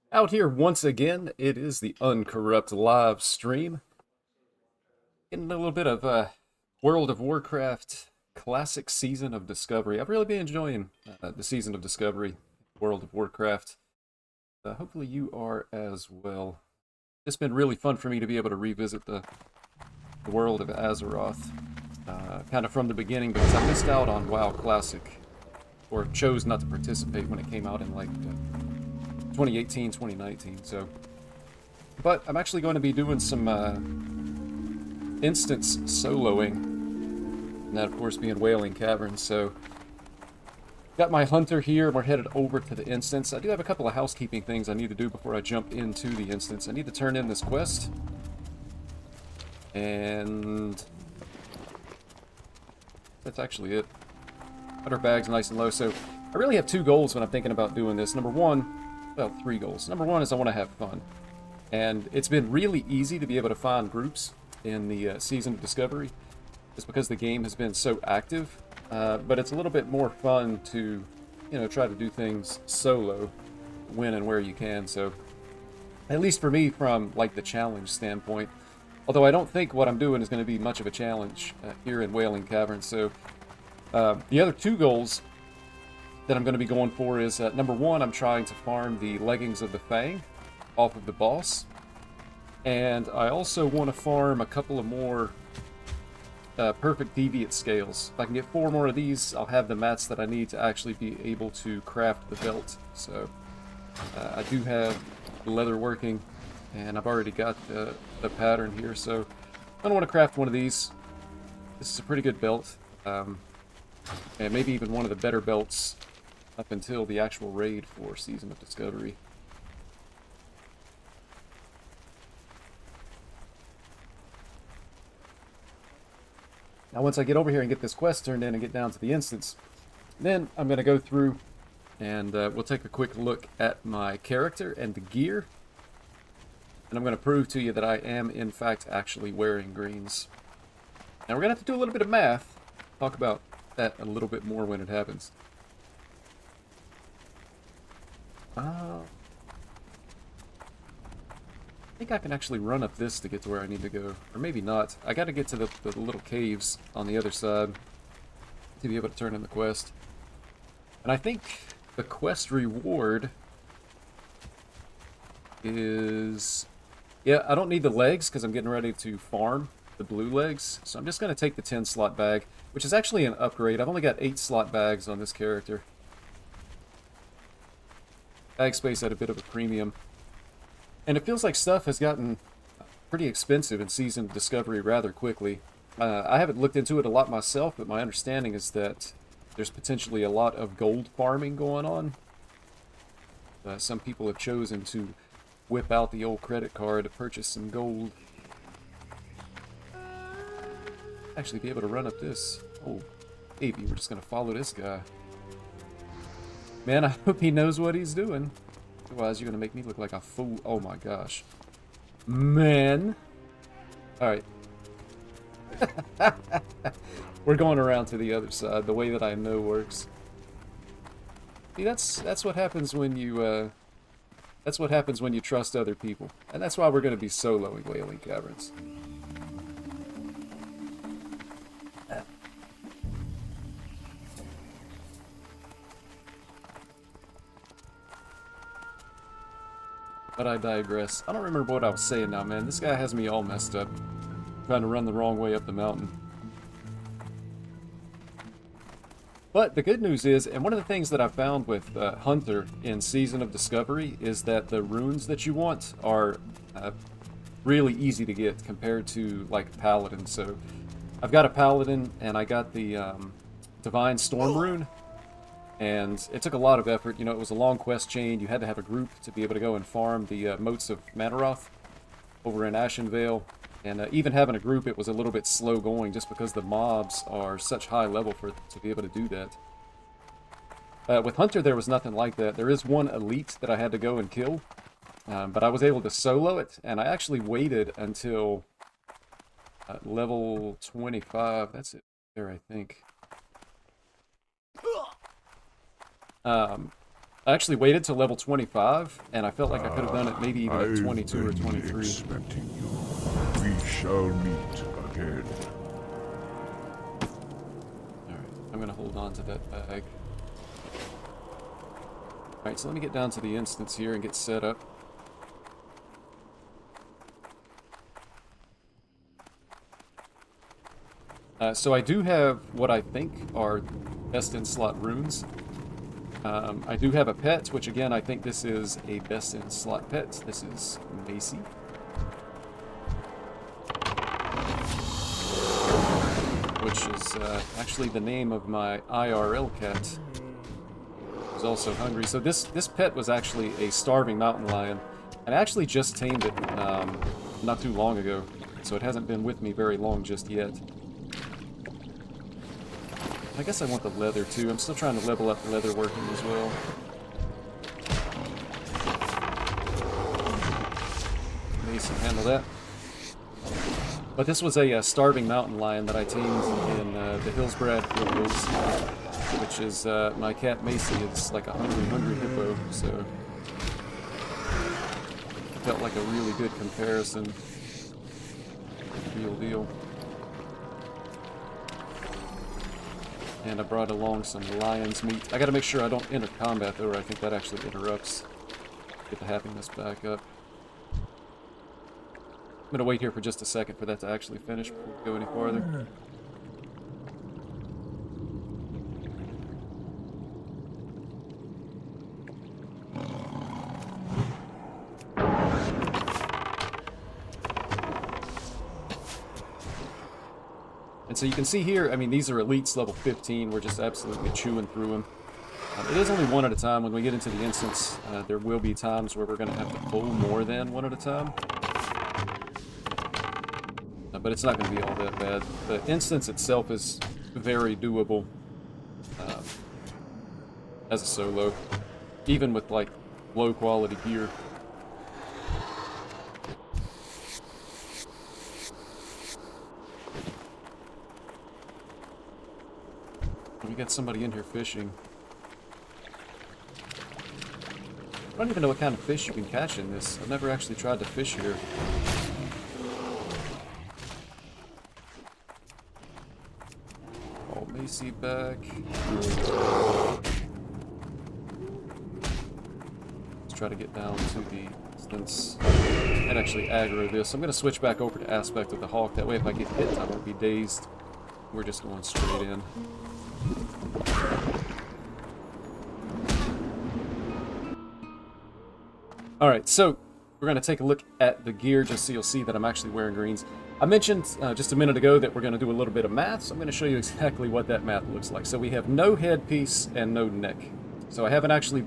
Out here once again, it is the Uncorrupt live stream. Getting a little bit of World of Warcraft classic Season of Discovery. I've really been enjoying the Season of Discovery, World of Warcraft. Hopefully you are as well. It's been really fun for me to be able to revisit the world of Azeroth, kind of from the beginning, because I missed out on WoW Classic, or chose not to participate when it came out in like 2018, 2019. So, but I'm actually going to be doing some instance soloing, and that of course being Wailing Caverns. So, got my hunter here, and we're headed over to the instance. I do have a couple of housekeeping things I need to do before I jump into the instance. I need to turn in this quest, and that's actually it. Put our bags nice and low. So, I really have two goals when I'm thinking about doing this. Number one, well, three goals. Number one is I want to have fun. And it's been really easy to be able to find groups in the Season of Discovery, just because the game has been so active. But it's a little bit more fun to, try to do things solo, when and where you can. So, at least for me, from like the challenge standpoint, although I don't think what I'm doing is going to be much of a challenge here in Wailing Caverns. So, the other two goals that I'm going to be going for is, number one, I'm trying to farm the Leggings of the Fang off of the boss. And I also want to farm a couple of more perfect deviate scales. If I can get 4 more of these, I'll have the mats that I need to actually be able to craft the belt. So I do have the leather working, and I've already got the pattern here. So I don't want to craft one of these. This is a pretty good belt. And maybe even one of the better belts up until the actual raid for Season of Discovery. Now once I get over here and get this quest turned in and get down to the instance, then I'm going to go through and we'll take a quick look at my character and the gear. And I'm going to prove to you that I am in fact actually wearing greens. Now we're going to have to do a little bit of math. Talk about that a little bit more when it happens. I think I can actually run up this to get to where I need to go. Or maybe not. I gotta get to the little caves on the other side to be able to turn in the quest. And I think the quest reward is... Yeah, I don't need the legs because I'm getting ready to farm the blue legs. So I'm just going to take the 10 slot bag, which is actually an upgrade. I've only got 8 slot bags on this character. Bag space at a bit of a premium. And it feels like stuff has gotten pretty expensive in Season of Discovery rather quickly. I haven't looked into it a lot myself, but my understanding is that there's potentially a lot of gold farming going on. Some people have chosen to whip out the old credit card to purchase some gold. Actually be able to run up this. Oh, maybe we're just going to follow this guy. Man, I hope he knows what he's doing. Otherwise, you're going to make me look like a fool. Oh my gosh. Man. Alright. We're going around to the other side, the way that I know works. See, that's what happens when you, that's what happens when you trust other people. And that's why we're going to be soloing Wailing Caverns. But I digress. I don't remember what I was saying now, man. This guy has me all messed up. Trying to run the wrong way up the mountain. But the good news is, and one of the things that I found with Hunter in Season of Discovery is that the runes that you want are really easy to get compared to, like, Paladin. So, I've got a Paladin, and I got the Divine Storm rune. And it took a lot of effort. You know, it was a long quest chain. You had to have a group to be able to go and farm the moats of Manaroth over in Ashenvale. And even having a group, it was a little bit slow going just because the mobs are such high level to be able to do that. With Hunter, there was nothing like that. There is one elite that I had to go and kill. But I was able to solo it. And I actually waited until level 25. That's it there, I think. I actually waited till level 25, and I felt like I could have done it maybe even at 22 or 23. Expecting you. We shall meet again. Alright, I'm gonna hold on to that bag. Alright, so let me get down to the instance here and get set up. So I do have what I think are best in slot runes. I do have a pet, which again, I think this is a best in slot pet. This is Macy. Which is actually the name of my IRL cat. Who's also hungry. So this pet was actually a starving mountain lion. And I actually just tamed it not too long ago. So it hasn't been with me very long just yet. I guess I want the leather too. I'm still trying to level up leather working as well. Mason, handle that. But this was a starving mountain lion that I tamed in the Hillsbrad foothills, which is my cat Macy is like a hungry hippo, so it felt like a really good comparison. Real deal. And I brought along some lion's meat. I gotta make sure I don't enter combat though, or I think that actually interrupts. Get the happiness back up. I'm gonna wait here for just a second for that to actually finish before we go any farther. And so you can see here, I mean, these are elites level 15. We're just absolutely chewing through them. It is only one at a time. When we get into the instance, there will be times where we're going to have to pull more than one at a time. But it's not going to be all that bad. The instance itself is very doable as a solo, even with like low quality gear. We got somebody in here fishing. I don't even know what kind of fish you can catch in this. I've never actually tried to fish here. All Macy back. Let's try to get down to the instance and actually aggro this. I'm going to switch back over to aspect of the hawk. That way if I get hit, I won't be dazed. We're just going straight in. Alright, so we're going to take a look at the gear just so you'll see that I'm actually wearing greens. I mentioned just a minute ago that we're going to do a little bit of math, so I'm going to show you exactly what that math looks like. So we have no headpiece and no neck. So I haven't actually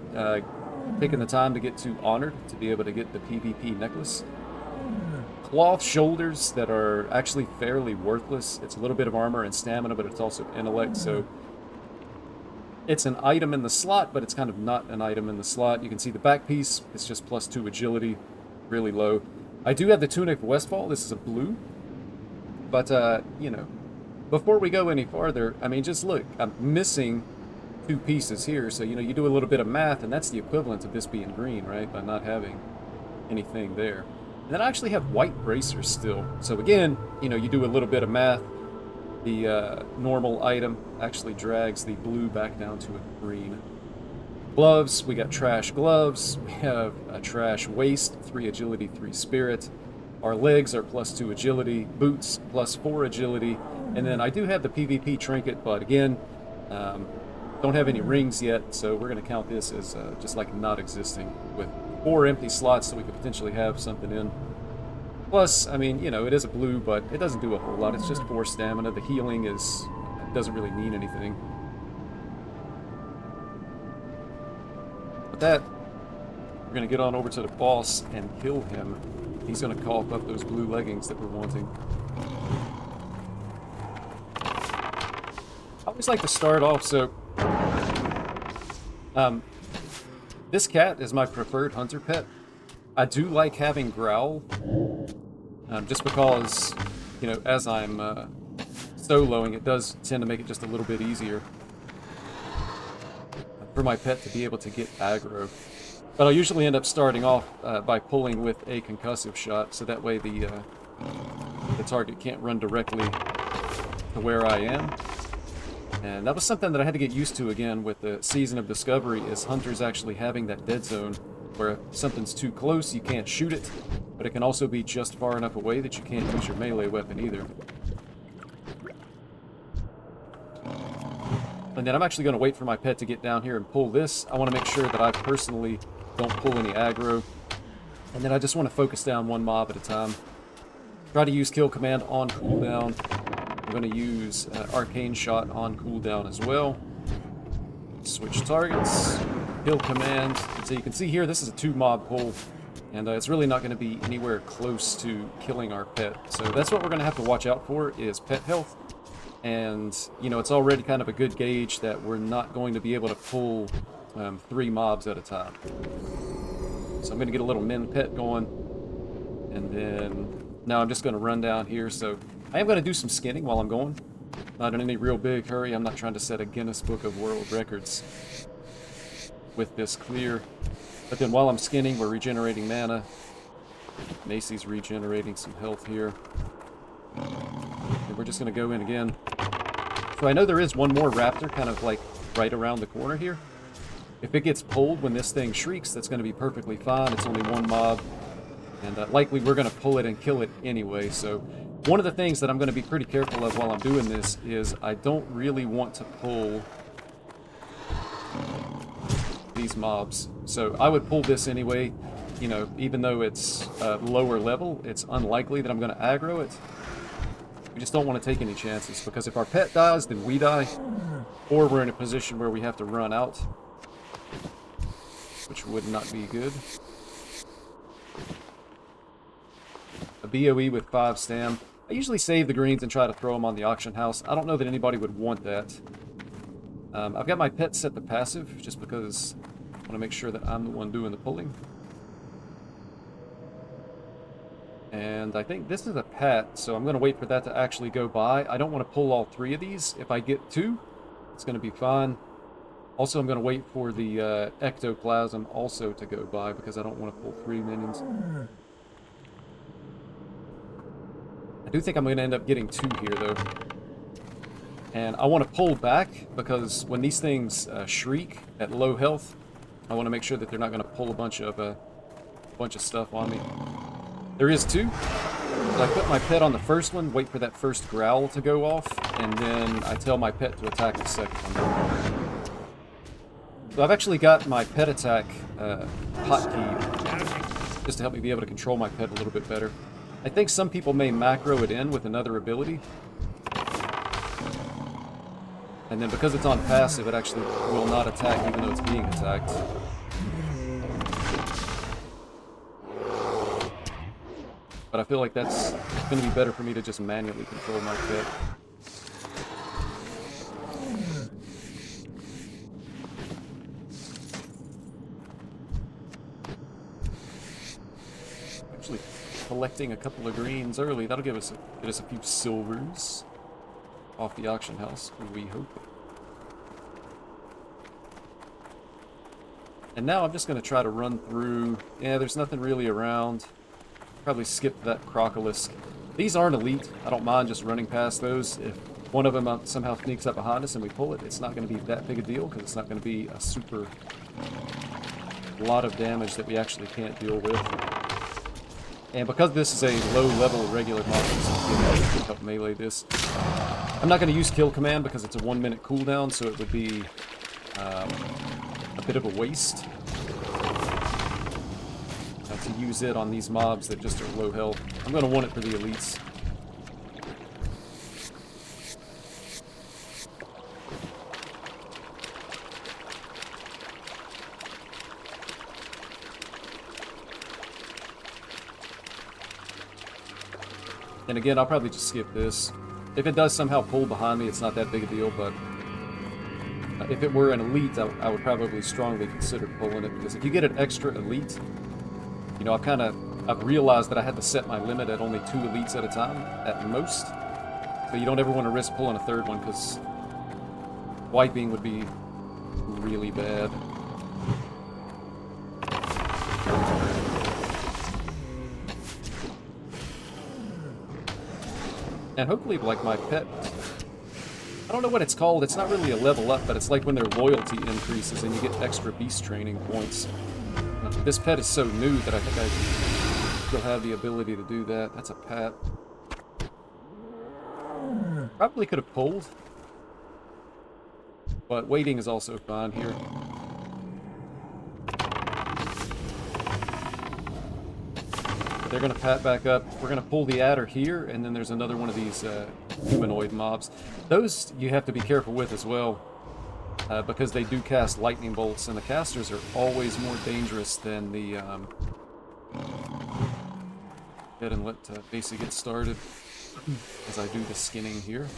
taken the time to get to Honored to be able to get the PvP necklace. Cloth shoulders that are actually fairly worthless. It's a little bit of armor and stamina, but it's also intellect, so it's an item in the slot, but it's kind of not an item in the slot. You can see the back piece, it's just +2 agility, really low. I do have the Tunic Westfall, this is a blue, but, you know, before we go any farther, I mean, just look, I'm missing 2 pieces here, so, you know, you do a little bit of math, and that's the equivalent of this being green, right, by not having anything there. And then I actually have white bracers still, so again, you know, you do a little bit of math. The normal item actually drags the blue back down to a green. Gloves, we got trash gloves. We have a trash waist, 3 agility, 3 spirit. Our legs are +2 agility. Boots, +4 agility. And then I do have the PvP trinket, but again, don't have any rings yet, so we're going to count this as just like not existing, with 4 empty slots so we could potentially have something in. Plus, I mean, you know, it is a blue, but it doesn't do a whole lot. It's just 4 stamina. The healing doesn't really mean anything. With that, we're going to get on over to the boss and kill him. He's going to cough up those blue leggings that we're wanting. I always like to start off, so this cat is my preferred hunter pet. I do like having Growl, just because, you know, as I'm soloing, it does tend to make it just a little bit easier. for my pet to be able to get aggro. But I'll usually end up starting off by pulling with a concussive shot, so that way the target can't run directly to where I am. And that was something that I had to get used to again with the Season of Discovery, is hunters actually having that dead zone where if something's too close you can't shoot it, but it can also be just far enough away that you can't use your melee weapon either. And then I'm actually going to wait for my pet to get down here and pull this. I want to make sure that I personally don't pull any aggro. And then I just want to focus down one mob at a time. Try to use kill command on cooldown. I'm going to use arcane shot on cooldown as well. Switch targets. Kill command. And so you can see here this is a 2 mob pull. And it's really not going to be anywhere close to killing our pet. So that's what we're going to have to watch out for, is pet health. And, you know, it's already kind of a good gauge that we're not going to be able to pull 3 mobs at a time. So I'm going to get a little min pet going. And then, now I'm just going to run down here. So I am going to do some skinning while I'm going. Not in any real big hurry. I'm not trying to set a Guinness Book of World Records with this clear. But then while I'm skinning, we're regenerating mana. Macy's regenerating some health here. And we're just going to go in again. So I know there is one more raptor kind of like right around the corner here. If it gets pulled when this thing shrieks, that's going to be perfectly fine. It's only 1 mob. And likely we're going to pull it and kill it anyway. So one of the things that I'm going to be pretty careful of while I'm doing this is I don't really want to pull these mobs. So I would pull this anyway. You know, even though it's lower level, it's unlikely that I'm going to aggro it. We just don't want to take any chances, because if our pet dies, then we die, or we're in a position where we have to run out, which would not be good. A BOE with 5 stam. I usually save the greens and try to throw them on the auction house. I don't know that anybody would want that. I've got my pet set to passive, just because I want to make sure that I'm the one doing the pulling. And I think this is a pat, so I'm going to wait for that to actually go by. I don't want to pull all 3 of these. If I get 2, it's going to be fine. Also, I'm going to wait for the ectoplasm also to go by, because I don't want to pull 3 minions. I do think I'm going to end up getting 2 here, though. And I want to pull back, because when these things shriek at low health, I want to make sure that they're not going to pull a bunch of stuff on me. There is 2. So I put my pet on the first one, wait for that first growl to go off, and then I tell my pet to attack the second one. So I've actually got my pet attack hotkey just to help me be able to control my pet a little bit better. I think some people may macro it in with another ability. And then because it's on passive, it actually will not attack even though it's being attacked. But I feel like that's going to be better for me to just manually control my pet. Actually, collecting a couple of greens early, that'll get us a few silvers off the auction house, we hope. And now I'm just going to try to run through. Yeah, there's nothing really around. Probably skip that crocolisk. These aren't elite. I don't mind just running past those. If one of them somehow sneaks up behind us and we pull it, it's not going to be that big a deal, because it's not going to be a super lot of damage that we actually can't deal with. And because this is a low-level regular monster, I can help melee this. I'm not going to use kill command because it's a 1-minute cooldown, so it would be a bit of a waste to use it on these mobs that just are low health. I'm going to want it for the elites. And again, I'll probably just skip this. If it does somehow pull behind me, it's not that big a deal, but if it were an elite, I would probably strongly consider pulling it, because if you get an extra elite, you know, I've realized that I had to set my limit at only 2 elites at a time, at most. So you don't ever want to risk pulling a 3rd one, because wiping would be really bad. And hopefully, like my pet, I don't know what it's called, it's not really a level up, but it's like when their loyalty increases and you get extra beast training points. This pet is so new that I think I still have the ability to do that. That's a pet. Probably could have pulled, but waiting is also fine here. They're going to pat back up. We're going to pull the adder here, and then there's another one of these humanoid mobs. Those you have to be careful with as well, because they do cast lightning bolts, and the casters are always more dangerous than the... Go ahead and let Basie get started as I do the skinning here.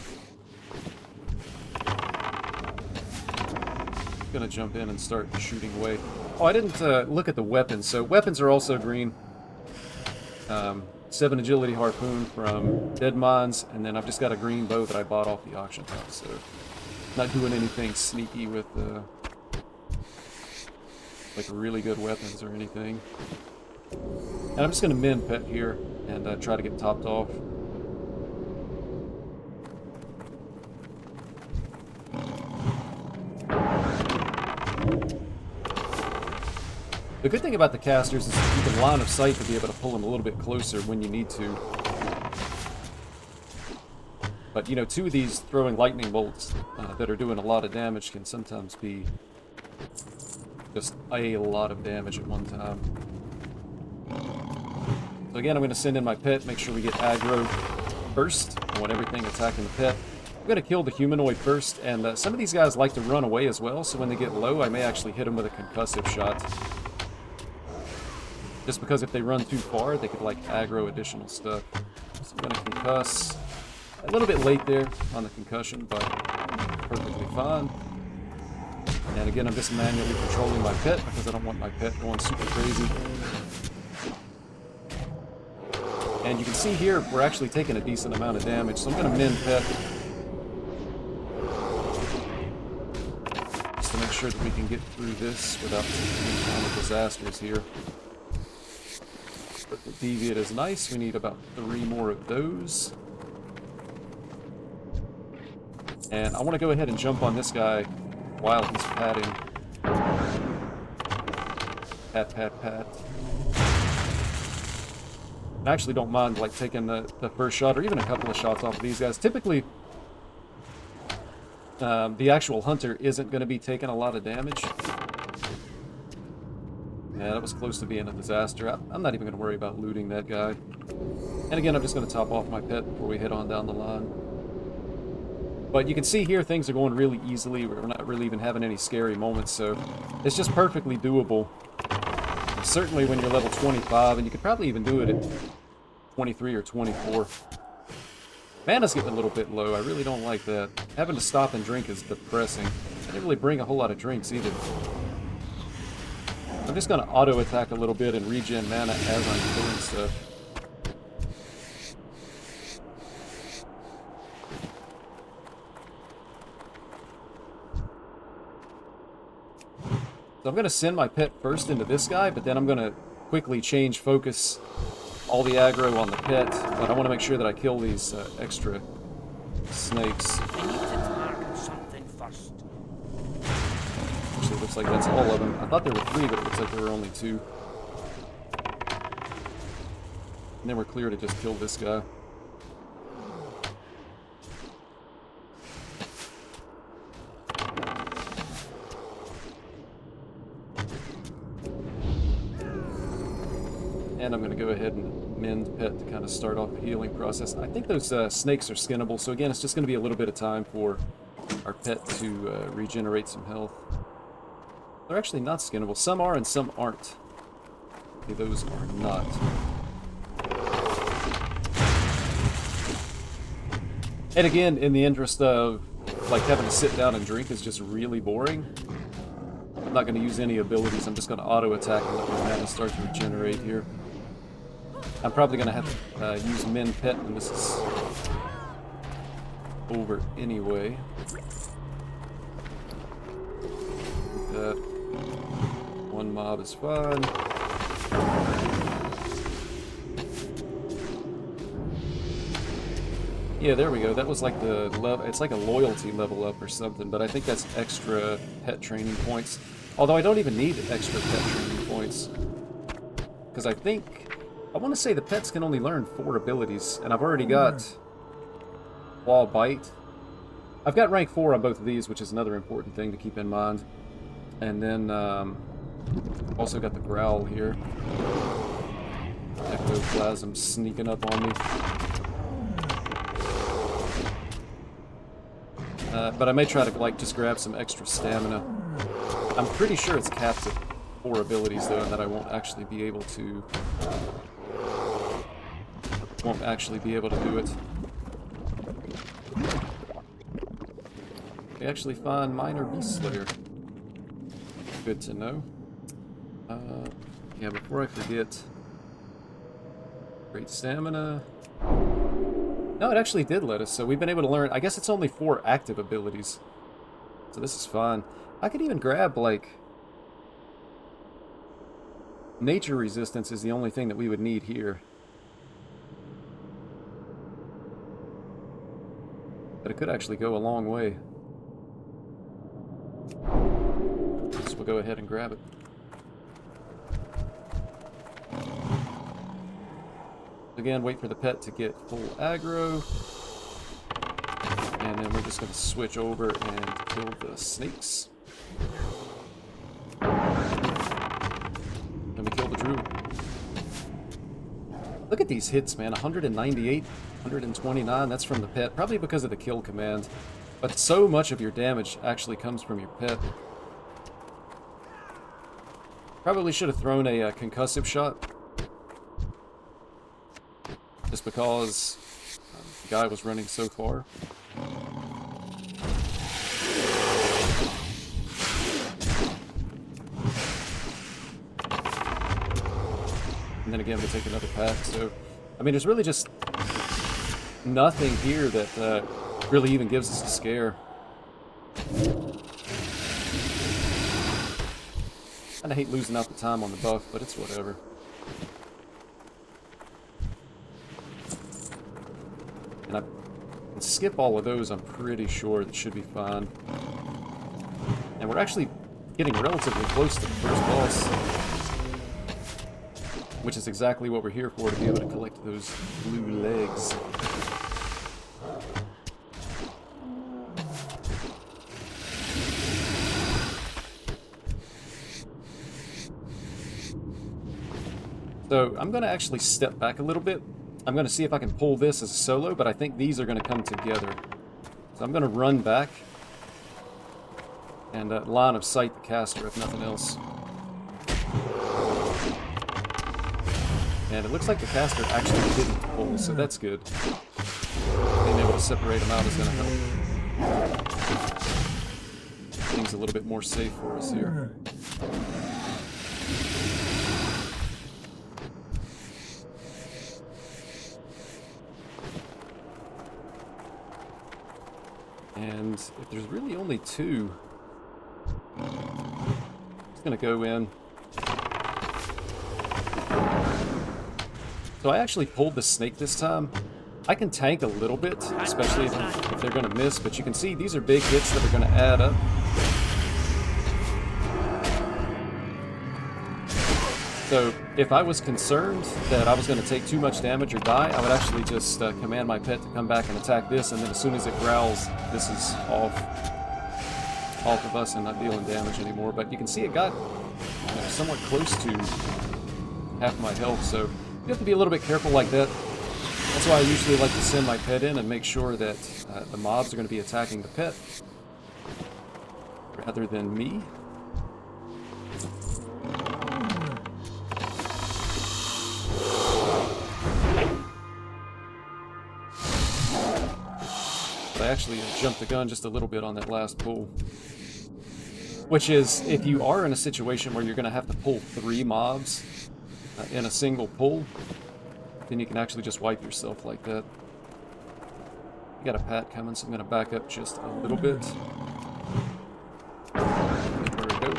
Gonna jump in and start shooting away. Oh, I didn't look at the weapons. So weapons are also green. 7 agility harpoon from Dead Mines, and then I've just got a green bow that I bought off the auction house. So not doing anything sneaky with like really good weapons or anything. And I'm just gonna mend pet here and try to get topped off. The good thing about the casters is you can line of sight to be able to pull them a little bit closer when you need to. But, you know, 2 of these throwing lightning bolts that are doing a lot of damage can sometimes be just a lot of damage at one time. So again, I'm going to send in my pet, make sure we get aggro first. I want everything attacking the pet. I'm going to kill the humanoid first, and some of these guys like to run away as well, so when they get low, I may actually hit them with a concussive shot. Just because if they run too far, they could, like, aggro additional stuff. So I'm going to concuss. A little bit late there on the concussion, but perfectly fine. And again, I'm just manually controlling my pet because I don't want my pet going super crazy. And you can see here, we're actually taking a decent amount of damage, so I'm going to mend pet. Just to make sure that we can get through this without any kind of disasters here. But the deviate is nice. We need about 3 more of those. And I want to go ahead and jump on this guy while he's patting. Pat, pat, pat. I actually don't mind like taking the first shot or even a couple of shots off of these guys. Typically, the actual hunter isn't going to be taking a lot of damage. Yeah, that was close to being a disaster. I'm not even going to worry about looting that guy. And again, I'm just going to top off my pet before we head on down the line. But you can see here things are going really easily. We're not really even having any scary moments, so it's just perfectly doable. And certainly when you're level 25, and you could probably even do it at 23 or 24. Mana's getting a little bit low. I really don't like that. Having to stop and drink is depressing. I didn't really bring a whole lot of drinks either. I'm just going to auto-attack a little bit and regen mana as I'm doing stuff. So I'm going to send my pet first into this guy, but then I'm going to quickly change focus, all the aggro on the pet, but I want to make sure that I kill these extra snakes. I need to target something first. Actually, it looks like that's all of them. I thought there were 3, but it looks like there were only 2. And then we're clear to just kill this guy. And I'm going to go ahead and mend pet to kind of start off the healing process. I think those snakes are skinnable, so again, it's just going to be a little bit of time for our pet to regenerate some health. They're actually not skinnable. Some are and some aren't. Okay, those are not. And again, in the interest of like having to sit down and drink is just really boring. I'm not going to use any abilities. I'm just going to auto attack and let my mana start to regenerate here. I'm probably going to have to use mend pet when this is over anyway. that. One mob is fine. Yeah, there we go. That was like the level. It's like a loyalty level up or something, but I think that's extra pet training points. Although I don't even need extra pet training points. Because I want to say the pets can only learn 4 abilities, and I've already got Claw Bite. I've got rank 4 on both of these, which is another important thing to keep in mind. And then, also got the Growl here. Ectoplasm sneaking up on me. But I may try to, like, just grab some extra stamina. I'm pretty sure it's capped at 4 abilities, though, and that I won't actually be able to... do it. We actually find Minor Beast Slayer. Good to know. Yeah, before I forget... Great stamina... No, it actually did let us, so we've been able to learn... I guess it's only 4 active abilities. So this is fun. I could even grab, like... Nature Resistance is the only thing that we would need here. But it could actually go a long way. So we'll go ahead and grab it. Again, wait for the pet to get full aggro. And then we're just going to switch over and kill the snakes. Then we kill the druid. Look at these hits, man. 198, 129. That's from the pet. Probably because of the kill command. But so much of your damage actually comes from your pet. Probably should have thrown a concussive shot. Just because the guy was running so far. And then again, we take another pack. So, I mean, there's really just nothing here that really even gives us a scare. Kinda hate losing out the time on the buff, but it's whatever. And I can skip all of those, I'm pretty sure that should be fine. And we're actually getting relatively close to the first boss. Which is exactly what we're here for, to be able to collect those blue legs. So I'm going to actually step back a little bit. I'm going to see if I can pull this as a solo, but I think these are going to come together. So I'm going to run back and line of sight the caster, if nothing else. And it looks like the caster actually didn't pull, so that's good. Being able to separate them out is going to help. Things a little bit more safe for us here. And if there's really only 2, I'm just going to go in. So I actually pulled the snake this time. I can tank a little bit, especially if they're going to miss, but you can see these are big hits that are going to add up. So if I was concerned that I was going to take too much damage or die, I would actually just command my pet to come back and attack this, and then as soon as it growls, this is off of us and not dealing damage anymore. But you can see it got somewhat close to half my health, so you have to be a little bit careful like that. That's why I usually like to send my pet in and make sure that the mobs are going to be attacking the pet rather than me. But I actually jumped the gun just a little bit on that last pull. Which is, if you are in a situation where you're going to have to pull 3 mobs in a single pull, then you can actually just wipe yourself like that. You got a pat coming, so I'm going to back up just a little bit. There we go.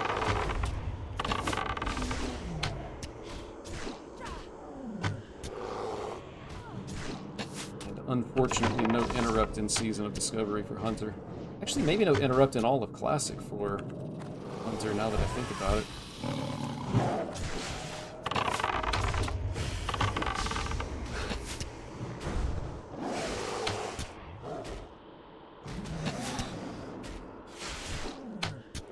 unfortunately no interrupt in Season of Discovery for Hunter. Actually, maybe no interrupt in all of Classic for Hunter, now that I think about it.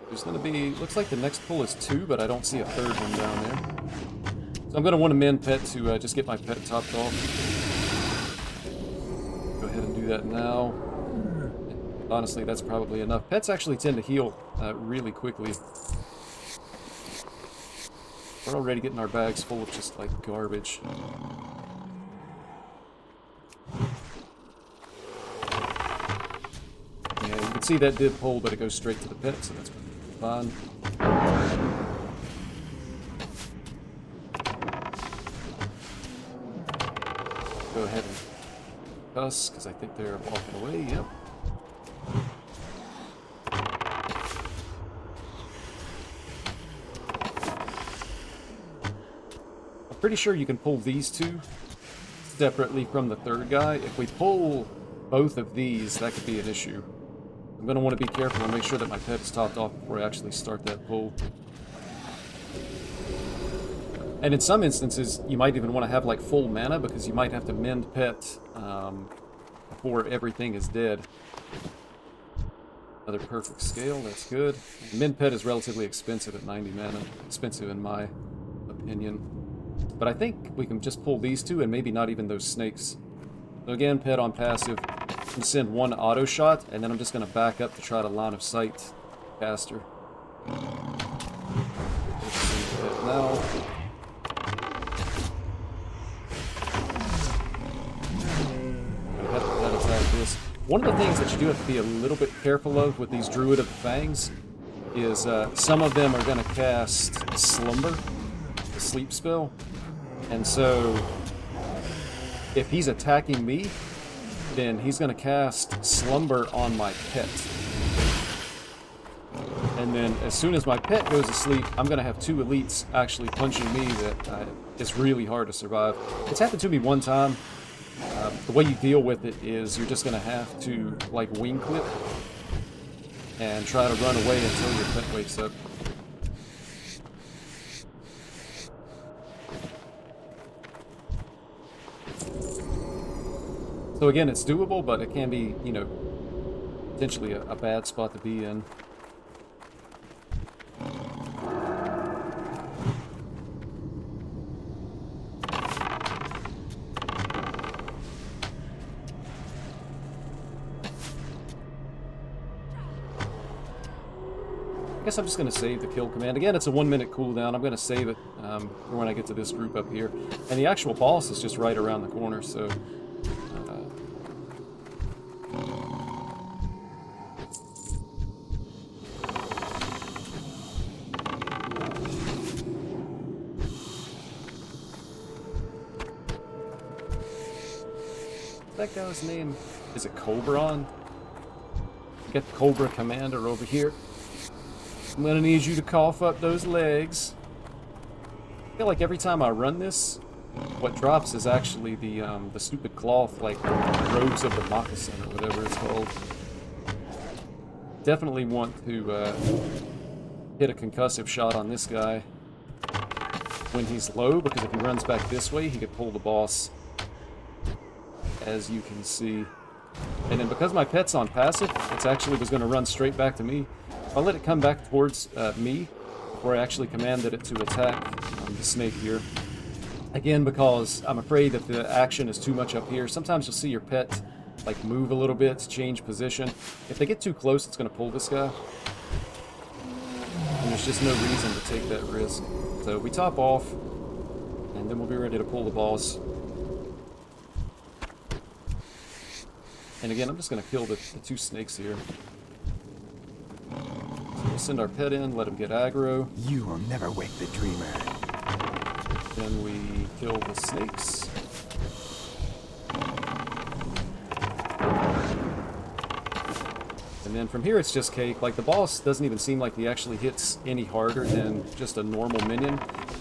There's going to be... looks like the next pull is 2, but I don't see a third one down there. So I'm going to want to mend pet to just get my pet topped off. Go ahead and do that now. Honestly, that's probably enough. Pets actually tend to heal really quickly. We're already getting our bags full of just, like, garbage. Yeah, you can see that did pull, but it goes straight to the pet, so that's fine. Go ahead and cuss, because I think they're walking away, yep. I'm pretty sure you can pull these two separately from the third guy. If we pull both of these, that could be an issue. I'm going to want to be careful and make sure that my pet is topped off before I actually start that pull. And in some instances, you might even want to have like full mana because you might have to mend pet before everything is dead. Another perfect scale, that's good. Mend pet is relatively expensive at 90 mana. Expensive in my opinion. But I think we can just pull these two and maybe not even those snakes. So again, pet on passive. I'm going to send one auto shot, and then I'm just going to back up to try to line of sight caster. Now. That attack this. One of the things that you do have to be a little bit careful of with these Druid of the Fangs is some of them are going to cast Slumber, the sleep spell. And so, if he's attacking me, then he's going to cast Slumber on my pet. And then as soon as my pet goes to sleep, I'm going to have two elites actually punching me that it's really hard to survive. It's happened to me one time. The way you deal with it is you're just going to have to, like, wing clip and try to run away until your pet wakes up. So again, it's doable, but it can be, you know, potentially a bad spot to be in. I guess I'm just going to save the kill command. Again, it's a 1-minute cooldown. I'm going to save it for when I get to this group up here. And the actual boss is just right around the corner, so... that guy's name? Is it Cobron? Get the Cobra Commander over here. I'm gonna need you to cough up those legs. I feel like every time I run this, what drops is actually the stupid cloth, like robes of the moccasin or whatever it's called. Definitely want to hit a concussive shot on this guy when he's low, because if he runs back this way, he could pull the boss, as you can see. And then because my pet's on passive, it's actually was going to run straight back to me. I'll let it come back towards me before I actually commanded it to attack the snake here. Again, because I'm afraid that the action is too much up here. Sometimes you'll see your pet like move a little bit, change position. If they get too close, it's going to pull this guy. And there's just no reason to take that risk. So we top off, and then we'll be ready to pull the boss. And again, I'm just going to kill the two snakes here. So we'll send our pet in, let him get aggro. You will never wake the dreamer. Then we kill the snakes. And then from here it's just cake. Like, the boss doesn't even seem like he actually hits any harder than just a normal minion.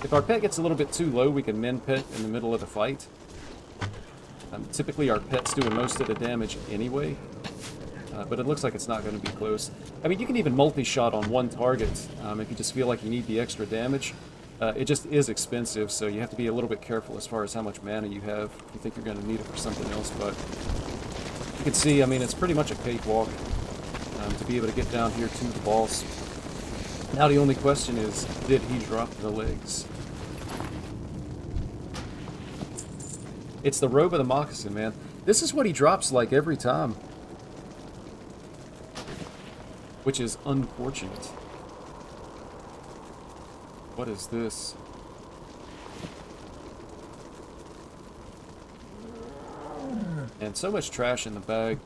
If our pet gets a little bit too low, we can mend pet in the middle of the fight. Typically our pet's doing most of the damage anyway, but it looks like it's not going to be close. I mean, you can even multi-shot on one target if you just feel like you need the extra damage. It just is expensive, so you have to be a little bit careful as far as how much mana you have if you think you're going to need it for something else. But you can see, I mean, it's pretty much a cakewalk to be able to get down here to the boss. Now the only question is, did he drop the legs? It's the robe of the moccasin, man. This is what he drops like every time, which is unfortunate. What is this? And so much trash in the bag.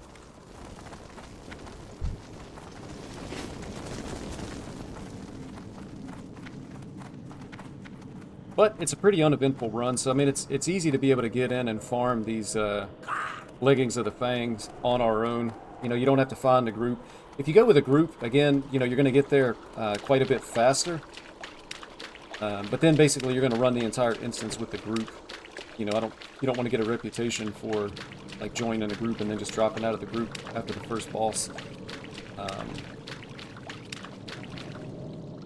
But it's a pretty uneventful run, so I mean it's easy to be able to get in and farm these leggings of the fangs on our own. You know, you don't have to find a group. If you go with a group, again, you know, you're going to get there quite a bit faster. But then basically you're going to run the entire instance with the group. You know, you don't want to get a reputation for like joining a group and then just dropping out of the group after the first boss.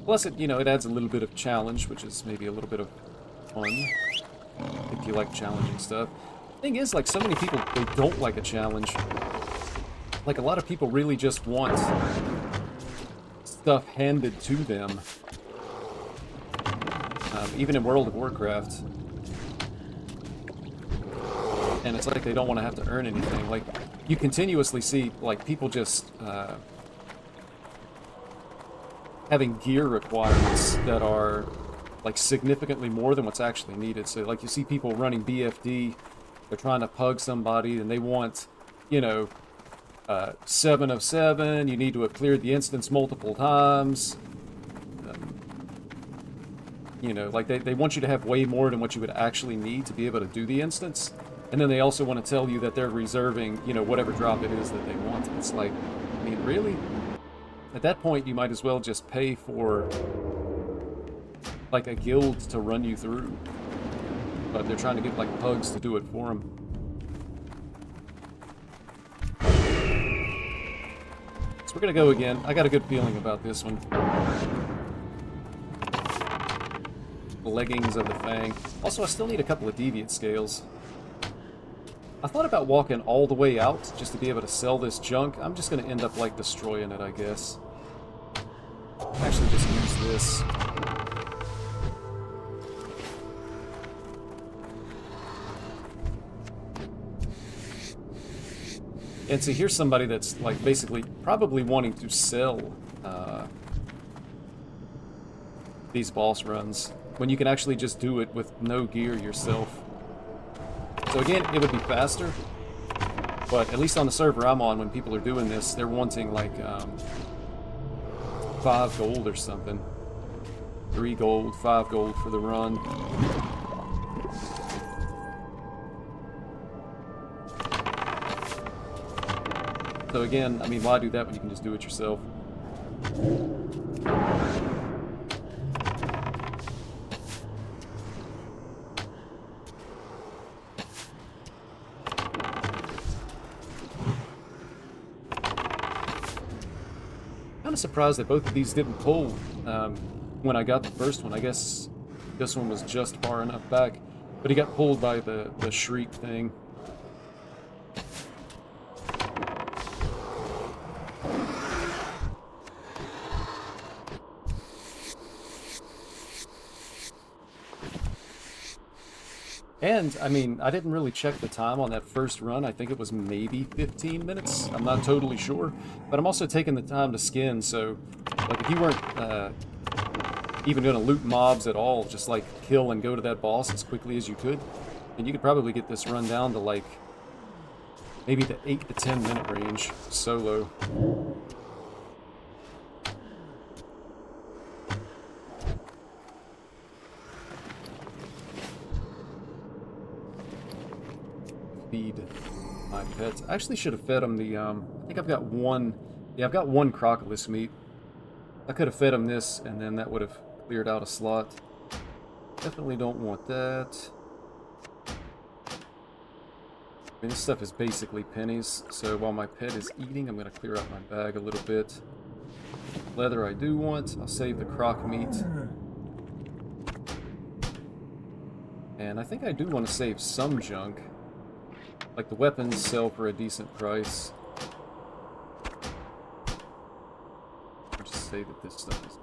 Plus, it, you know, it adds a little bit of challenge, which is maybe a little bit of fun if you like challenging stuff. The thing is, like, so many people, they don't like a challenge. Like, a lot of people really just want stuff handed to them. Even in World of Warcraft. And it's like they don't want to have to earn anything. Like, you continuously see, like, people just having gear requirements that are, like, significantly more than what's actually needed. So, like, you see people running BFD, they're trying to pug somebody, and they want, you know, 7 of 7, you need to have cleared the instance multiple times. You know, like, they want you to have way more than what you would actually need to be able to do the instance. And then they also want to tell you that they're reserving, you know, whatever drop it is that they want. It's like, I mean, really? At that point, you might as well just pay for, like, a guild to run you through. But they're trying to get, like, pugs to do it for them. So we're gonna go again. I got a good feeling about this one. The leggings of the Fang. Also, I still need a couple of deviant scales. I thought about walking all the way out just to be able to sell this junk. I'm just going to end up, like, destroying it, I guess. Actually, just use this. And so here's somebody that's, like, basically probably wanting to sell these boss runs when you can actually just do it with no gear yourself. So again, it would be faster, but at least on the server I'm on, when people are doing this, they're wanting like 5 gold or something. 3 gold, 5 gold for the run. So again, I mean, why do that when you can just do it yourself? Kind of surprised that both of these didn't pull when I got the first one. I guess this one was just far enough back, but he got pulled by the shriek thing. And, I mean, I didn't really check the time on that first run. I think it was maybe 15 minutes. I'm not totally sure. But I'm also taking the time to skin, so, like, if you weren't even going to loot mobs at all, just, like, kill and go to that boss as quickly as you could, then you could probably get this run down to, like, maybe the 8 to 10 minute range, solo. Feed my pets. I actually should have fed them the, I think I've got one, yeah, I've got 1 crocodile meat. I could have fed them this, and then that would have cleared out a slot. Definitely don't want that. I mean, this stuff is basically pennies, so while my pet is eating, I'm going to clear out my bag a little bit. Leather I do want. I'll save the croc meat. And I think I do want to save some junk. Like the weapons sell for a decent price. I'll just say that this stuff is...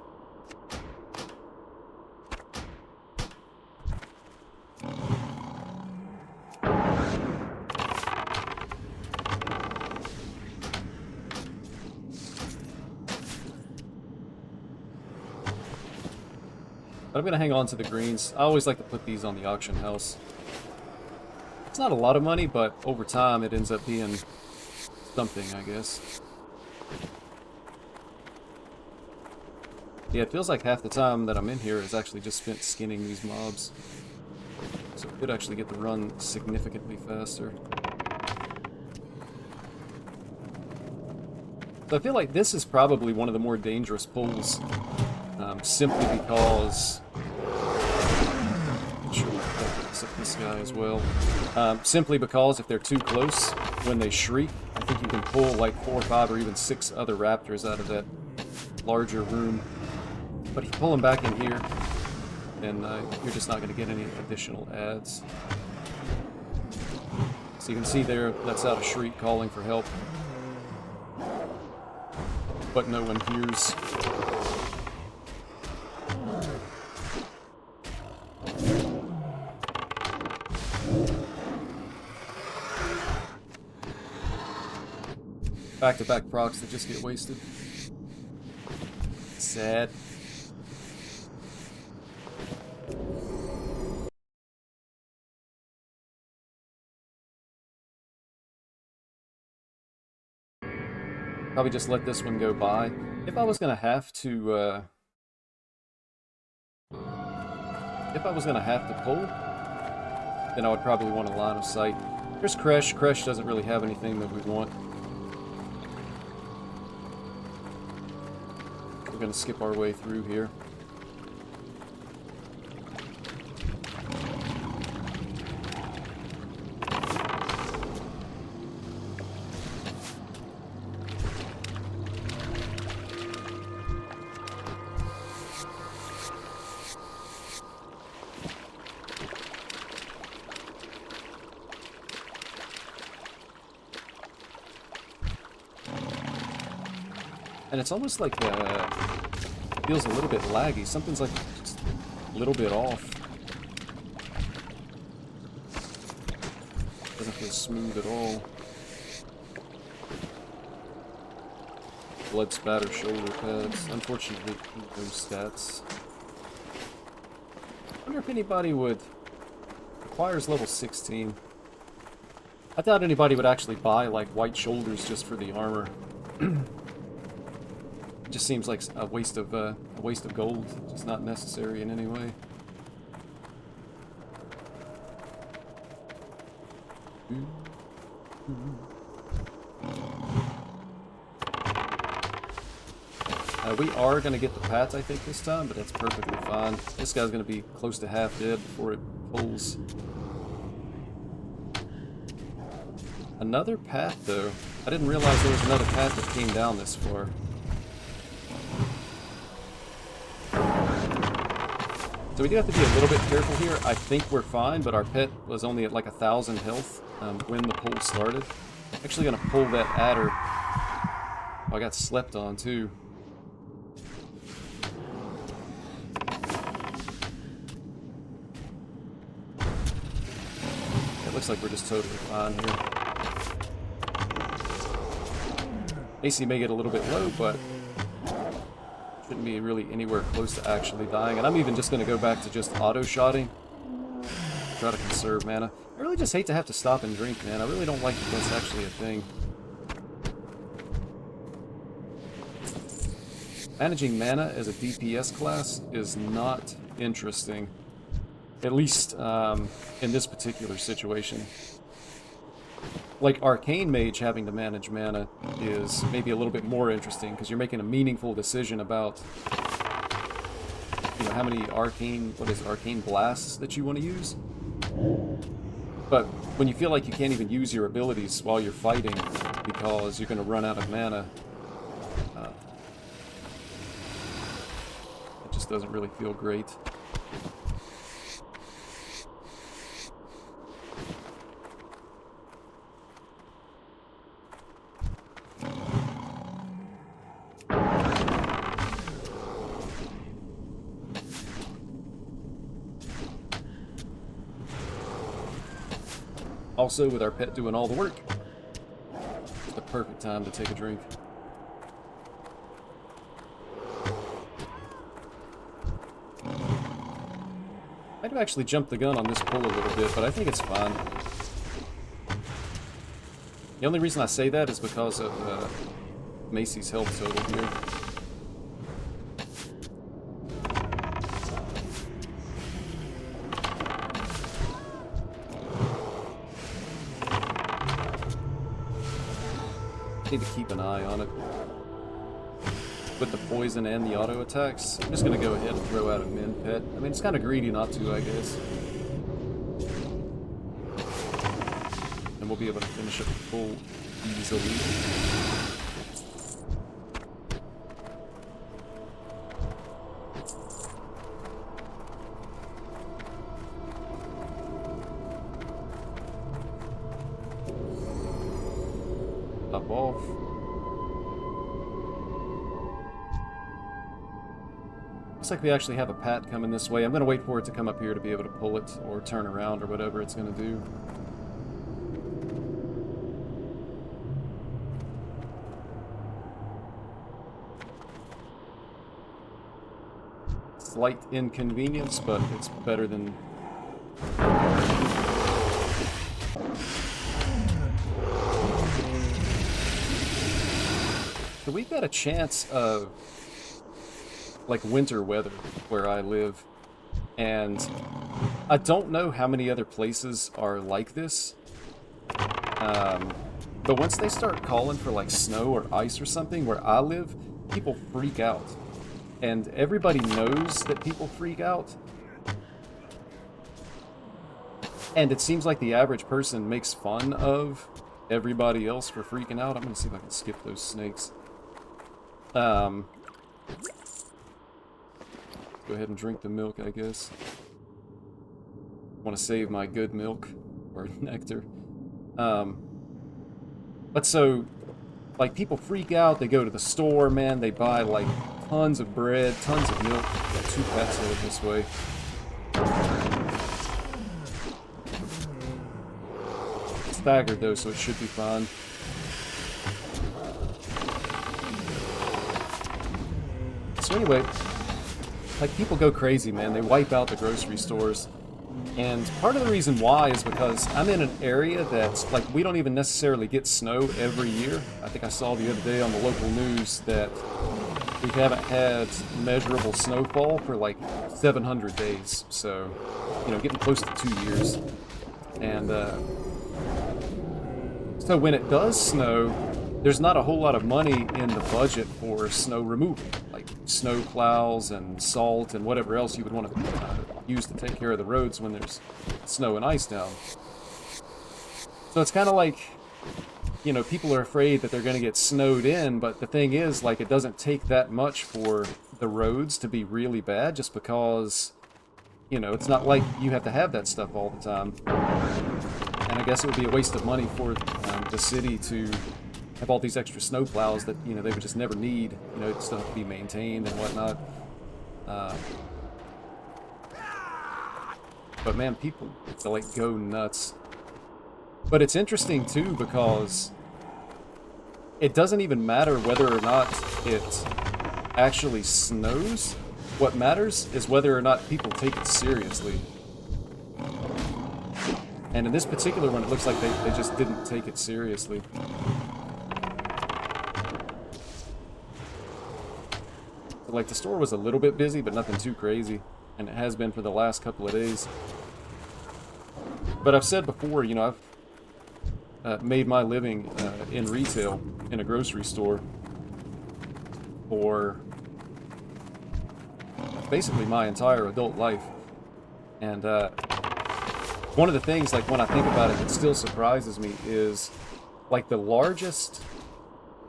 I'm going to hang on to the greens. I always like to put these on the auction house. It's not a lot of money, but over time it ends up being something, I guess. Yeah, it feels like half the time that I'm in here is actually just spent skinning these mobs. So it could actually get the run significantly faster. So I feel like this is probably one of the more dangerous pulls. Simply because... I'm sure I'll set this guy as well. Simply because if they're too close, when they shriek, I think you can pull like 4 or 5 or even 6 other raptors out of that larger room. But if you pull them back in here, then you're just not going to get any additional adds. So you can see there, that's out a shriek calling for help. But no one hears. Back-to-back procs that just get wasted. Sad. Probably just let this one go by. If I was gonna have to, pull, then I would probably want a line of sight. Here's Kresh. Kresh doesn't really have anything that we want. We're gonna skip our way through here. And it's almost like it feels a little bit laggy. Something's like just a little bit off. Doesn't feel smooth at all. Blood spatter shoulder pads. Unfortunately, no stats. I wonder if anybody would... Requires level 16. I doubt anybody would actually buy like white shoulders just for the armor. It just seems like a waste of gold. Just not necessary in any way. We are going to get the pats, I think, this time, but that's perfectly fine. This guy's going to be close to half dead before it pulls. Another path, though. I didn't realize there was another path that came down this far. So we do have to be a little bit careful here. I think we're fine, but our pet was only at like 1,000 health when the pull started. I'm actually going to pull that adder. Oh, I got slept on, too. It looks like we're just totally fine here. AC may get a little bit low, but shouldn't be really anywhere close to actually dying. And I'm even just going to go back to just auto-shotting. Try to conserve mana. I really just hate to have to stop and drink, man. I really don't like that that's actually a thing. Managing mana as a DPS class is not interesting. At least in this particular situation. Like Arcane Mage having to manage mana is maybe a little bit more interesting because you're making a meaningful decision about, you know, how many arcane blasts that you want to use. But when you feel like you can't even use your abilities while you're fighting because you're going to run out of mana, it just doesn't really feel great. Also, with our pet doing all the work, it's the perfect time to take a drink. Might have actually jumped the gun on this pull a little bit, but I think it's fine. The only reason I say that is because of Macy's health total here. Need to keep an eye on it. With the poison and the auto attacks, I'm just gonna go ahead and throw out a min pet. I mean, it's kind of greedy not to, I guess. And we'll be able to finish up the pull easily. Up off. Looks like we actually have a pat coming this way. I'm going to wait for it to come up here to be able to pull it or turn around or whatever it's going to do. Slight inconvenience, but it's better than... So we've got a chance of, like, winter weather where I live, and I don't know how many other places are like this, but once they start calling for, like, snow or ice or something where I live, people freak out, and everybody knows that people freak out, and it seems like the average person makes fun of everybody else for freaking out. I'm gonna see if I can skip those snakes. Go ahead and drink the milk, I guess. Want to save my good milk, or nectar. But so, like, people freak out, they go to the store, man, they buy, like, tons of bread, tons of milk. Got 2 pets headed this way. Staggered, though, so it should be fine. So anyway, like, people go crazy, man. They wipe out the grocery stores. And part of the reason why is because I'm in an area that's, like, we don't even necessarily get snow every year. I think I saw the other day on the local news that we haven't had measurable snowfall for, like, 700 days. So, you know, getting close to 2 years. And, so when it does snow, there's not a whole lot of money in the budget for snow removal, like snow plows and salt and whatever else you would want to use to take care of the roads when there's snow and ice down. So it's kind of like, you know, people are afraid that they're going to get snowed in, but the thing is, like, it doesn't take that much for the roads to be really bad just because, you know, it's not like you have to have that stuff all the time. And I guess it would be a waste of money for the city to have all these extra snow plows that, you know, they would just never need. You know, it'd still have to be maintained and whatnot. But man, people, they, like, go nuts. But it's interesting too because it doesn't even matter whether or not it actually snows. What matters is whether or not people take it seriously. And in this particular one, it looks like they just didn't take it seriously. Like, the store was a little bit busy, but nothing too crazy, and it has been for the last couple of days. But I've said before, you know, I've made my living in retail in a grocery store for basically my entire adult life, and one of the things, like, when I think about it, that still surprises me is, like, the largest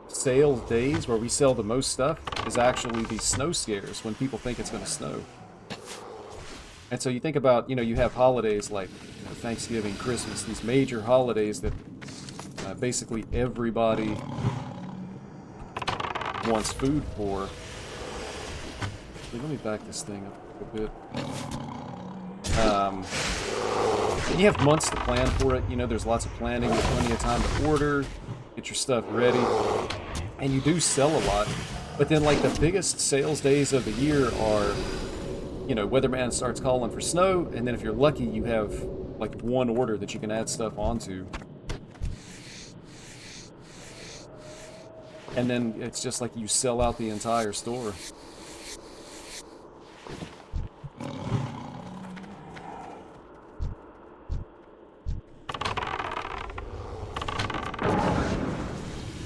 sales days where we sell the most stuff is actually these snow scares when people think it's going to snow. And so you think about, you know, you have holidays like Thanksgiving, Christmas, these major holidays that basically everybody wants food for. Let me back this thing up a bit. And you have months to plan for it. You know, there's lots of planning. You have plenty of time to order, get your stuff ready, and you do sell a lot. But then, like, the biggest sales days of the year are, you know, weatherman starts calling for snow, and then if you're lucky, you have, like, one order that you can add stuff onto. And then it's just like you sell out the entire store.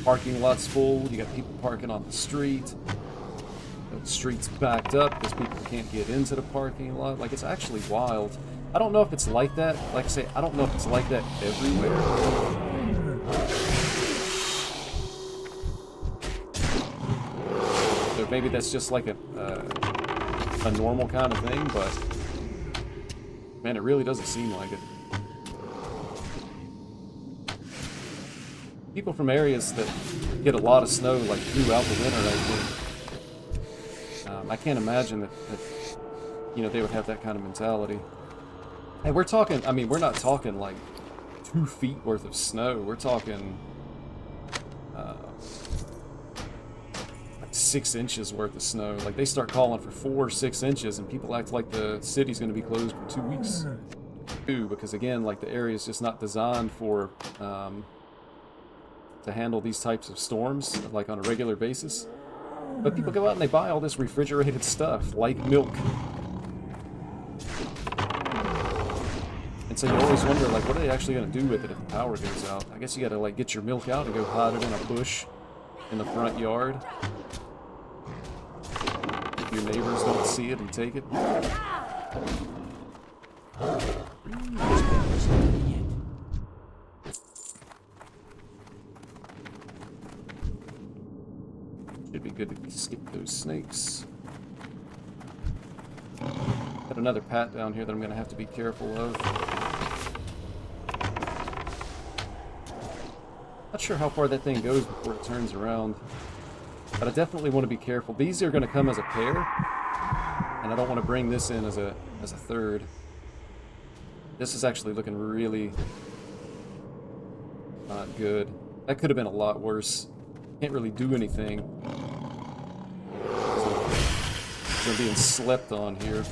Parking lot's full, you got people parking on the street. The street's backed up because people can't get into the parking lot. Like, it's actually wild. I don't know if it's like that. Like I say, I don't know if it's like that everywhere. So maybe that's just like a normal kind of thing, but man, it really doesn't seem like it. People from areas that get a lot of snow, like, throughout the winter, I think. I can't imagine that, you know, they would have that kind of mentality. And we're talking, I mean, we're not talking, like, 2 feet worth of snow. We're talking, like 6 inches worth of snow. Like, they start calling for 4 or 6 inches, and people act like the city's going to be closed for 2 weeks. Too, because, again, like, the area is just not designed for, to handle these types of storms, like, on a regular basis. But people go out and they buy all this refrigerated stuff, like milk. And so you always wonder, like, what are they actually going to do with it if the power goes out? I guess you got to, like, get your milk out and go hide it in a bush in the front yard. If your neighbors don't see it and take it. Should be good to skip those snakes. Got another pat down here that I'm going to have to be careful of. Not sure how far that thing goes before it turns around. But I definitely want to be careful. These are going to come as a pair. And I don't want to bring this in as a third. This is actually looking really not good. That could have been a lot worse. Can't really do anything. So I'm being slept on here.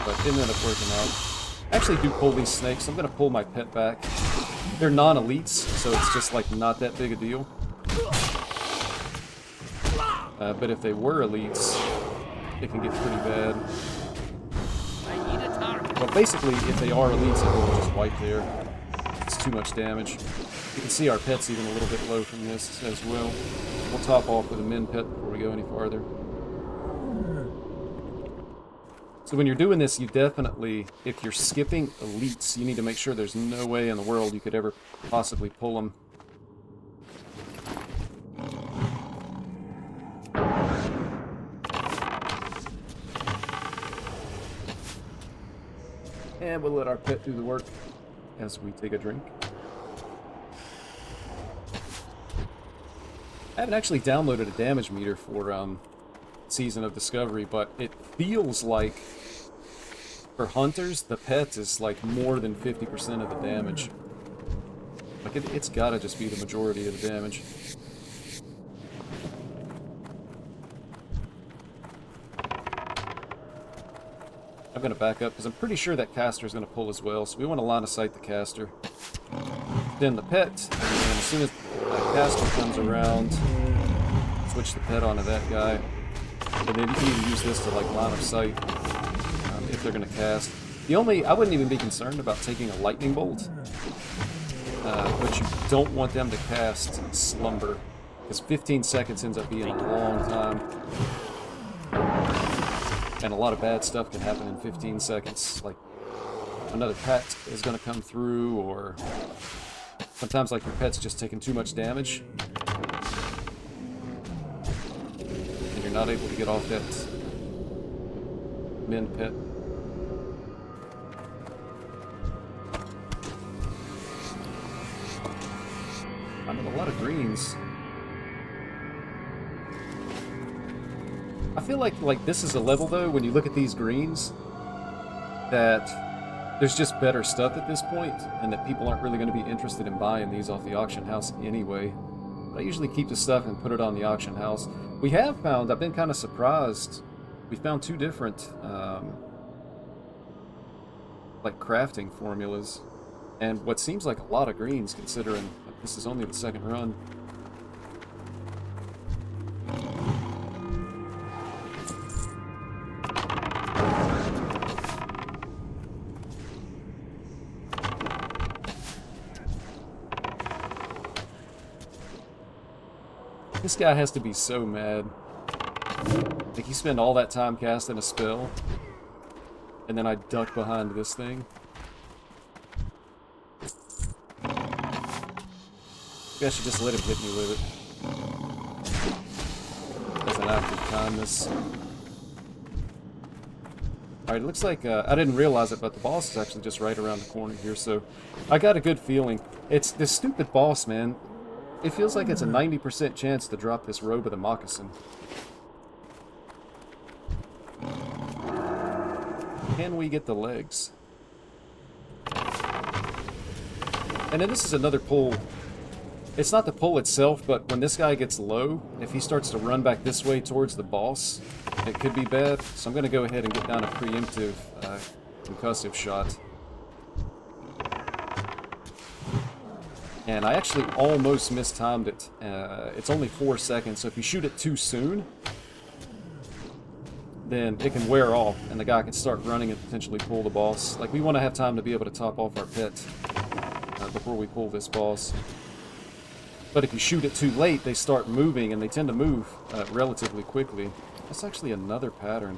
But it ended up working out. I actually do pull these snakes. I'm going to pull my pet back. They're non-elites, so it's just like not that big a deal. But if they were elites, it can get pretty bad. Well, basically, if they are elites, I will just wipe there. It's too much damage. You can see our pet's even a little bit low from this as well. We'll top off with a min pet before we go any farther. So when you're doing this, you definitely, if you're skipping elites, you need to make sure there's no way in the world you could ever possibly pull them. And we'll let our pet do the work as we take a drink. I haven't actually downloaded a damage meter for Season of Discovery, but it feels like for hunters, the pet is like more than 50% of the damage. Like it's gotta just be the majority of the damage. I'm gonna back up because I'm pretty sure that caster is gonna pull as well, so we want to line of sight the caster. Then the pet, and then as soon as that caster comes around, switch the pet onto that guy. And then you can even use this to like line of sight if they're gonna cast. I wouldn't even be concerned about taking a lightning bolt, but you don't want them to cast Slumber, because 15 seconds ends up being a long time. And a lot of bad stuff can happen in 15 seconds. Like, another pet is going to come through, or sometimes like your pet's just taking too much damage and you're not able to get off that min pet. I mean, a lot of greens. I feel like this is a level though, when you look at these greens, that there's just better stuff at this point, and that people aren't really going to be interested in buying these off the auction house anyway. But I usually keep the stuff and put it on the auction house. We have found, I've been kind of surprised, we found 2 different like crafting formulas, and what seems like a lot of greens considering this is only the 2nd run. This guy has to be so mad. Like, you spend all that time casting a spell, and then I duck behind this thing. Maybe I should just let him hit me with it. As an act of kindness. Alright, it looks like, I didn't realize it, but the boss is actually just right around the corner here, so I got a good feeling. It's this stupid boss, man. It feels like it's a 90% chance to drop this robe of the moccasin. Can we get the legs? And then this is another pull. It's not the pull itself, but when this guy gets low, if he starts to run back this way towards the boss, it could be bad. So I'm going to go ahead and get down a preemptive concussive shot. And I actually almost mistimed it. It's only 4 seconds, so if you shoot it too soon, then it can wear off, and the guy can start running and potentially pull the boss. Like, we want to have time to be able to top off our pet before we pull this boss. But if you shoot it too late, they start moving, and they tend to move relatively quickly. That's actually another pattern.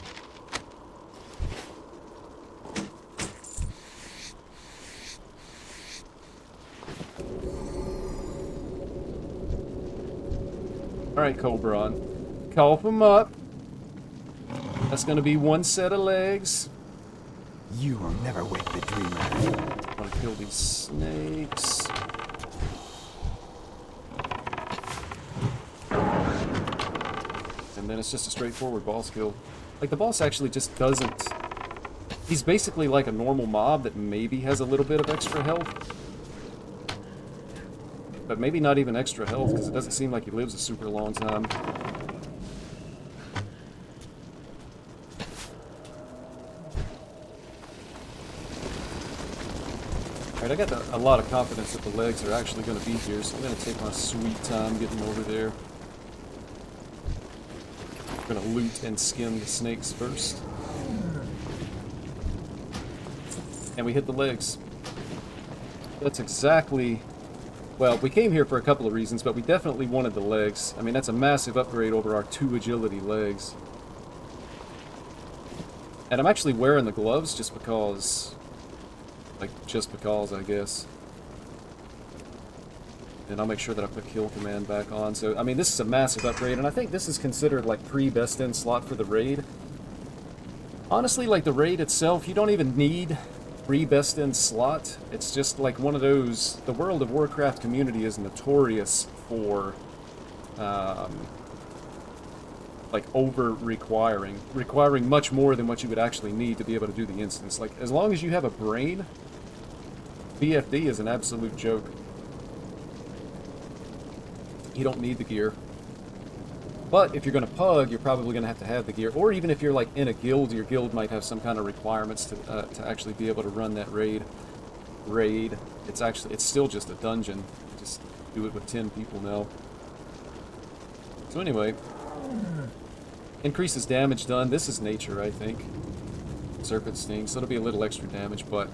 Alright, Cobron. Cough him up. That's gonna be 1 set of legs. You will never wake the dreamer. I want to kill these snakes. And then it's just a straightforward boss kill. Like, the boss actually just doesn't... He's basically like a normal mob that maybe has a little bit of extra health. But maybe not even extra health, because it doesn't seem like he lives a super long time. Alright, I got a lot of confidence that the legs are actually going to be here, so I'm going to take my sweet time getting over there. I'm going to loot and skin the snakes first. And we hit the legs. That's exactly... Well, we came here for a couple of reasons, but we definitely wanted the legs. I mean, that's a massive upgrade over our 2 agility legs. And I'm actually wearing the gloves just because... Like, just because, I guess. And I'll make sure that I put kill command back on. So, I mean, this is a massive upgrade, and I think this is considered, like, pre-best in slot for the raid. Honestly, like, the raid itself, you don't even need pre-best in slot. It's just, like, one of those... The World of Warcraft community is notorious for, like, over-requiring. Requiring much more than what you would actually need to be able to do the instance. Like, as long as you have a brain, BFD is an absolute joke. You don't need the gear. But if you're going to pug, you're probably going to have the gear. Or even if you're, like, in a guild, your guild might have some kind of requirements to actually be able to run that raid. It's still just a dungeon. You just do it with 10 people now. So anyway, increases damage done. This is nature, I think. Serpent sting, so it'll be a little extra damage, but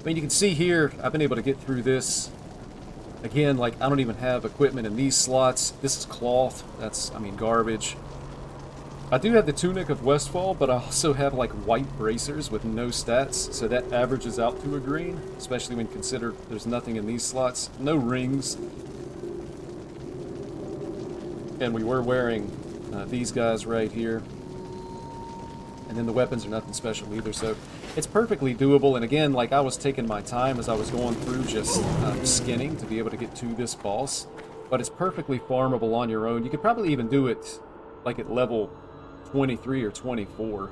I mean, you can see here, I've been able to get through this. Again, like, I don't even have equipment in these slots. This is cloth. That's, I mean, garbage. I do have the Tunic of Westfall, but I also have like white bracers with no stats, so that averages out to a green, especially when considered there's nothing in these slots. No rings. And we were wearing these guys right here. And then the weapons are nothing special either, so it's perfectly doable. And again, like I was taking my time as I was going through just skinning to be able to get to this boss. But it's perfectly farmable on your own. You could probably even do it like at level 23 or 24.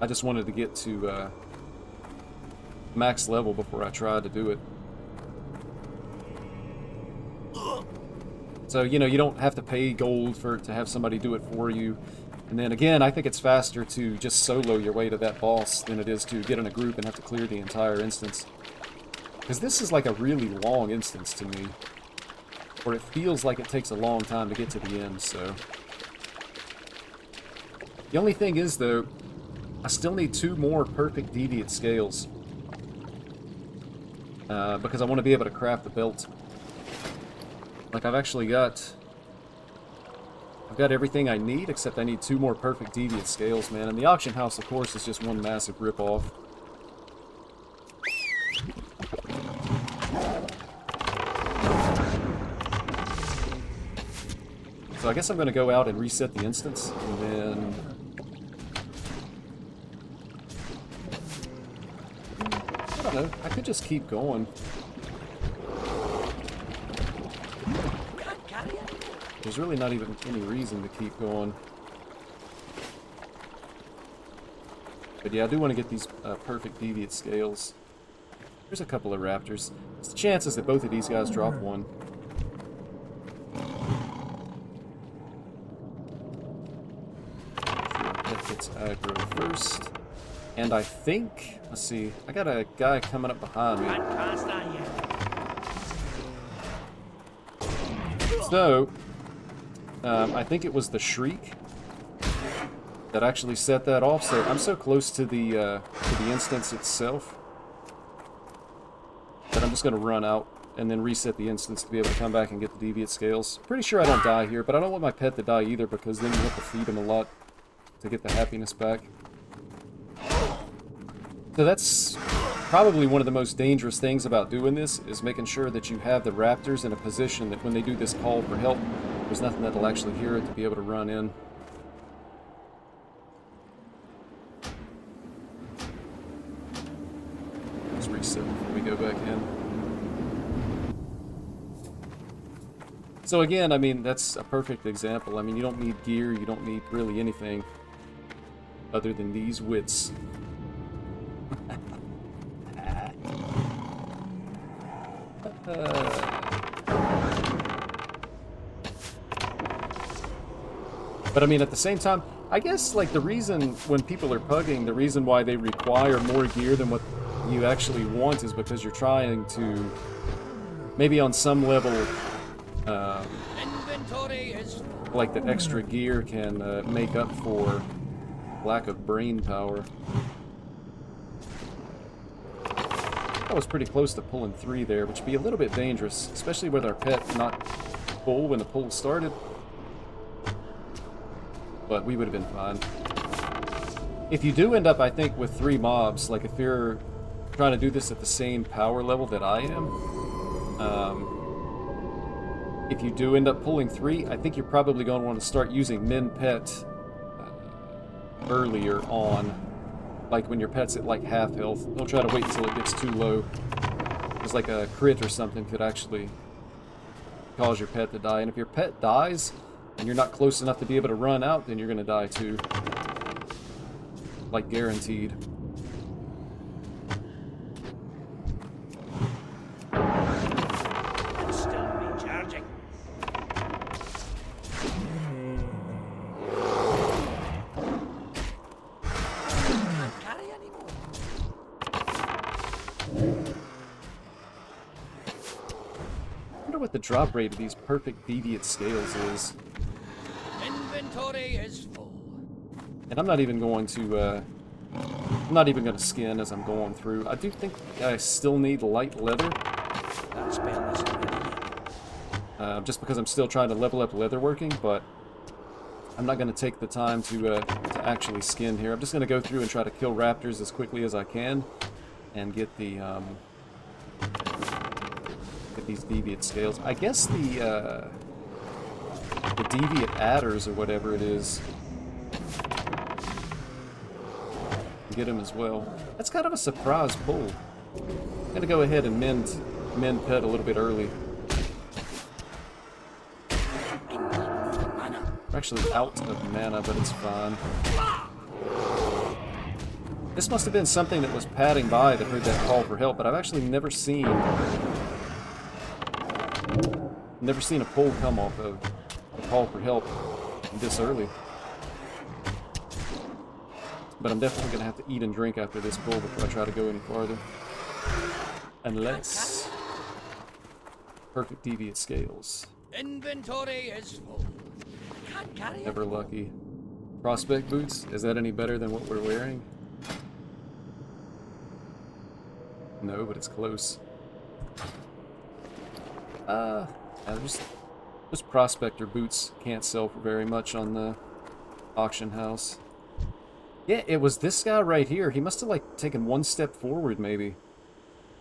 I just wanted to get to max level before I tried to do it. So, you know, you don't have to pay gold to have somebody do it for you. And then again, I think it's faster to just solo your way to that boss than it is to get in a group and have to clear the entire instance. Because this is like a really long instance to me. Or it feels like it takes a long time to get to the end, so... The only thing is, though, I still need 2 more perfect deviant scales. Because I want to be able to craft the belt. Like, I've actually got... I've got everything I need, except I need 2 more perfect deviant scales, man. And the auction house, of course, is just one massive rip-off. So I guess I'm going to go out and reset the instance, and then... I don't know, I could just keep going. There's really not even any reason to keep going. But yeah, I do want to get these perfect deviant scales. There's a couple of raptors. It's the chances that both of these guys drop one. That gets aggro first. And I think, let's see, I got a guy coming up behind me. So, I think it was the Shriek that actually set that off, so I'm so close to the instance itself that I'm just going to run out and then reset the instance to be able to come back and get the deviant scales. Pretty sure I don't die here, but I don't want my pet to die either, because then you have to feed him a lot to get the happiness back. So that's probably one of the most dangerous things about doing this, is making sure that you have the raptors in a position that when they do this call for help, there's nothing that'll actually hear it to be able to run in. Let's reset before we go back in. So again, I mean, that's a perfect example. I mean, you don't need gear, you don't need really anything other than these wits. But I mean, at the same time, I guess like the reason when people are pugging, the reason why they require more gear than what you actually want is because you're trying to, maybe on some level, like the extra gear can make up for lack of brain power. I was pretty close to pulling 3 there, which would be a little bit dangerous, especially with our pet not full when the pull started. But we would have been fine. If you do end up, I think, with 3 mobs, like if you're trying to do this at the same power level that I am, if you do end up pulling 3, I think you're probably going to want to start using min pet earlier on. Like when your pet's at like half health. Don't try to wait until it gets too low. Because like a crit or something could actually cause your pet to die. And if your pet dies and you're not close enough to be able to run out, then you're going to die too. Like guaranteed. Still recharging. I wonder what the drop rate of these perfect deviant scales is. Inventory is full. And I'm not even going to, I'm not even going to skin as I'm going through. I do think I still need light leather. That spell is already. Just because I'm still trying to level up leatherworking, but I'm not going to take the time to actually skin here. I'm just going to go through and try to kill raptors as quickly as I can and get the get these deviant scales. I guess the deviant adders or whatever it is, get them as well. That's kind of a surprise pull. I'm going to go ahead and mend pet a little bit early. We're actually out of mana, but it's fine. This must have been something that was padding by that heard that call for help, but I've actually never seen a pull come off of a call for help this early. But I'm definitely going to have to eat and drink after this pull before I try to go any farther. Unless... Perfect deviant scales. Inventory is full. Can't carry it. Never lucky. Prospect boots? Is that any better than what we're wearing? No, but it's close. Just prospector boots can't sell for very much on the auction house. Yeah, it was this guy right here. He must have, like, taken one step forward, maybe,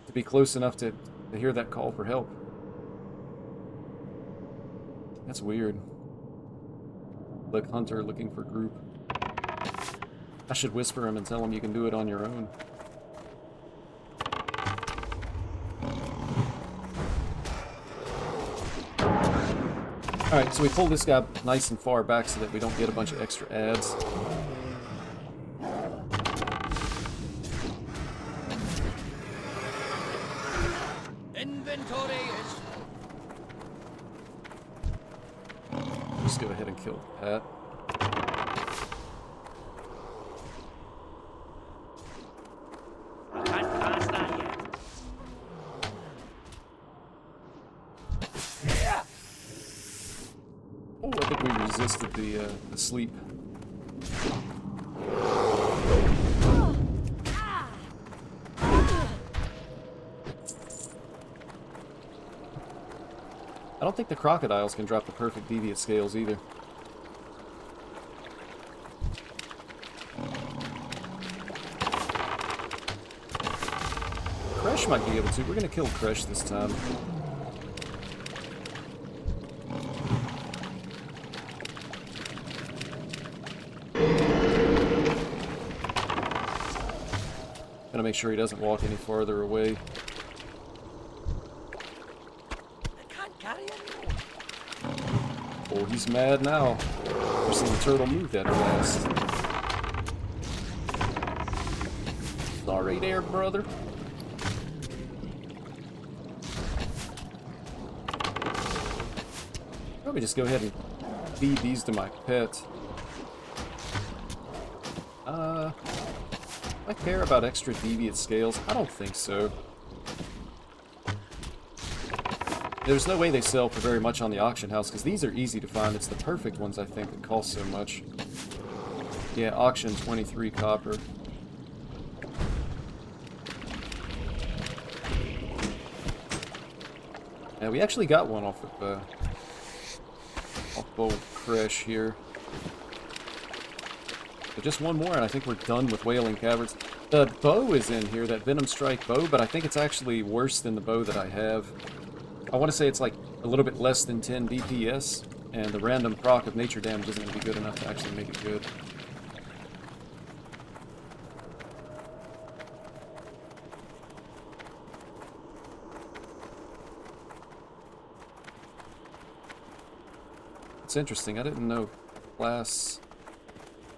to be close enough to hear that call for help. That's weird. Like hunter looking for group. I should whisper him and tell him you can do it on your own. Alright, so we pull this guy nice and far back so that we don't get a bunch of extra ads. Inventory is Just go ahead and kill Pat. I can't pass that yet. Oh, I think we resisted the sleep. I don't think the crocodiles can drop the perfect deviant scales either. Kresh might be able to. We're gonna kill Kresh this time. Gonna make sure he doesn't walk any farther away. Oh, he's mad now. I've seen the turtle move that fast. Sorry there, brother. Probably just go ahead and feed these to my pet. Do I care about extra deviant scales? I don't think so. There's no way they sell for very much on the auction house, because these are easy to find. It's the perfect ones, I think, that cost so much. Yeah, auction 23 copper. Yeah, we actually got one off of old Kresh here. But just one more, and I think we're done with Wailing Caverns. The bow is in here, that Venom Strike bow, but I think it's actually worse than the bow that I have. I want to say it's like a little bit less than 10 DPS, and the random proc of nature damage isn't going to be good enough to actually make it good. It's interesting, I didn't know class...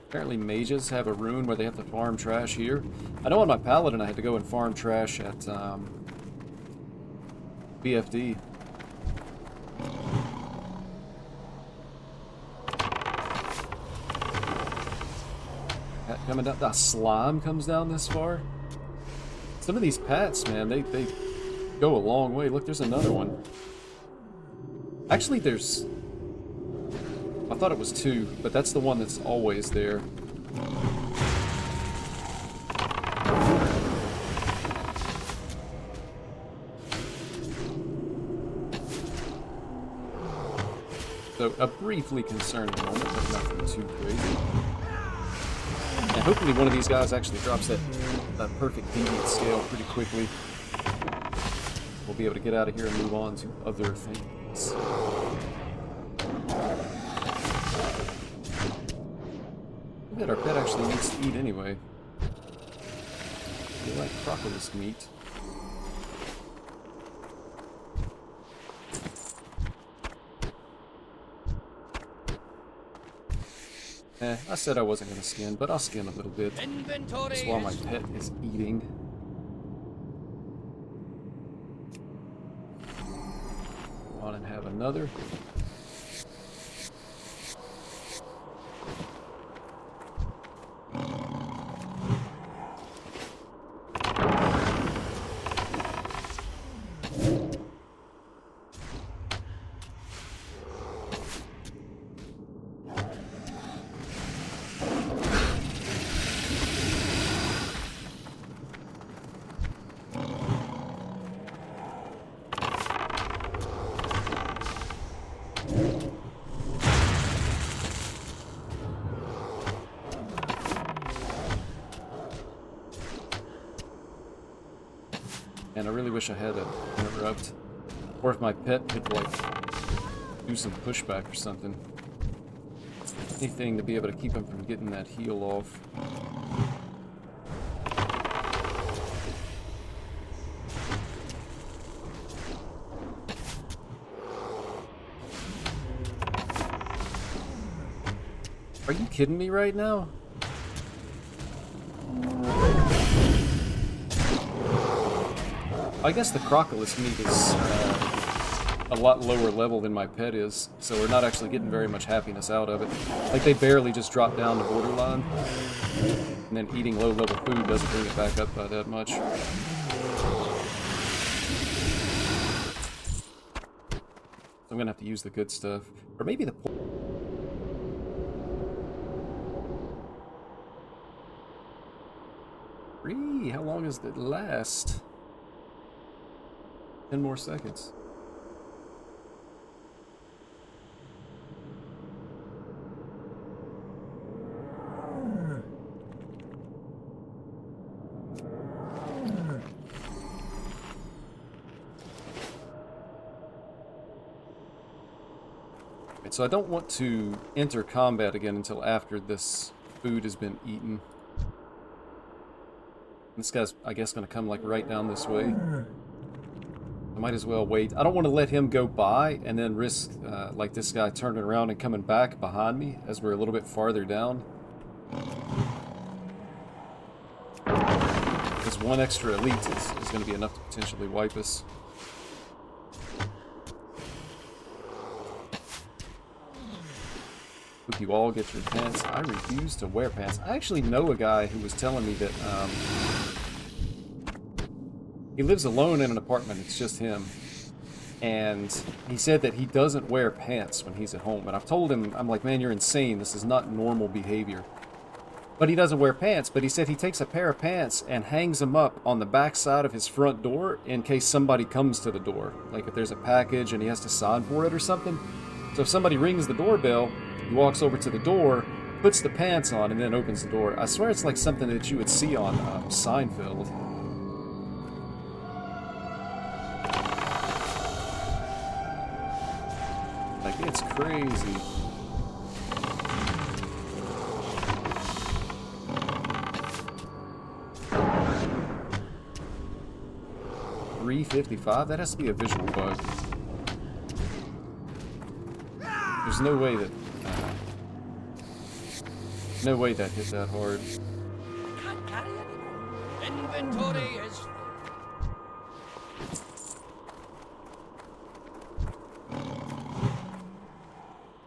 Apparently mages have a rune where they have to farm trash here. I know on my paladin I had to go and farm trash at BFD. Coming down, that slime comes down this far. Some of these pats, man, they go a long way. Look, there's another one. Actually, there's... I thought it was two, but that's the one that's always there. So a briefly concerning moment, but nothing too crazy. And hopefully one of these guys actually drops that perfect deviant scale pretty quickly. We'll be able to get out of here and move on to other things. I bet our pet actually needs to eat anyway. We like crocodile meat. I said I wasn't going to skin, but I'll skin a little bit. Just while my pet is eating. Go on and have another. And I really wish I had an interrupt. Or if my pet could, like, do some pushback or something. Anything to be able to keep him from getting that heal off. Are you kidding me right now? I guess the crocodile meat is a lot lower level than my pet is, so we're not actually getting very much happiness out of it. Like, they barely just drop down to borderline, and then eating low-level food doesn't bring it back up by that much. So I'm gonna have to use the good stuff. Or maybe the... How long does it last? 10 more seconds. Right, so I don't want to enter combat again until after this food has been eaten. This guy's, I guess, going to come like right down this way. I might as well wait. I don't want to let him go by and then risk like this guy turning around and coming back behind me as we're a little bit farther down. Because one extra elite is going to be enough to potentially wipe us. Hope you all get your pants. I refuse to wear pants. I actually know a guy who was telling me that he lives alone in an apartment. It's just him. And he said that he doesn't wear pants when he's at home. And I've told him, I'm like, man, you're insane. This is not normal behavior. But he doesn't wear pants. But he said he takes a pair of pants and hangs them up on the back side of his front door in case somebody comes to the door. Like if there's a package and he has to sign for it or something. So if somebody rings the doorbell, he walks over to the door, puts the pants on, and then opens the door. I swear it's like something that you would see on Seinfeld. Like, it's crazy. $355? That has to be a visual bug. There's no way that... no way that hit that hard. Can't carry anymore. Inventory is full.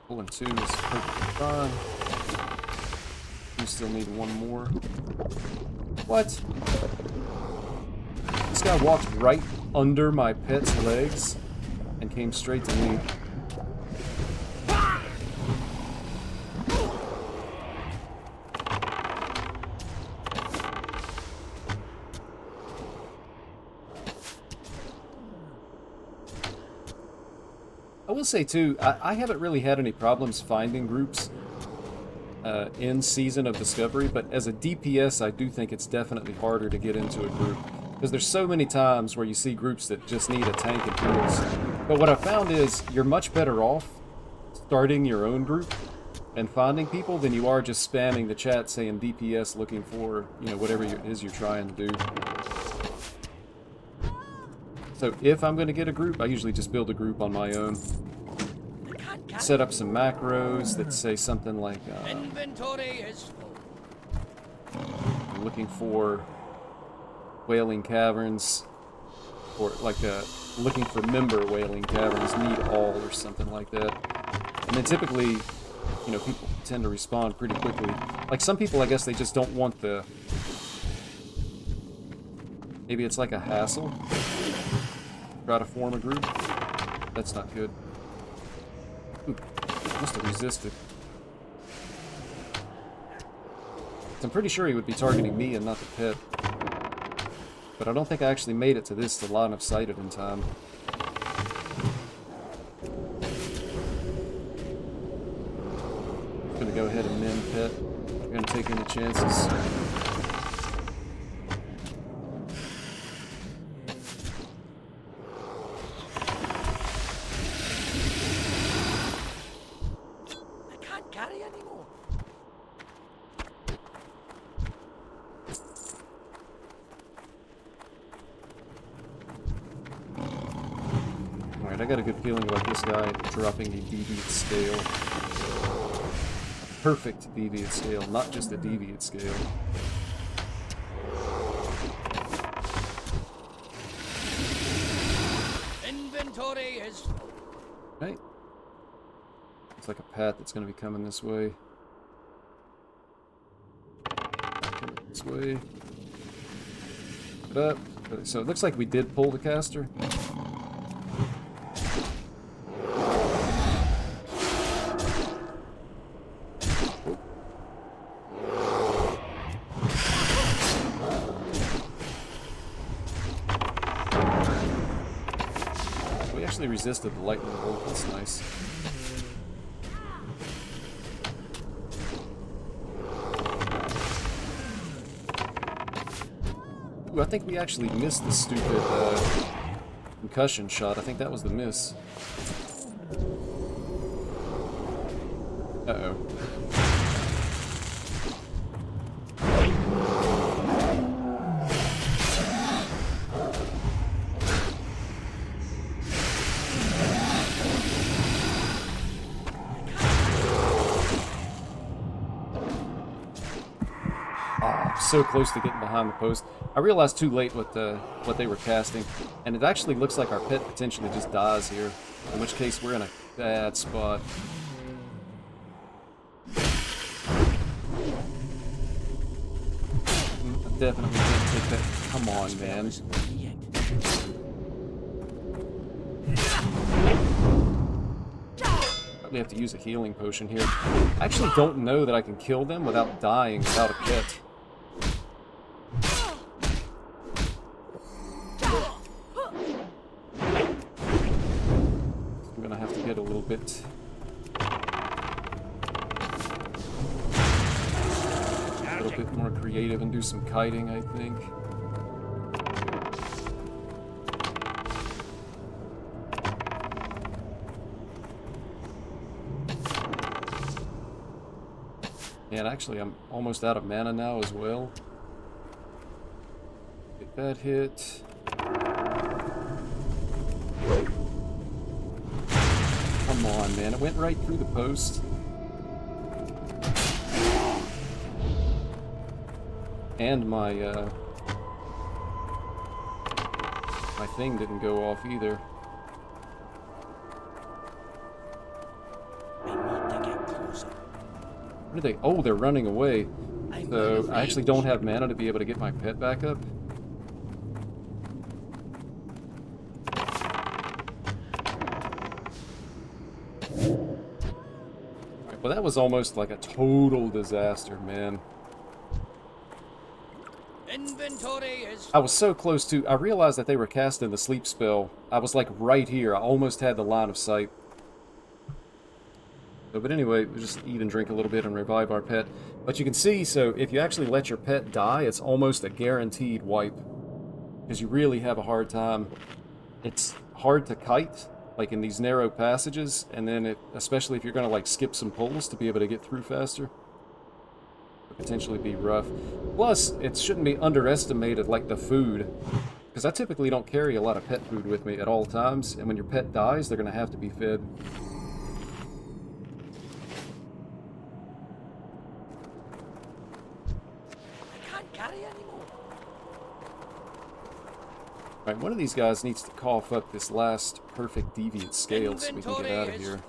Pulling 2 is perfectly fine. We still need one more. What? This guy walked right under my pet's legs and came straight to me. I will say too, I haven't really had any problems finding groups in Season of Discovery, but as a DPS, I do think it's definitely harder to get into a group. Because there's so many times where you see groups that just need a tank and heals. But what I found is you're much better off starting your own group and finding people than you are just spamming the chat saying DPS looking for, you know, whatever it is you're trying to do. So if I'm going to get a group, I usually just build a group on my own. Set up some macros that say something like, Inventory is full. I'm looking for Wailing Caverns, or like looking for member Wailing Caverns, need all, or something like that. And then typically, you know, people tend to respond pretty quickly. Like some people, I guess they just don't want the... Maybe it's like a hassle. Try to form a group. That's not good. Ooh, must have resisted. I'm pretty sure he would be targeting me and not the pet. But I don't think I actually made it to this line of sight in time. I'm gonna go ahead and mend pet. I'm gonna take any chances. I can't carry anymore. Alright, I got a good feeling about this guy dropping a deviant scale. A perfect deviant scale, not just a deviant scale. Inventory is full. Right. Looks like a path that's going to be coming this way. Coming this way. Put up. So it looks like we did pull the caster. We actually resisted the lightning bolt. That's nice. Ooh, I think we actually missed the stupid concussion shot. I think that was the miss. Uh-oh. So close to getting behind the post. I realized too late what they were casting, and it actually looks like our pet potentially just dies here, in which case we're in a bad spot. I definitely can't take that. Come on, man. Probably have to use a healing potion here. I actually don't know that I can kill them without dying without a pet. I'm gonna have to get a little bit more creative and do some kiting, I think. And actually, I'm almost out of mana now as well. Get that hit. Come on, man. It went right through the post. And my thing didn't go off either. I need to get closer. Where are they? Oh, they're running away. So I actually don't have mana to be able to get my pet back up. Alright, well, that was almost like a total disaster, man. Inventory is I was so close to... I realized that they were casting the sleep spell. I was like right here. I almost had the line of sight. So, but anyway, we just eat and drink a little bit and revive our pet. But you can see, so if you actually let your pet die, it's almost a guaranteed wipe. Because you really have a hard time. It's hard to kite, like in these narrow passages, and then especially if you're going to like skip some pulls to be able to get through faster. Could potentially be rough. Plus, it shouldn't be underestimated like the food. Because I typically don't carry a lot of pet food with me at all times, and when your pet dies, they're going to have to be fed. Alright, one of these guys needs to cough up this last perfect deviant scale so we can get out of here.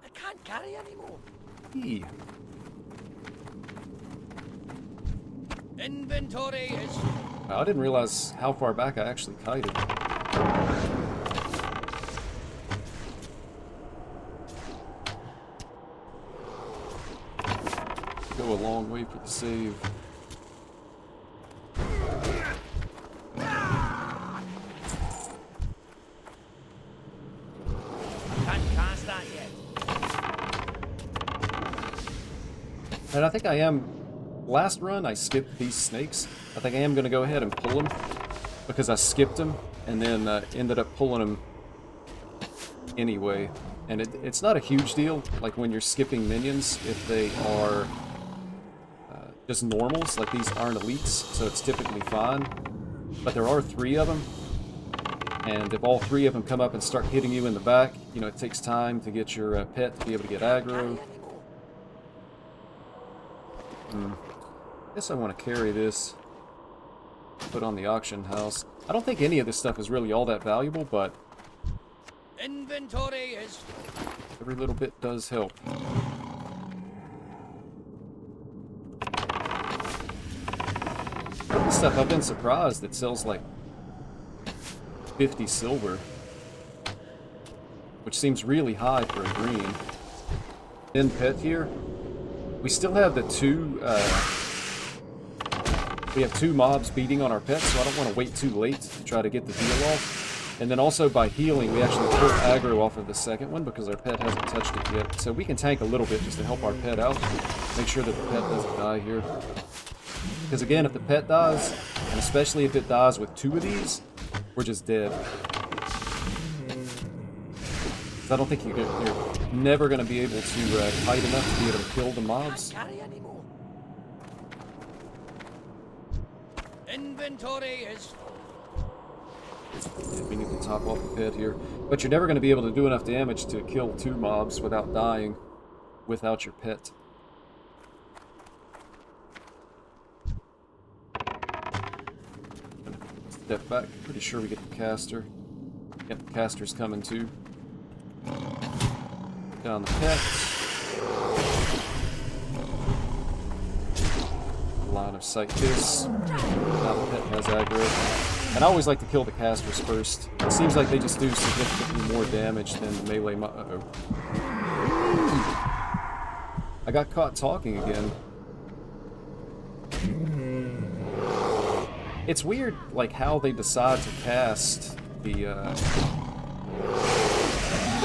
I can't carry anymore. Eee. Inventory is... I didn't realize how far back I actually kited. Go a long way for the save. And I think I am... Last run, I skipped these snakes. I think I am going to go ahead and pull them. Because I skipped them, and then ended up pulling them anyway. And it's not a huge deal, like when you're skipping minions, if they are just normals, like these aren't elites, so it's typically fine. But there are 3 of them. And if all 3 of them come up and start hitting you in the back, you know, it takes time to get your pet to be able to get aggro. Guess I want to carry this, put on the auction house. I don't think any of this stuff is really all that valuable, but inventory is... every little bit does help. This stuff, I've been surprised, it sells like 50 silver, which seems really high for a green. Then pet here. We still have the 2, we have 2 mobs beating on our pets, so I don't want to wait too late to try to get the heal off. And then also by healing, we actually pull aggro off of the second one because our pet hasn't touched it yet. So we can tank a little bit just to help our pet out. Make sure that the pet doesn't die here. Because again, if the pet dies, and especially if it dies with 2 of these, we're just dead. I don't think you're never going to be able to kite enough to be able to kill the mobs. Inventory is... Yeah, we need to top off the pet here. But you're never going to be able to do enough damage to kill 2 mobs without dying without your pet. Step back. Pretty sure we get the caster. Yep, the caster's coming too. Down the pet. Line of sight this. Now the pet has aggro. And I always like to kill the casters first. It seems like they just do significantly more damage than the melee uh-oh. I got caught talking again. It's weird, like, how they decide to cast the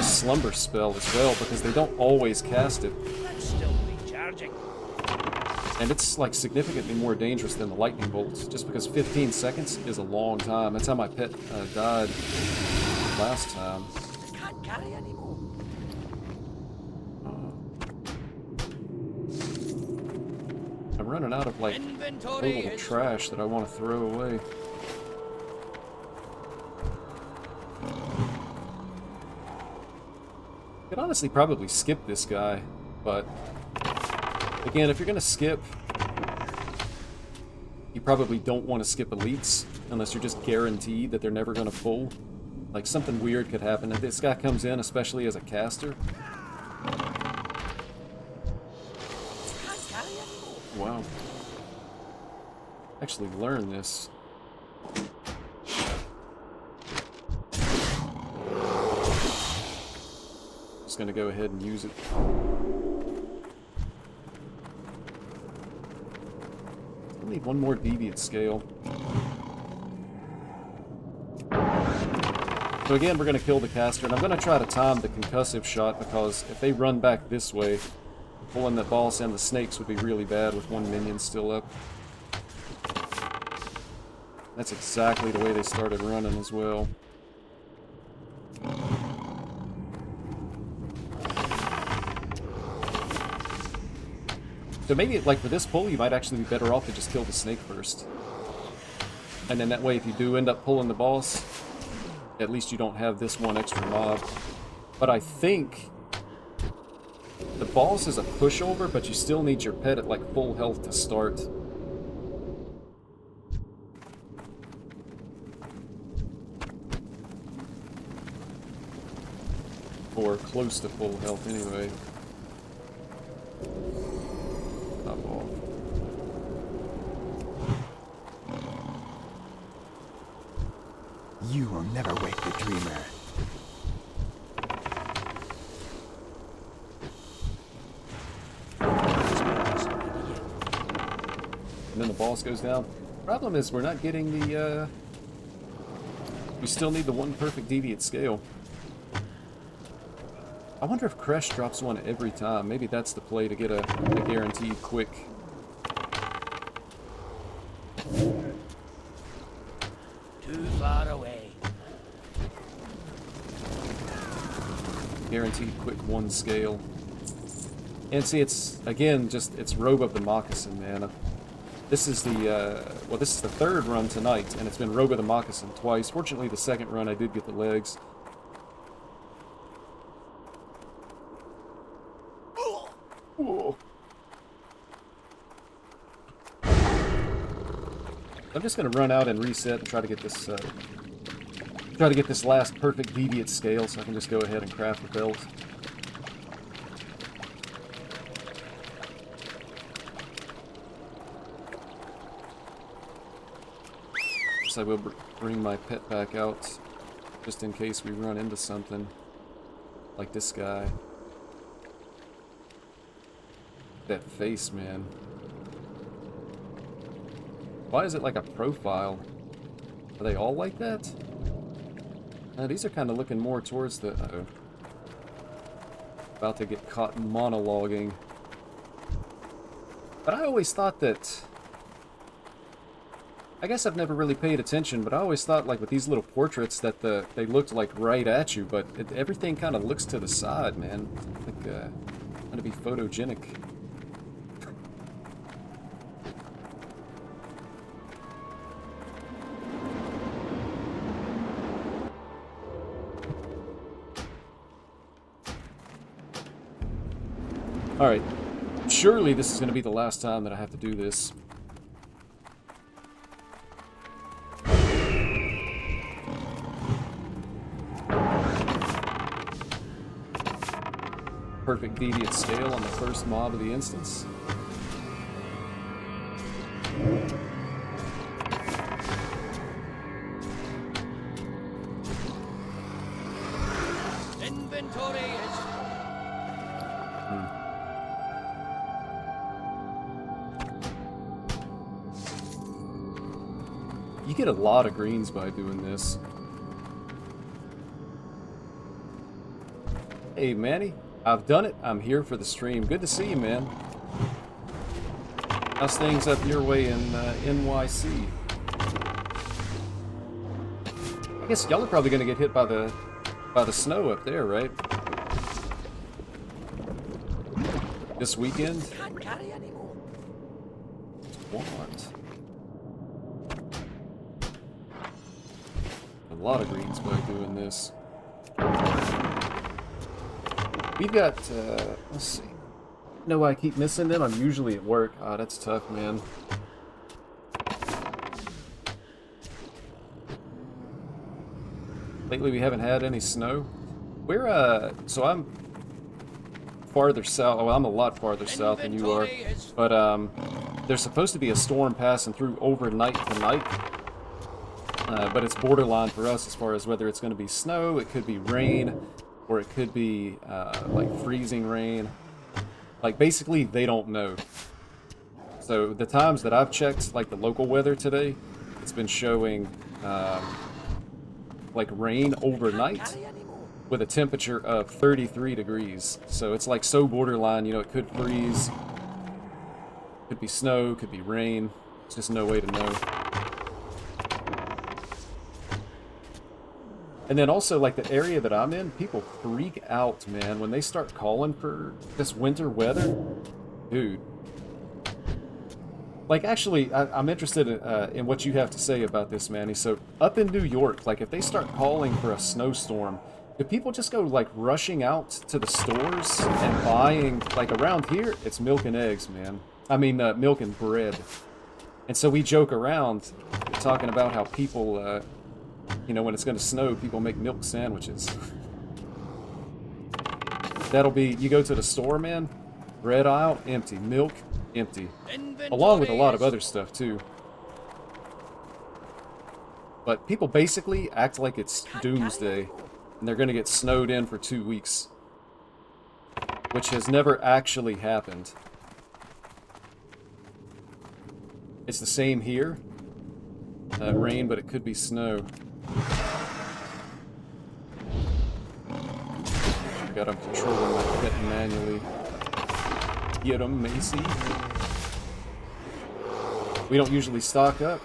slumber spell as well, because they don't always cast it. That's still recharging. And it's, like, significantly more dangerous than the lightning bolts, just because 15 seconds is a long time. That's how my pet died last time. I can't carry anymore. I'm running out of, like, little trash that I want to throw away. I could honestly probably skip this guy, but again, if you're going to skip, you probably don't want to skip elites unless you're just guaranteed that they're never going to pull. Like, something weird could happen. If this guy comes in, especially as a caster. Wow. Actually learned this. Just gonna go ahead and use it. I need one more deviant scale. So again, we're going to kill the caster, and I'm going to try to time the concussive shot, because if they run back this way, pulling the boss and the snakes would be really bad with one minion still up. That's exactly the way they started running as well. So maybe, like, for this pull, you might actually be better off to just kill the snake first. And then that way, if you do end up pulling the boss, at least you don't have this one extra mob. But I think the boss is a pushover, but you still need your pet at, like, full health to start. Or close to full health, anyway. Top off. You will never wake the dreamer. And then the boss goes down. Problem is, we're not getting the, we still need the one perfect deviant scale. I wonder if Crash drops one every time. Maybe that's the play to get a guaranteed quick. Too far away. Guaranteed quick one scale. And see, it's, again, just, it's Robe of the Moccasin, man. This is the, well, this is the third run tonight, and it's been Robe of the Moccasin twice. Fortunately, the second run I did get the legs. Whoa. I'm just gonna run out and reset and try to get this, last perfect deviant scale, so I can just go ahead and craft the belt. So I will bring my pet back out, just in case we run into something like this guy. That face, man. Why is it like a profile? Are they all like that? These are kind of looking more towards the... Uh-oh. About to get caught monologuing. But I always thought that... I guess I've never really paid attention, but I always thought, like, with these little portraits that they looked, like, right at you, but everything kind of looks to the side, man. Like, trying to be photogenic. Alright, surely this is going to be the last time that I have to do this. Perfect deviant scale on the first mob of the instance. Inventory is... You get a lot of greens by doing this. Hey, Manny. I've done it. I'm here for the stream. Good to see you, man. How's things up your way in NYC? I guess y'all are probably going to get hit by the snow up there, right? This weekend? Can't carry anymore. What? A lot of greens by doing this. We've got, let's see. No, I keep missing them. I'm usually at work. Ah, that's tough, man. Lately we haven't had any snow. We're, so I'm farther south. Well, I'm a lot farther south than you are. But, there's supposed to be a storm passing through overnight tonight. But it's borderline for us as far as whether it's going to be snow, it could be rain, or it could be, like, freezing rain. Like, basically, they don't know. So, the times that I've checked, like, the local weather today, it's been showing, like rain overnight with a temperature of 33 degrees. So it's like so borderline, you know, it could freeze, could be snow, could be rain. There's just no way to know. And then also, like, the area that I'm in, people freak out, man, when they start calling for this winter weather. Dude. Like, actually, I'm interested in what you have to say about this, Manny. So, up in New York, like, if they start calling for a snowstorm, do people just go, like, rushing out to the stores and buying, like, around here, it's milk and eggs, man. I mean, milk and bread. And so we joke around, talking about how people, you know, when it's going to snow, people make milk sandwiches. That'll be, you go to the store, man, bread aisle, empty. Milk, empty. Along with a lot of other stuff, too. But people basically act like it's doomsday, and they're going to get snowed in for 2 weeks. Which has never actually happened. It's the same here. Rain, but it could be snow. I got him controlling my pet manually. Get him, Macy. We don't usually stock up.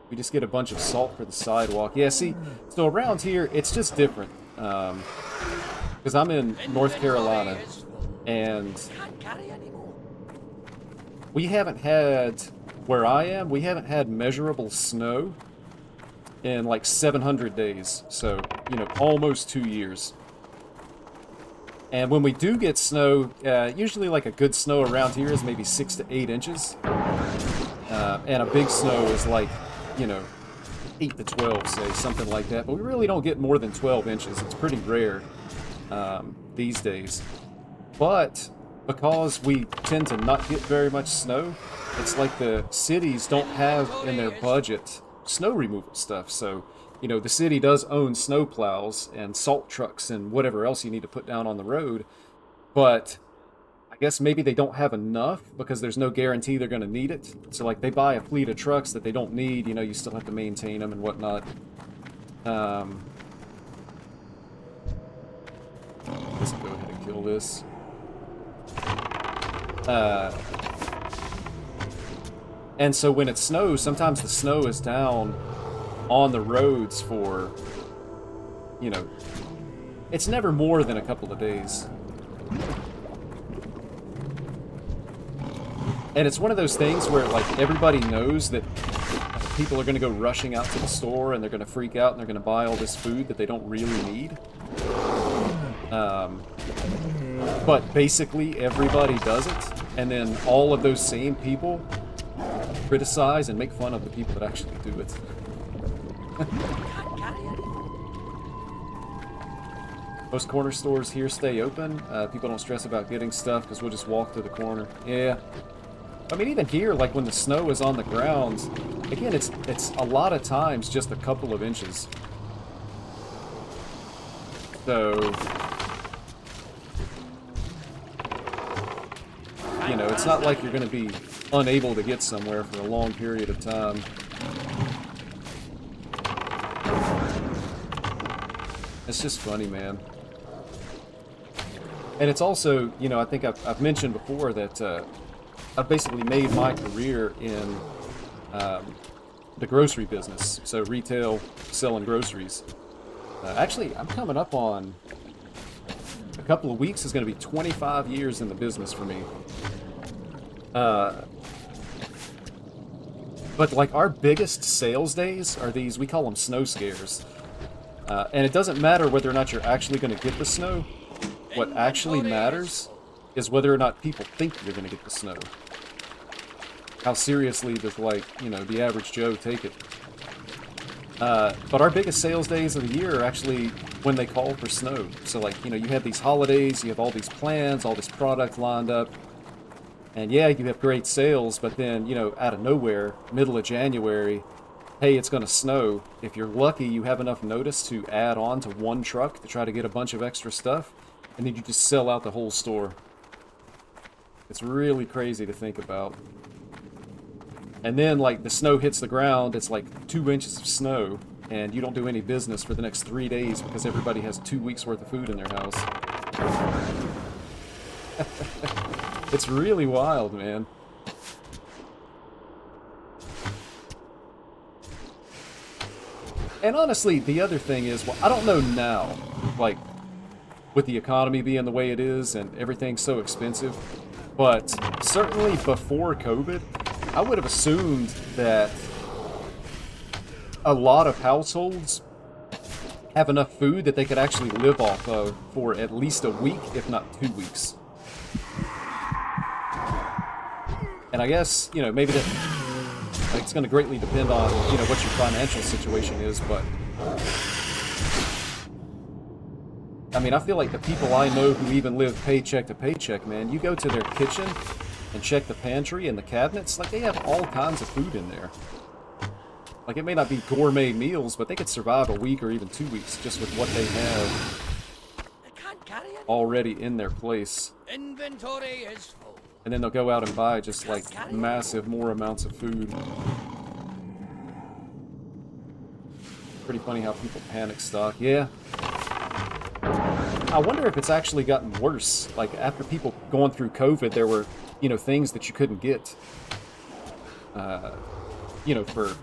We just get a bunch of salt for the sidewalk. Yeah, see, so around here, it's just different. Because I'm in North Carolina, and we haven't had, where I am, we haven't had measurable snow in like 700 days. So, you know, almost 2 years. And when we do get snow, usually like a good snow around here is maybe 6 to 8 inches. And a big snow is like, you know, 8 to 12, say, something like that. But we really don't get more than 12 inches. It's pretty rare these days. But because we tend to not get very much snow, it's like the cities don't have in their budget snow removal stuff. So, you know, the city does own snow plows and salt trucks and whatever else you need to put down on the road. But I guess maybe they don't have enough because there's no guarantee they're going to need it. So, like, they buy a fleet of trucks that they don't need. You know, you still have to maintain them and whatnot. Let's go ahead and kill this. And so when it snows, sometimes the snow is down on the roads for, you know, it's never more than a couple of days. And it's one of those things where, like, everybody knows that people are going to go rushing out to the store and they're going to freak out and they're going to buy all this food that they don't really need. But basically everybody does it, and then all of those same people criticize and make fun of the people that actually do it. Most corner stores here stay open. People don't stress about getting stuff because we'll just walk to the corner. Yeah. I mean, even here, like when the snow is on the ground, again, it's a lot of times just a couple of inches. So, you know, it's not like you're going to be unable to get somewhere for a long period of time. It's just funny, man. And it's also, you know, I think I've mentioned before that I've basically made my career in the grocery business. So retail, selling groceries. Actually, I'm coming up on a couple of weeks is going to be 25 years in the business for me. But like our biggest sales days are these, we call them snow scares. And it doesn't matter whether or not you're actually going to get the snow. What actually matters is whether or not people think you're going to get the snow. How seriously does, like, you know, the average Joe take it? But our biggest sales days of the year are actually when they call for snow. So, like, you know, you have these holidays, you have all these plans, all this product lined up. And yeah, you have great sales, but then, you know, out of nowhere, middle of January, hey, it's going to snow. If you're lucky, you have enough notice to add on to one truck to try to get a bunch of extra stuff, and then you just sell out the whole store. It's really crazy to think about. And then, like, the snow hits the ground, it's like 2 inches of snow, and you don't do any business for the next 3 days because everybody has 2 weeks worth of food in their house. It's really wild, man. And honestly, the other thing is, well, I don't know now, like, with the economy being the way it is and everything so expensive, but certainly before COVID, I would have assumed that a lot of households have enough food that they could actually live off of for at least a week, if not 2 weeks. And I guess, you know, maybe that, like, it's going to greatly depend on, you know, what your financial situation is, but I mean, I feel like the people I know who even live paycheck to paycheck, man, you go to their kitchen and check the pantry and the cabinets, like, they have all kinds of food in there. Like, it may not be gourmet meals, but they could survive a week or even 2 weeks just with what they have already in their place. Inventory is full. And then they'll go out and buy just, like, massive more amounts of food. Pretty funny how people panic stock. Yeah. I wonder if it's actually gotten worse. Like, after people going through COVID, there were, you know, things that you couldn't get, you know, for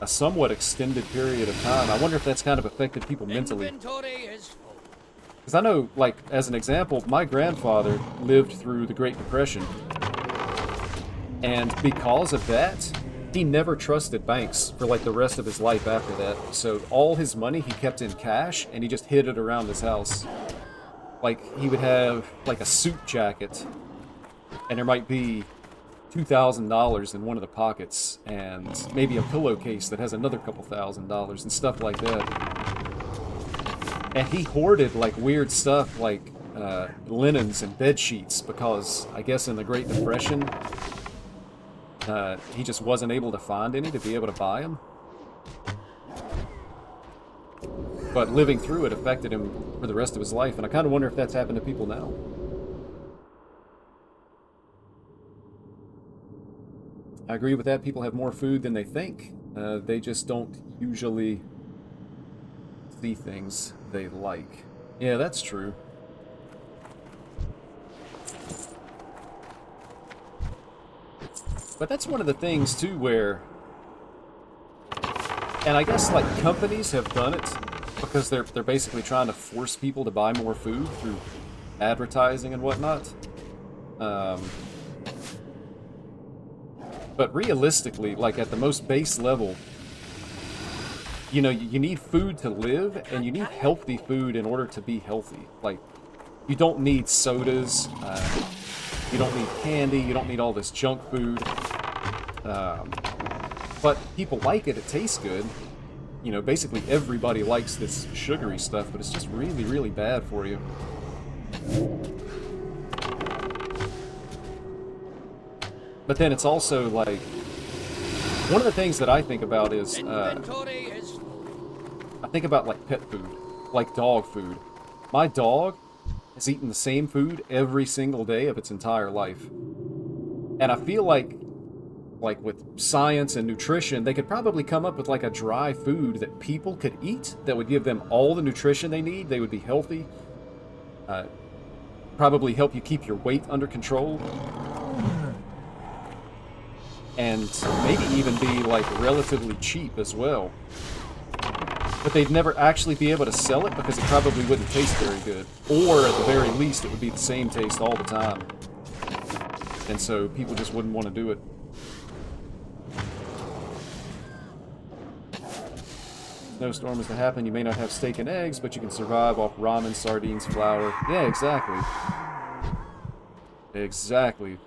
a somewhat extended period of time. I wonder if that's kind of affected people mentally. Because I know, like, as an example, my grandfather lived through the Great Depression. And because of that, he never trusted banks for, like, the rest of his life after that. So all his money he kept in cash, and he just hid it around his house. Like, he would have, like, a suit jacket, and there might be $2,000 in one of the pockets, and maybe a pillowcase that has another couple $1,000s and stuff like that. And he hoarded, like, weird stuff like linens and bed sheets because, I guess, in the Great Depression, he just wasn't able to find any to be able to buy them. But living through it affected him for the rest of his life, and I kind of wonder if that's happened to people now. I agree with that. People have more food than they think. They just don't usually see things they like. Yeah, that's true. But that's one of the things, too, where... And I guess, like, companies have done it because they're basically trying to force people to buy more food through advertising and whatnot. But realistically, like, at the most base level, you know, you need food to live, and you need healthy food in order to be healthy. Like, you don't need sodas, you don't need candy, you don't need all this junk food. But people like it, it tastes good. You know, basically everybody likes this sugary stuff, but it's just really, really bad for you. But then it's also, like, one of the things that I think about is, I think about, like, pet food, like dog food. My dog has eaten the same food every single day of its entire life. And I feel like with science and nutrition, they could probably come up with, like, a dry food that people could eat that would give them all the nutrition they need. They would be healthy. Probably help you keep your weight under control. And maybe even be, like, relatively cheap as well. But they'd never actually be able to sell it because it probably wouldn't taste very good. Or, at the very least, it would be the same taste all the time. And so people just wouldn't want to do it. Snowstorm is to happen, you may not have steak and eggs, but you can survive off ramen, sardines, flour. Yeah, exactly. Exactly.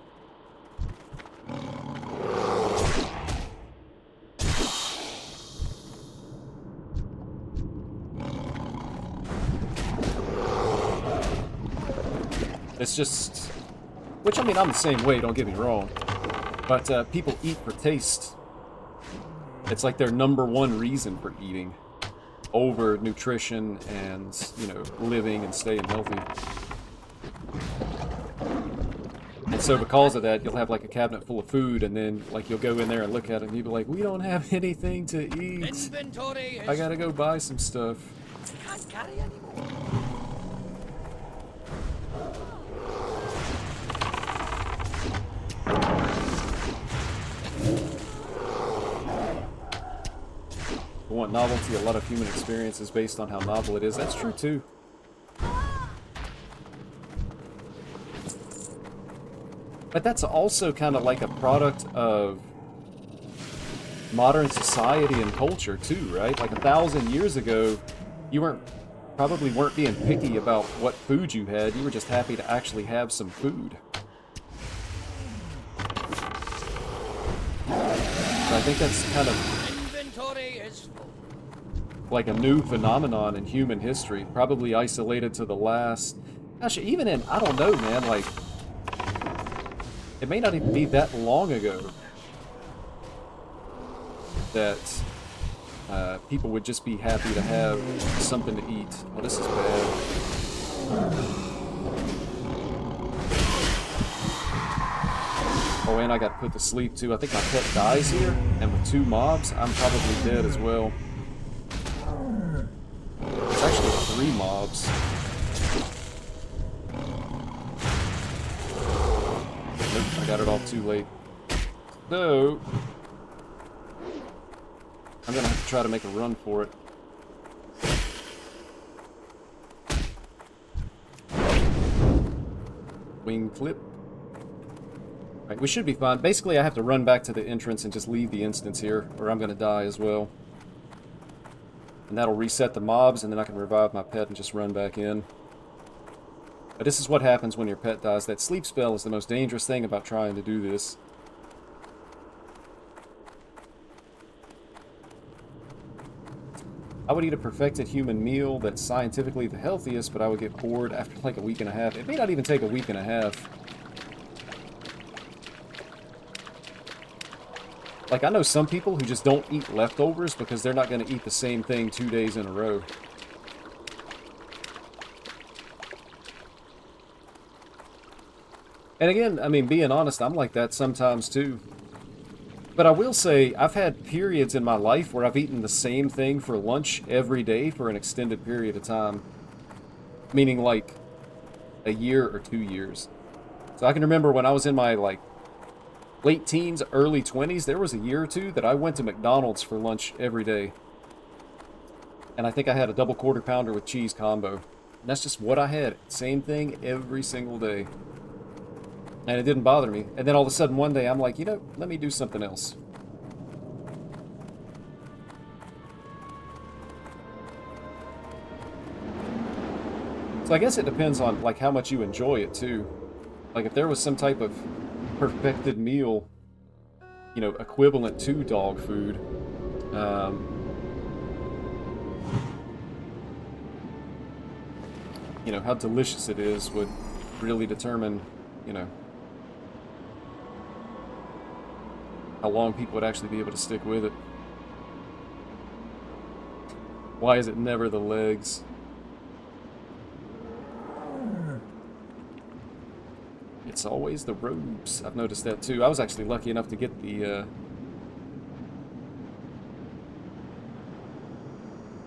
It's just... Which, I mean, I'm the same way, don't get me wrong. But people eat for taste. It's like their #1 reason for eating. Over nutrition and, you know, living and staying healthy. And And so because of that, you'll have like a cabinet full of food, and then like you'll go in there and look at it, and you'll be like, we don't have anything to eat. Inventory is... I gotta go buy some stuff. Can't carry anymore. I want novelty. A lot of human experience is based on how novel it is. That's true too. But that's also kind of like a product of modern society and culture too, right? Like 1,000 years ago, you probably weren't being picky about what food you had. You were just happy to actually have some food. So I think that's kind of Inventory is full. like a new phenomenon in human history, probably isolated to the last... Gosh, even in, I don't know, man, like... It may not even be that long ago that people would just be happy to have something to eat. Oh, this is bad. Oh, and I got put to sleep too. I think my pet dies here, and with 2 mobs, I'm probably dead as well. It's actually 3 mobs. Nope, I got it all too late. So, I'm gonna have to try to make a run for it. Wing clip. Right, we should be fine. Basically, I have to run back to the entrance and just leave the instance here, or I'm gonna die as well. And that'll reset the mobs, and then I can revive my pet and just run back in. But this is what happens when your pet dies. That sleep spell is the most dangerous thing about trying to do this. I would eat a perfected human meal that's scientifically the healthiest, but I would get bored after like a week and a half. It may not even take a week and a half. Like, I know some people who just don't eat leftovers because they're not going to eat the same thing 2 days in a row. And again, I mean, being honest, I'm like that sometimes too. But I will say, I've had periods in my life where I've eaten the same thing for lunch every day for an extended period of time. Meaning like a year or 2 years. So I can remember when I was in my like late teens, early 20s, there was a year or two that I went to McDonald's for lunch every day. And I think I had a double quarter pounder with cheese combo. And that's just what I had. Same thing every single day. And it didn't bother me. And then all of a sudden one day I'm like, you know, let me do something else. So I guess it depends on like how much you enjoy it too. Like if there was some type of perfected meal, you know, equivalent to dog food, you know, how delicious it is would really determine, you know, how long people would actually be able to stick with it. Why is it never the legs? It's always the robes. I've noticed that too. I was actually lucky enough to get the...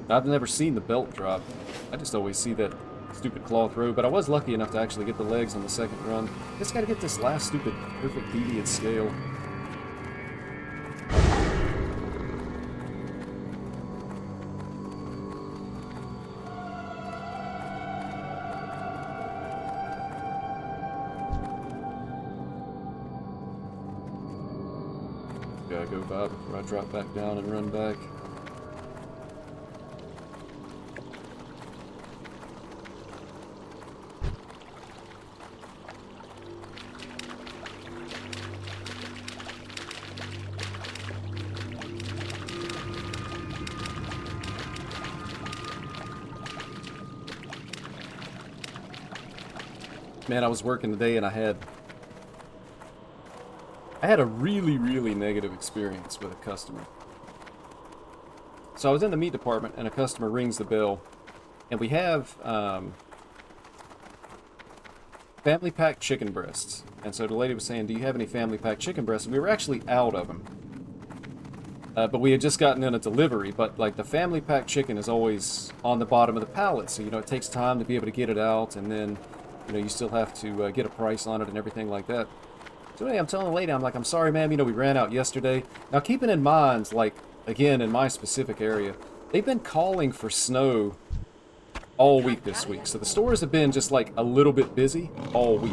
I've never seen the belt drop. I just always see that stupid cloth robe, but I was lucky enough to actually get the legs on the second run. Just gotta get this last stupid perfect deviant scale. Gotta go by before I drop back down and run back. Man, I was working today and I had a really, really negative experience with a customer. So I was in the meat department and a customer rings the bell, and we have family pack chicken breasts. And so the lady was saying, do you have any family pack chicken breasts? And we were actually out of them. But we had just gotten in a delivery, but like the family pack chicken is always on the bottom of the pallet, so you know it takes time to be able to get it out, and then you know you still have to get a price on it and everything like that. So anyway, I'm telling the lady, I'm like, I'm sorry, ma'am, you know we ran out yesterday. Now keeping in mind, like again in my specific area, they've been calling for snow all week this week, so the stores have been just like a little bit busy all week.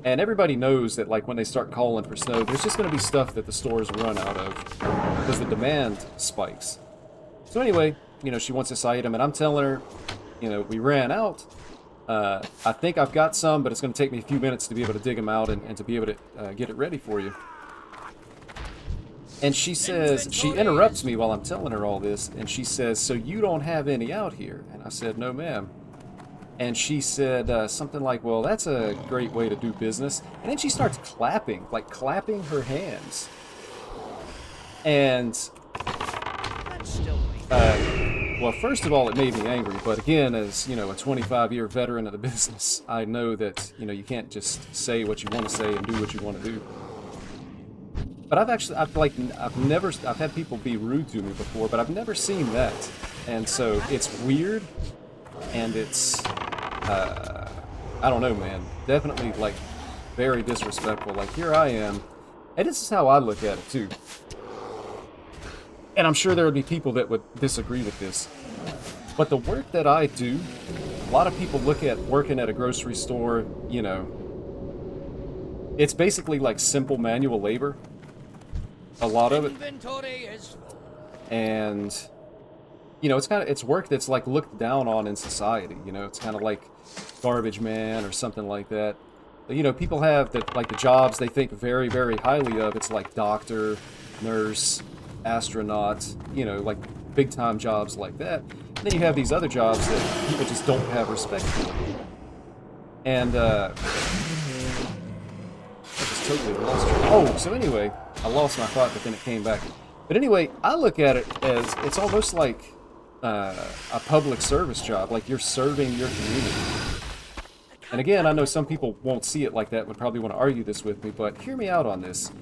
And everybody knows that, like, when they start calling for snow, there's just going to be stuff that the stores run out of because the demand spikes. So anyway, you know, she wants this item, and I'm telling her, you know, we ran out. I think I've got some, but it's going to take me a few minutes to be able to dig them out and to be able to get it ready for you. And she says, she interrupts me while I'm telling her all this, and she says, so you don't have any out here? And I said, no, ma'am. And she said something like, well, that's a great way to do business. And then she starts clapping, like clapping her hands. And, well, first of all, it made me angry. But again, as, you know, a 25-year veteran of the business, I know that, you know, you can't just say what you want to say and do what you want to do. But I've had people be rude to me before, but I've never seen that. And so it's weird. And it's, I don't know, man. Definitely, like, very disrespectful. Like, here I am. And this is how I look at it, too. And I'm sure there would be people that would disagree with this. But the work that I do, a lot of people look at working at a grocery store, you know, it's basically like simple manual labor. A lot of it. And you know, it's work that's like looked down on in society. You know, it's kind of like garbage man or something like that. But, you know, people have that, like the jobs they think very, very highly of. It's like doctor, nurse, astronaut. You know, like big time jobs like that. And then you have these other jobs that people just don't have respect for. And I just totally lost it. Oh, so anyway, I lost my thought, but then it came back. But anyway, I look at it as it's almost like a public service job, like you're serving your community. And again, I know some people won't see it like that, would probably want to argue this with me, but hear me out on this.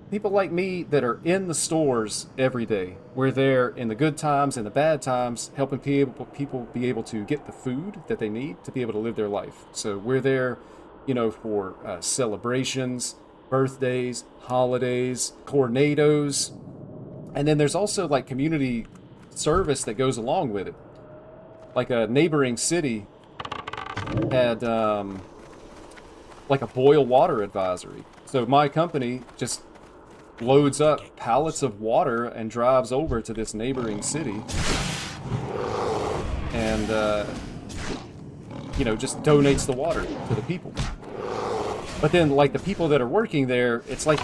People like me that are in the stores every day, we're there in the good times and the bad times, helping people be able to get the food that they need to be able to live their life. So we're there, you know, for celebrations, birthdays, holidays, tornadoes. And then there's also like community service that goes along with it. Like a neighboring city had like a boil water advisory. So my company just loads up pallets of water and drives over to this neighboring city. And, you know, just donates the water to the people. But then, like, the people that are working there, it's like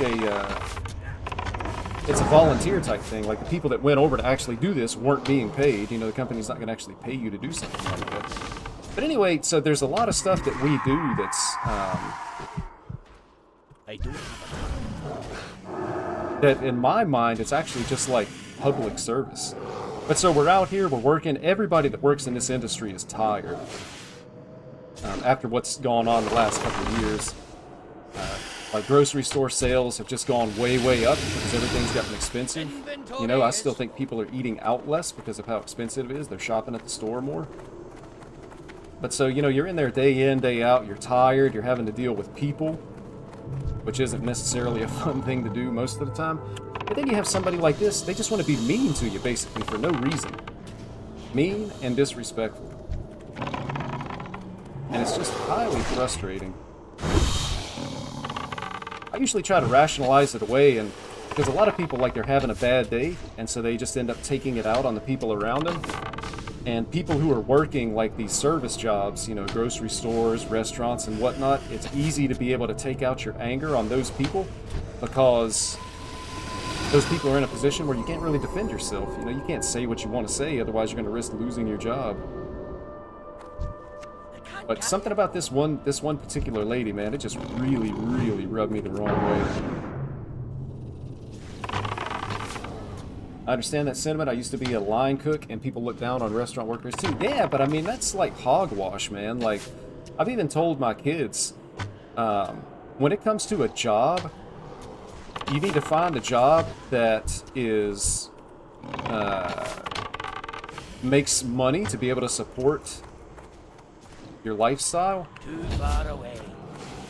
it's a volunteer type thing. Like, the people that went over to actually do this weren't being paid. You know, the company's not going to actually pay you to do something like that. But anyway, so there's a lot of stuff that we do that's, that in my mind, it's actually just like public service. But so we're out here, we're working. Everybody that works in this industry is tired. After what's gone on the last couple of years. Like grocery store sales have just gone way, way up because everything's gotten expensive. You know, I still think people are eating out less because of how expensive it is. They're shopping at the store more. But so, you know, you're in there day in, day out. You're tired. You're having to deal with people, which isn't necessarily a fun thing to do most of the time. But then you have somebody like this. They just want to be mean to you, basically, for no reason. Mean and disrespectful. And it's just highly frustrating. I usually try to rationalize it away, and because a lot of people, like, they're having a bad day, and so they just end up taking it out on the people around them. And people who are working, like, these service jobs, you know, grocery stores, restaurants, and whatnot, it's easy to be able to take out your anger on those people because those people are in a position where you can't really defend yourself. You know, you can't say what you want to say, otherwise you're going to risk losing your job. But something about this one particular lady, man, it just really, really rubbed me the wrong way. I understand that sentiment. I used to be a line cook, and people look down on restaurant workers too. Yeah, but I mean, that's like hogwash, man. Like, I've even told my kids, when it comes to a job, you need to find a job that is, makes money to be able to support your lifestyle. Too far away.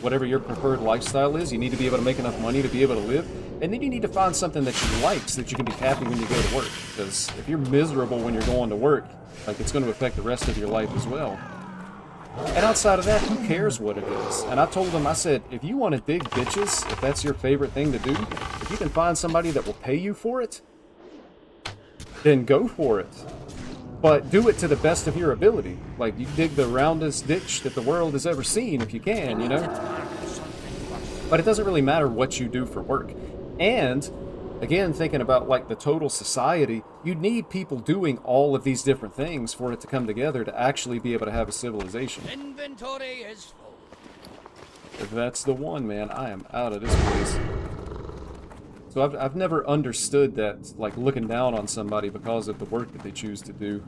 Whatever your preferred lifestyle is, you need to be able to make enough money to be able to live. And then you need to find something that you like so that you can be happy when you go to work. Because if you're miserable when you're going to work, like, it's going to affect the rest of your life as well. And outside of that, who cares what it is? And I told them, I said, if you want to dig ditches, if that's your favorite thing to do, if you can find somebody that will pay you for it, then go for it. But do it to the best of your ability. Like, you dig the roundest ditch that the world has ever seen if you can, you know? But it doesn't really matter what you do for work. And, again, thinking about, like, the total society, you need people doing all of these different things for it to come together to actually be able to have a civilization. Inventory is full. If that's the one, man, I am out of this place. So I've never understood that, like, looking down on somebody because of the work that they choose to do.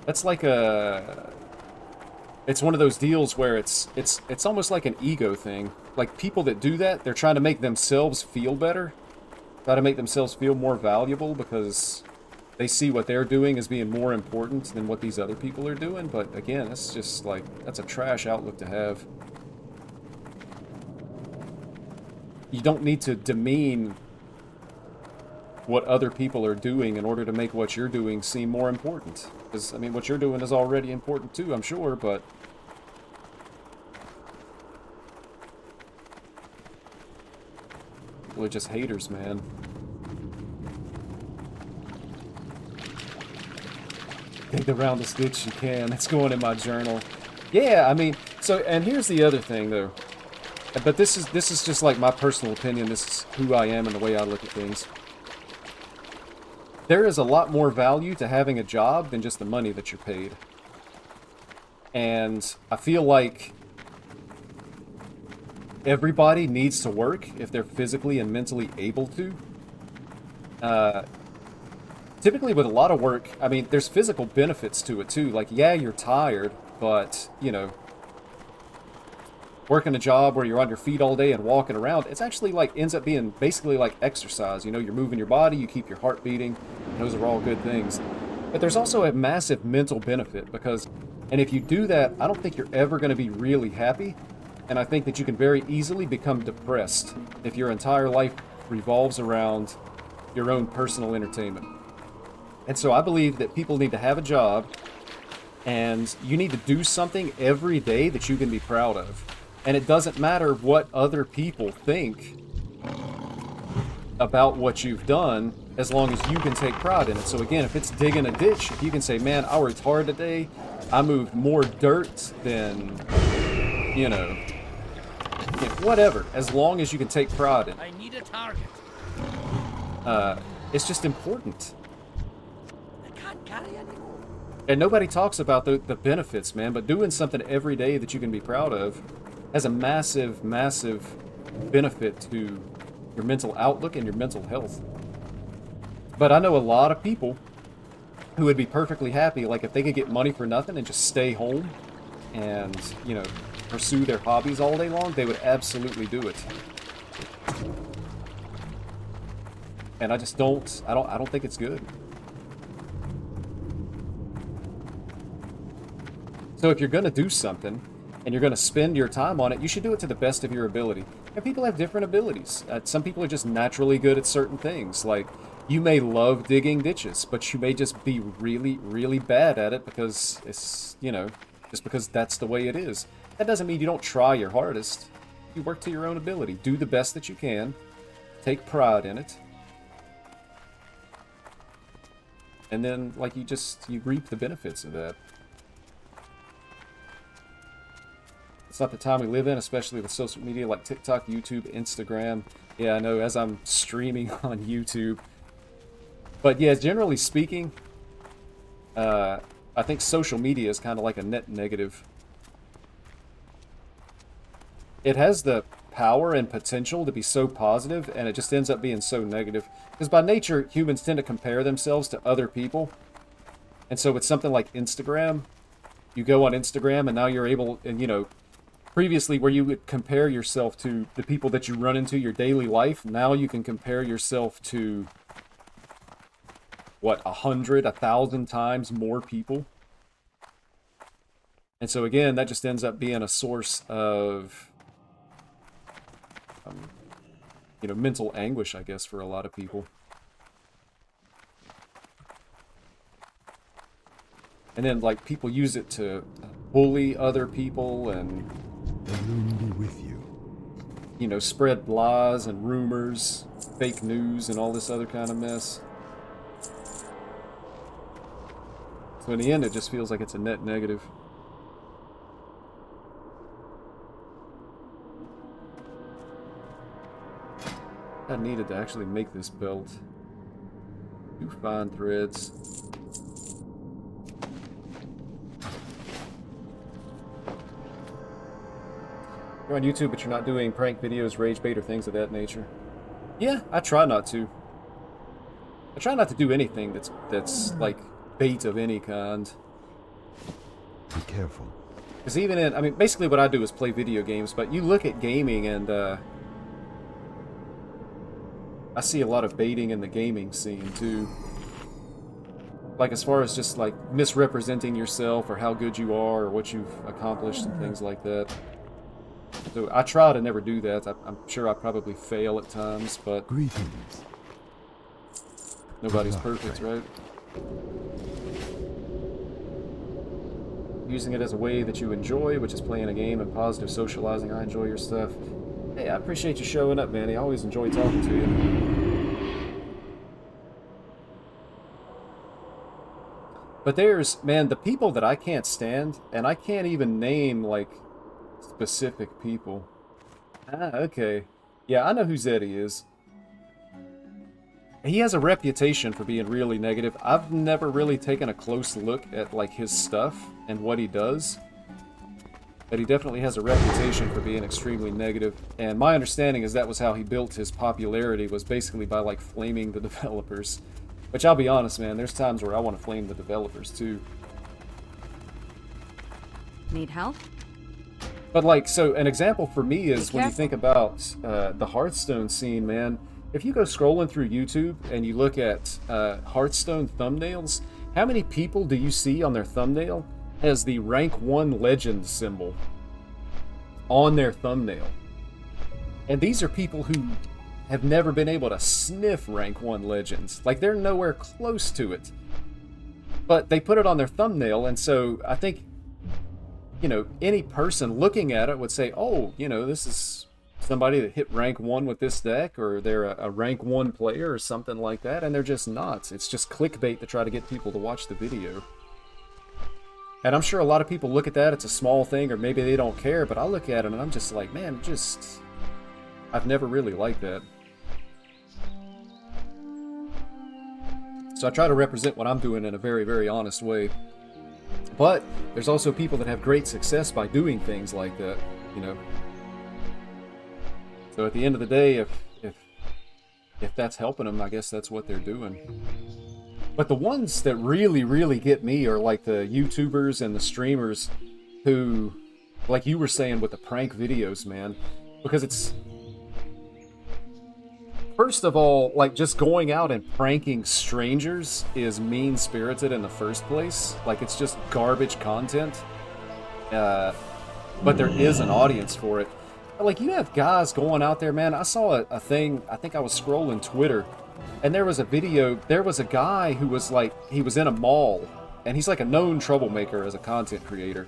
That's like a... It's one of those deals where it's almost like an ego thing. Like, people that do that, they're trying to make themselves feel better. Try to make themselves feel more valuable because they see what they're doing as being more important than what these other people are doing. But again, that's just like, that's a trash outlook to have. You don't need to demean what other people are doing in order to make what you're doing seem more important. Because, I mean, what you're doing is already important too, I'm sure, but... We're just haters, man. Dig the roundest ditch you can. It's going in my journal. Yeah, I mean, so, and here's the other thing, though. But this is just like my personal opinion. This is who I am and the way I look at things. There is a lot more value to having a job than just the money that you're paid. And I feel like everybody needs to work if they're physically and mentally able to. Typically with a lot of work, I mean, there's physical benefits to it too. Like, yeah, you're tired, but, you know, working a job where you're on your feet all day and walking around, it's actually like ends up being basically like exercise. You know, you're moving your body, you keep your heart beating. Those are all good things. But there's also a massive mental benefit because, and if you do that, I don't think you're ever going to be really happy. And I think that you can very easily become depressed if your entire life revolves around your own personal entertainment. And so I believe that people need to have a job and you need to do something every day that you can be proud of. And it doesn't matter what other people think about what you've done, as long as you can take pride in it. So again, if it's digging a ditch, if you can say, man, I worked hard today, I moved more dirt than, you know, whatever, as long as you can take pride in it. I need a target. It's just important. I can't carry anymore. And nobody talks about the benefits, man, but doing something every day that you can be proud of has a massive, massive benefit to your mental outlook and your mental health. But I know a lot of people who would be perfectly happy, like if they could get money for nothing and just stay home and, you know, pursue their hobbies all day long, they would absolutely do it. And I just don't, I don't think it's good. So if you're going to do something, and you're going to spend your time on it, you should do it to the best of your ability. And people have different abilities. Some people are just naturally good at certain things. Like, you may love digging ditches, but you may just be really, really bad at it because it's, you know, just because that's the way it is. That doesn't mean you don't try your hardest. You work to your own ability. Do the best that you can. Take pride in it. And then, like, you reap the benefits of that. It's not the time we live in, especially with social media like TikTok, YouTube, Instagram. Yeah, I know, as I'm streaming on YouTube. But yeah, generally speaking, I think social media is kind of like a net negative. It has the power and potential to be so positive, and it just ends up being so negative. Because by nature, humans tend to compare themselves to other people. And so with something like Instagram, you go on Instagram and now you're able, and you know, previously where you would compare yourself to the people that you run into your daily life, now you can compare yourself to, what, 100, 1,000 times more people. And so again, that just ends up being a source of, you know, mental anguish, I guess, for a lot of people. And then, like, people use it to bully other people and, The moon be with you. you know, spread lies and rumors, fake news, and all this other kind of mess. So in the end, it just feels like it's a net negative. I needed to actually make this belt. 2 fine threads. You're on YouTube, but you're not doing prank videos, rage bait, or things of that nature. Yeah, I try not to. I try not to do anything that's like bait of any kind. Be careful. Because even in, I mean, basically what I do is play video games, but you look at gaming and I see a lot of baiting in the gaming scene too. Like as far as just like misrepresenting yourself or how good you are or what you've accomplished and things like that. So I try to never do that. I'm sure I probably fail at times, but Greetings. nobody's perfect, right? Using it as a way that you enjoy, which is playing a game and positive socializing. I enjoy your stuff. Hey, I appreciate you showing up, Manny. I always enjoy talking to you. But there's, man, the people that I can't stand, and I can't even name, like, specific people. Ah, okay. Yeah, I know who Zeddy is. He has a reputation for being really negative. I've never really taken a close look at, like, his stuff and what he does. But he definitely has a reputation for being extremely negative. And my understanding is that was how he built his popularity, was basically by, like, flaming the developers. Which, I'll be honest, man, there's times where I want to flame the developers, too. Need help? But, like, so an example for me is when you think about the Hearthstone scene, man. If you go scrolling through YouTube and you look at Hearthstone thumbnails, how many people do you see on their thumbnail has the rank 1 legend symbol on their thumbnail? And these are people who have never been able to sniff rank 1 legends. Like, they're nowhere close to it. But they put it on their thumbnail, and so I think, you know, any person looking at it would say, oh, you know, this is somebody that hit rank 1 with this deck, or they're a rank 1 player or something like that, and they're just not. It's just clickbait to try to get people to watch the video. And I'm sure a lot of people look at that, it's a small thing, or maybe they don't care, but I look at it and I'm just like, man, I've never really liked that. So I try to represent what I'm doing in a very, very honest way. But there's also people that have great success by doing things like that, you know. So at the end of the day, if that's helping them, I guess that's what they're doing. But the ones that really, really get me are like the YouTubers and the streamers who, like you were saying with the prank videos, man. Because it's, first of all, like, just going out and pranking strangers is mean-spirited in the first place. Like, it's just garbage content. But there is an audience for it. Like, you have guys going out there, man. I saw a thing, I think I was scrolling Twitter, and there was a video, there was a guy who was like, he was in a mall, and he's like a known troublemaker as a content creator.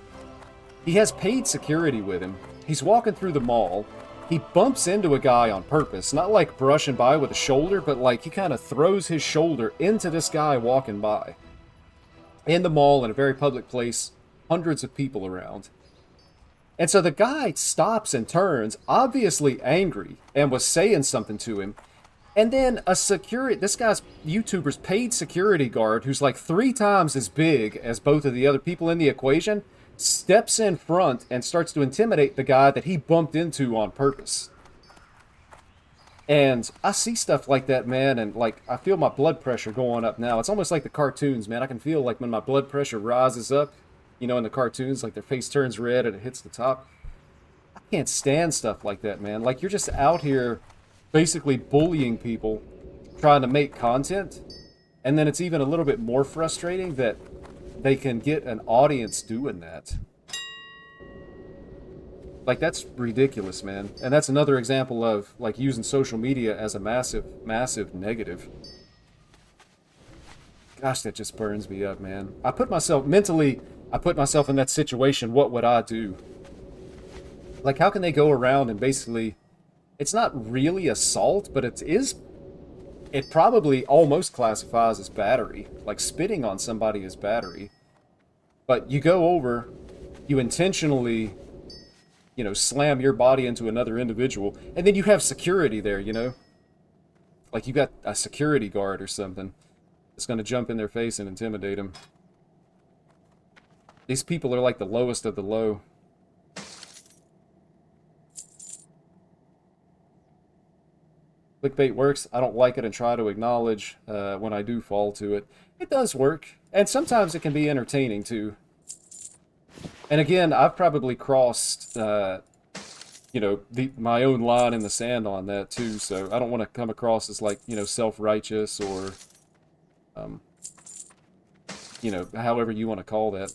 He has paid security with him. He's walking through the mall. He bumps into a guy on purpose, not like brushing by with a shoulder, but like he kind of throws his shoulder into this guy walking by. In the mall, in a very public place, hundreds of people around. And so the guy stops and turns, obviously angry, and was saying something to him. And then this guy's YouTuber's paid security guard, who's like 3 times as big as both of the other people in the equation, steps in front and starts to intimidate the guy that he bumped into on purpose. And I see stuff like that, man, and like I feel my blood pressure going up now. It's almost like the cartoons, man. I can feel like when my blood pressure rises up, you know, in the cartoons, like their face turns red and it hits the top. I can't stand stuff like that, man. Like you're just out here basically bullying people trying to make content, and then it's even a little bit more frustrating that they can get an audience doing that. Like, that's ridiculous, man. And that's another example of, like, using social media as a massive, massive negative. Gosh, that just burns me up, man. I put myself, mentally, I put myself in that situation, what would I do? Like, how can they go around and basically, it's not really assault, but it probably almost classifies as battery. Like, spitting on somebody is battery. But you go over, you intentionally, you know, slam your body into another individual, and then you have security there, you know? Like, you got a security guard or something that's going to jump in their face and intimidate them. These people are like the lowest of the low. Clickbait works. I don't like it and try to acknowledge when I do fall to it. It does work, and sometimes it can be entertaining, too. And again, I've probably crossed, you know, my own line in the sand on that, too, so I don't want to come across as, like, you know, self-righteous or, you know, however you want to call that.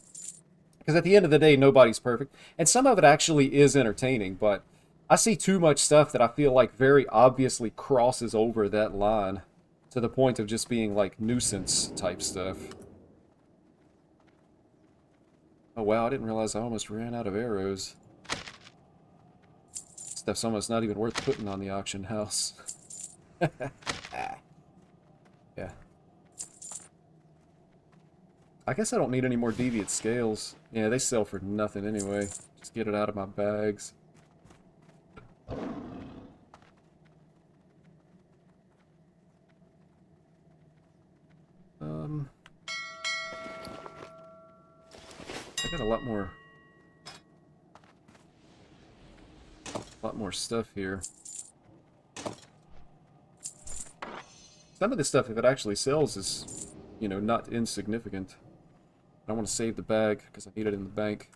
Because at the end of the day, nobody's perfect. And some of it actually is entertaining, but I see too much stuff that I feel like very obviously crosses over that line to the point of just being, like, nuisance-type stuff. Oh wow, I didn't realize I almost ran out of arrows. Stuff's almost not even worth putting on the auction house. Yeah. I guess I don't need any more deviant scales. Yeah, they sell for nothing anyway. Just get it out of my bags. I got a lot more stuff here. Some of this stuff, if it actually sells, is, you know, not insignificant. I want to save the bag because I need it in the bank.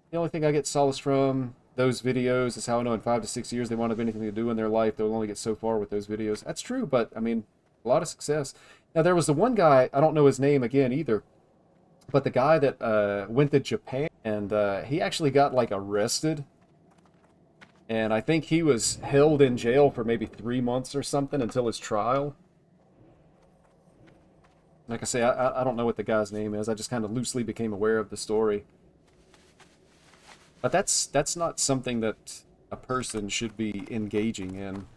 The only thing I get solace from those videos is how I know in 5 to 6 years they won't have anything to do in their life. They'll only get so far with those videos. That's true, but, I mean, a lot of success. Now, there was the one guy, I don't know his name again either, but the guy that went to Japan, and he actually got, like, arrested. And I think he was held in jail for maybe 3 months or something until his trial. Like I say, I don't know what the guy's name is. I just kind of loosely became aware of the story. But that's not something that a person should be engaging in.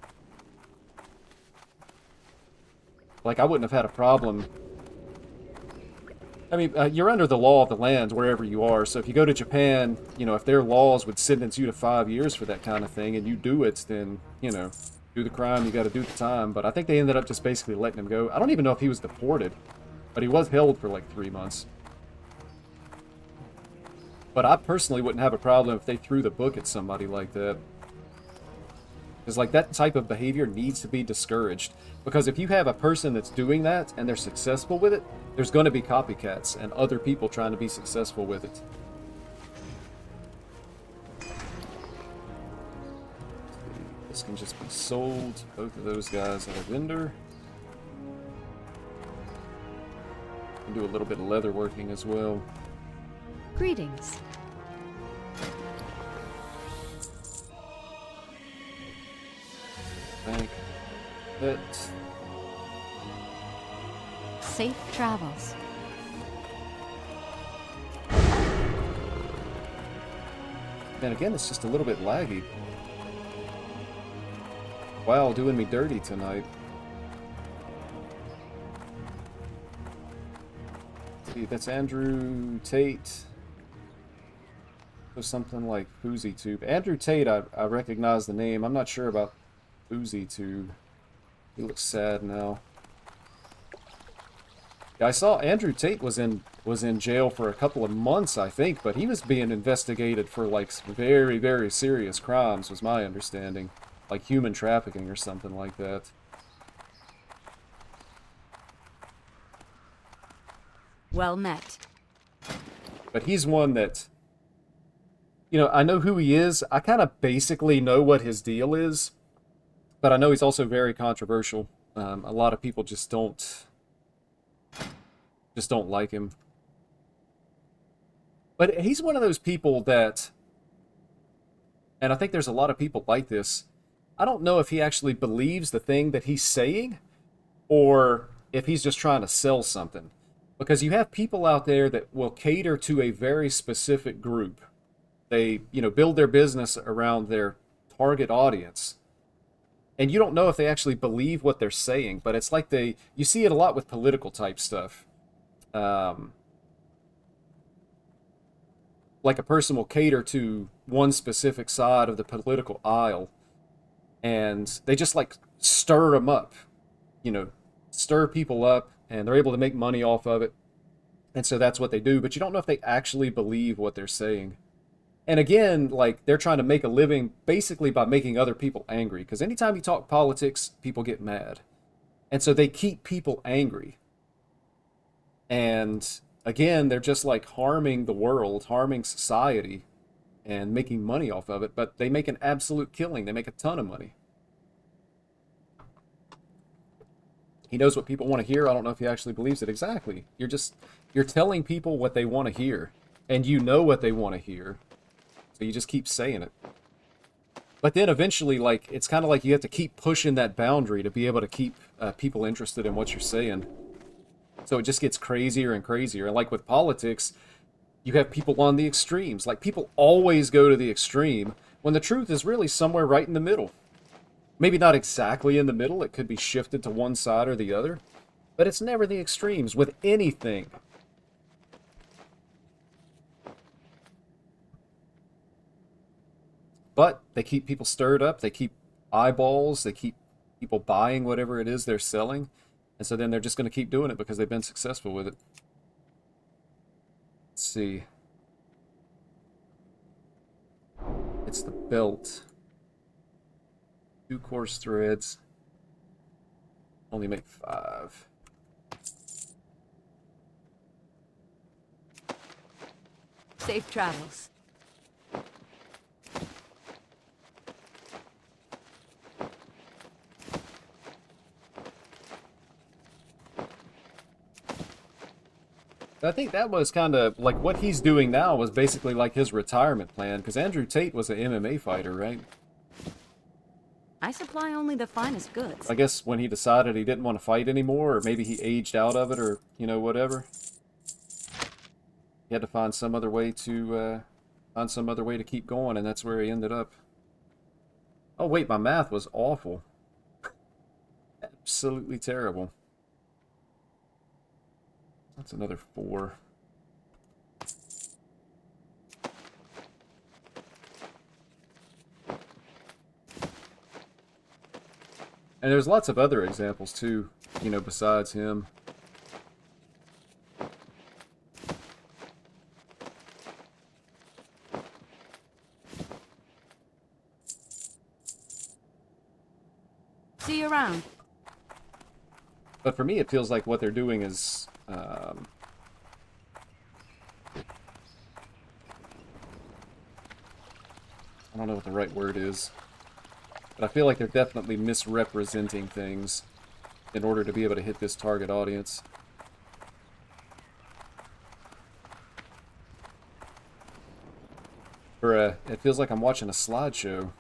Like, I wouldn't have had a problem. I mean, you're under the law of the land wherever you are, so if you go to Japan, you know, if their laws would sentence you to 5 years for that kind of thing, and you do it, then, you know, do the crime, you gotta do the time. But I think they ended up just basically letting him go. I don't even know if he was deported, but he was held for like 3 months. But I personally wouldn't have a problem if they threw the book at somebody like that. Because, like, that type of behavior needs to be discouraged. Because if you have a person that's doing that and they're successful with it, there's going to be copycats and other people trying to be successful with it. This can just be sold. Both of those guys at a vendor. Can do a little bit of leather working as well. Greetings. Bank. That. Safe travels. Then again, it's just a little bit laggy. Wow, doing me dirty tonight. See, that's Andrew Tate. So something like Foozy Tube. Andrew Tate, I recognize the name. I'm not sure about Foozy Tube. He looks sad now. Yeah, I saw Andrew Tate was in was in jail for a couple of months, I think, but he was being investigated for like some very, very serious crimes, was my understanding. Like human trafficking or something like that. Well met. But he's one that, you know, I know who he is. I kind of basically know what his deal is, but I know he's also very controversial. A lot of people just don't like him. But he's one of those people that, and I think there's a lot of people like this, I don't know if he actually believes the thing that he's saying, or if he's just trying to sell something. Because you have people out there that will cater to a very specific group. They, you know, build their business around their target audience. And you don't know if they actually believe what they're saying, but it's like you see it a lot with political type stuff. Like a person will cater to one specific side of the political aisle, and they just like stir them up, you know, stir people up, and they're able to make money off of it. And so that's what they do, but you don't know if they actually believe what they're saying. And again, like, they're trying to make a living basically by making other people angry, because anytime you talk politics, people get mad. And so they keep people angry. And again, they're just like harming the world, harming society, and making money off of it, but they make an absolute killing. They make a ton of money. He knows what people want to hear. I don't know if he actually believes it. Exactly. You're telling people what they want to hear, and you know what they want to hear, so you just keep saying it. But then eventually, like, it's kind of like you have to keep pushing that boundary to be able to keep people interested in what you're saying. So it just gets crazier and crazier. And like with politics, you have people on the extremes. Like, people always go to the extreme when the truth is really somewhere right in the middle. Maybe not exactly in the middle. It could be shifted to one side or the other. But it's never the extremes with anything. But they keep people stirred up. They keep eyeballs. They keep people buying whatever it is they're selling. And so then they're just going to keep doing it because they've been successful with it. Let's see. It's the belt. 2 coarse threads. Only make 5. Safe travels. I think that was kind of like what he's doing now was basically like his retirement plan, because Andrew Tate was an MMA fighter, right? I supply only the finest goods. I guess when he decided he didn't want to fight anymore, or maybe he aged out of it, or, you know, whatever. He had to find some other way to keep going, and that's where he ended up. Oh wait, my math was awful. Absolutely terrible. That's another 4. And there's lots of other examples too, you know, besides him. See you around. But for me, it feels like what they're doing is I don't know what the right word is, but I feel like they're definitely misrepresenting things in order to be able to hit this target audience. Or it feels like I'm watching a slideshow.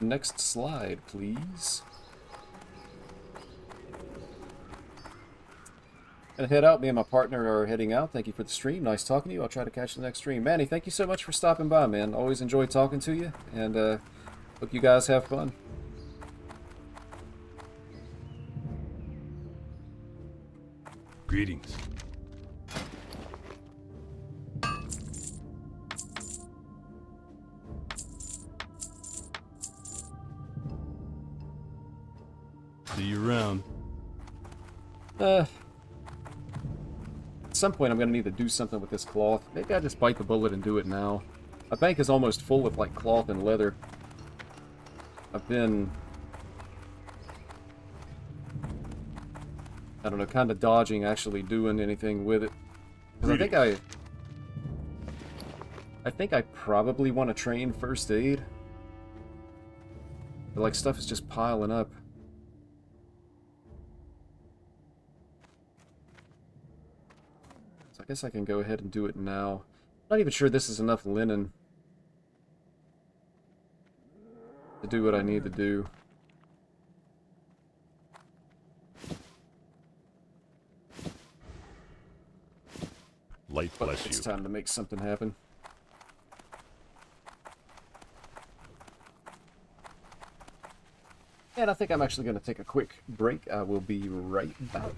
Next slide, please. Gonna head out. Me and my partner are heading out. Thank you for the stream. Nice talking to you. I'll try to catch the next stream. Manny, thank you so much for stopping by, man. Always enjoy talking to you, and hope you guys have fun. Greetings. See you around. At some point I'm gonna need to do something with this cloth. Maybe I just bite the bullet and do it now. My bank is almost full with like cloth and leather. I've been, I don't know, kind of dodging actually doing anything with it. Because I think I probably want to train first aid. But like stuff is just piling up. So I guess I can go ahead and do it now. I'm not even sure this is enough linen to do what I need to do. Light But bless it's you. time to make something happen. And I think I'm actually going to take a quick break. I will be right back.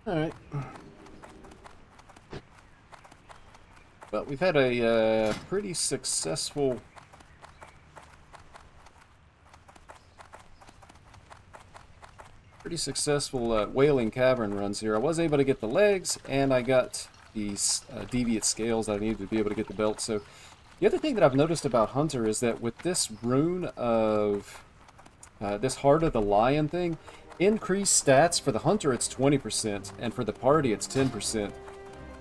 Alright. Well, we've had a pretty successful Wailing Cavern runs here. I was able to get the legs, and I got these deviate scales that I needed to be able to get the belt. So the other thing that I've noticed about Hunter is that with this rune of this Heart of the Lion thing, increased stats for the Hunter it's 20%, and for the party it's 10%.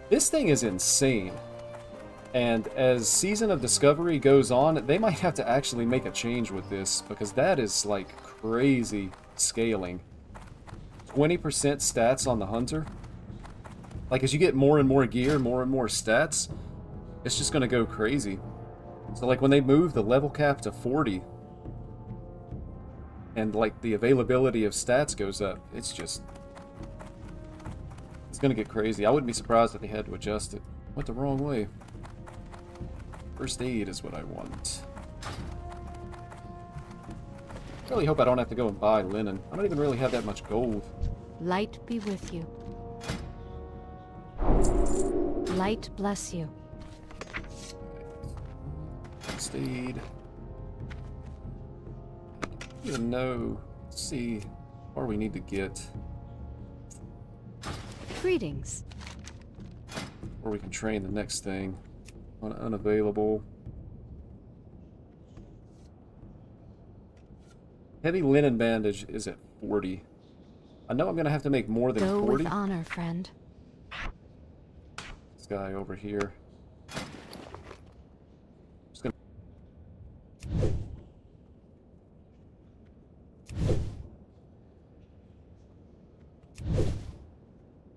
This thing is insane. And as Season of Discovery goes on, they might have to actually make a change with this, because that is like crazy scaling. 20% stats on the Hunter. Like as you get more and more gear, more and more stats, it's just gonna go crazy. So like when they move the level cap to 40, and like the availability of stats goes up, it's gonna get crazy. I wouldn't be surprised if they had to adjust it. Went the wrong way. First aid is what I want. I really hope I don't have to go and buy linen. I don't even really have that much gold. Light be with you. Light bless you. First aid. don't even know. Let's see where we need to get. Greetings. Or we can train the next thing. On unavailable. Heavy linen bandage is at 40. I know I'm gonna have to make more than Go 40. with honor, friend. This guy over here. Just gonna...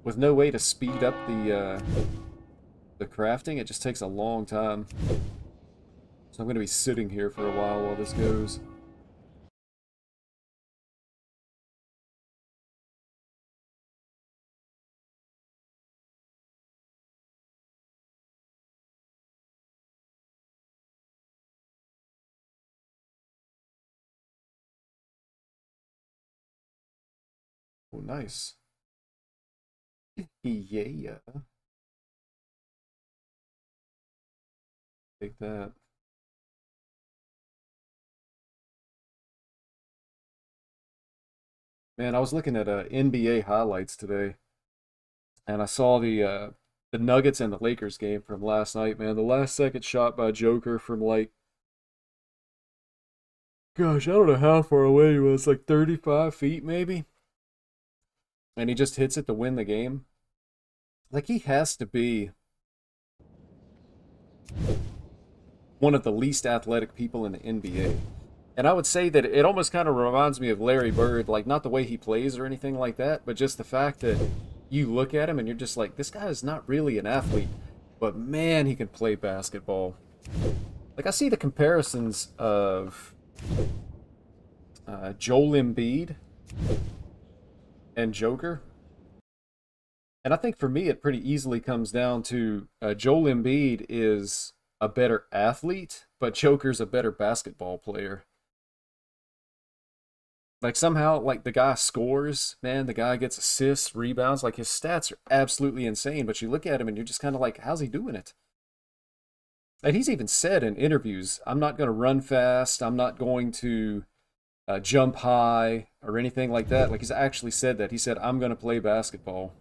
With no way to speed up the crafting, it just takes a long time. So I'm gonna be sitting here for a while this goes. Oh, nice. Yeah. Take that. Man, I was looking at NBA highlights today, and I saw the Nuggets and the Lakers game from last night, man. The last second shot by Joker from like, gosh, I don't know how far away he was, like 35 feet maybe. And he just hits it to win the game. Like, he has to be one of the least athletic people in the NBA. And I would say that it almost kind of reminds me of Larry Bird, like not the way he plays or anything like that, but just the fact that you look at him and you're just like, this guy is not really an athlete, but man, he can play basketball. Like, I see the comparisons of Joel Embiid and Joker. And I think for me, it pretty easily comes down to Joel Embiid is a better athlete, but Joker's a better basketball player. Like, somehow, like, the guy scores, man, the guy gets assists, rebounds, like, his stats are absolutely insane, but you look at him and you're just kind of like, how's he doing it? And he's even said in interviews, I'm not going to run fast, I'm not going to jump high or anything like that. Like, he's actually said that. He said, I'm going to play basketball.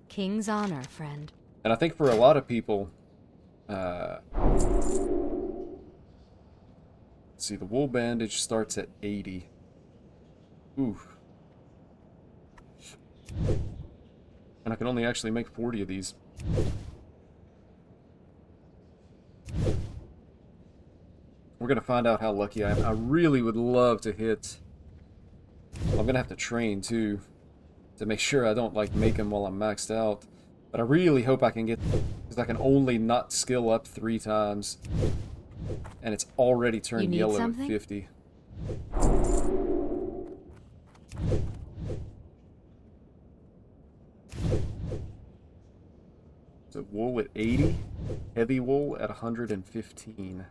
King's honor, friend. And I think for a lot of people, let's see, the wool bandage starts at 80. Ooh. And I can only actually make 40 of these. We're going to find out how lucky I am. I really would love to hit... I'm going to have to train, too, to make sure I don't, like, make them while I'm maxed out. But I really hope I can get... Because I can only not skill up 3 times. And it's already turned yellow at 50. So wool at 80. Heavy wool at 115.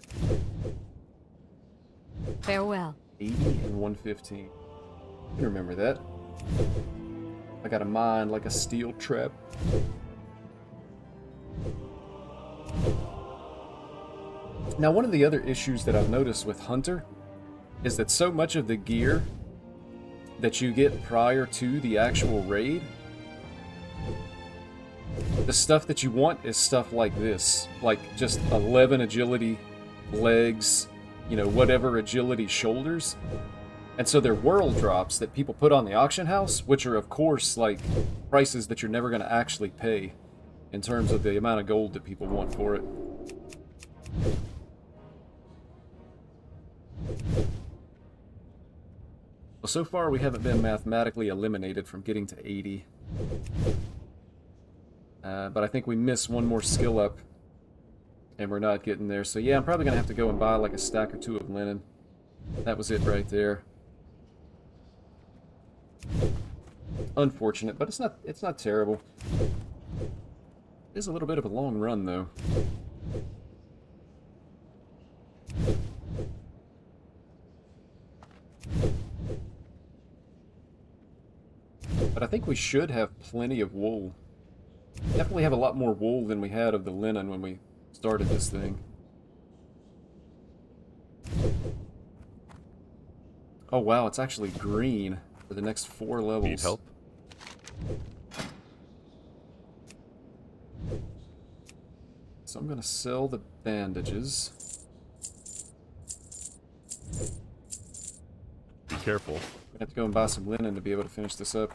Farewell. 80 and 115. You can remember that. I got a mind like a steel trap. Now, one of the other issues that I've noticed with Hunter is that so much of the gear that you get prior to the actual raid, the stuff that you want is stuff like this. Like just 11 agility legs, you know, whatever agility shoulders. And so they're world drops that people put on the auction house, which are, of course, like prices that you're never going to actually pay in terms of the amount of gold that people want for it. Well, so far we haven't been mathematically eliminated from getting to 80. But I think we miss one more skill up, and we're not getting there. So yeah, I'm probably going to have to go and buy like a stack or 2 of linen. That was it right there. Unfortunate, but it's not terrible. It is a little bit of a long run, though. But I think we should have plenty of wool. Definitely have a lot more wool than we had of the linen when we started this thing. Oh wow, it's actually green for the next 4 levels. Need help? So I'm gonna sell the bandages. Be careful. I'm gonna have to go and buy some linen to be able to finish this up.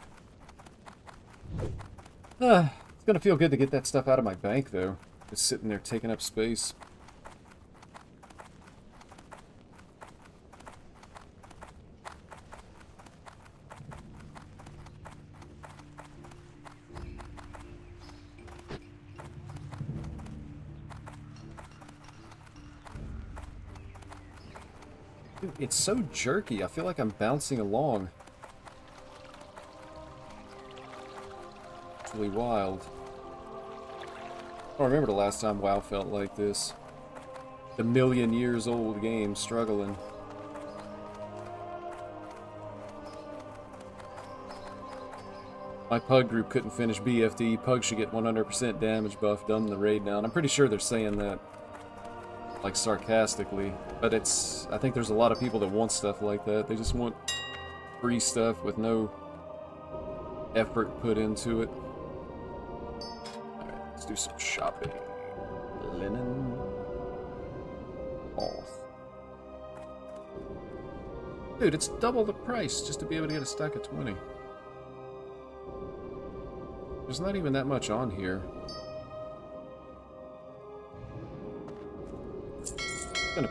It's gonna feel good to get that stuff out of my bank though. Just sitting there taking up space. Dude, it's so jerky. I feel like I'm bouncing along. It's really wild. I don't remember the last time WoW felt like this. The million-years-old game struggling. My Pug group couldn't finish BFD. Pug should get 100% damage buff, dumb the raid down. I'm pretty sure they're saying that, like, sarcastically. But it's... I think there's a lot of people that want stuff like that. They just want free stuff with no effort put into it. Alright, let's do some shopping. Linen. Off. Dude, it's double the price just to be able to get a stack of 20. There's not even that much on here. I'm gonna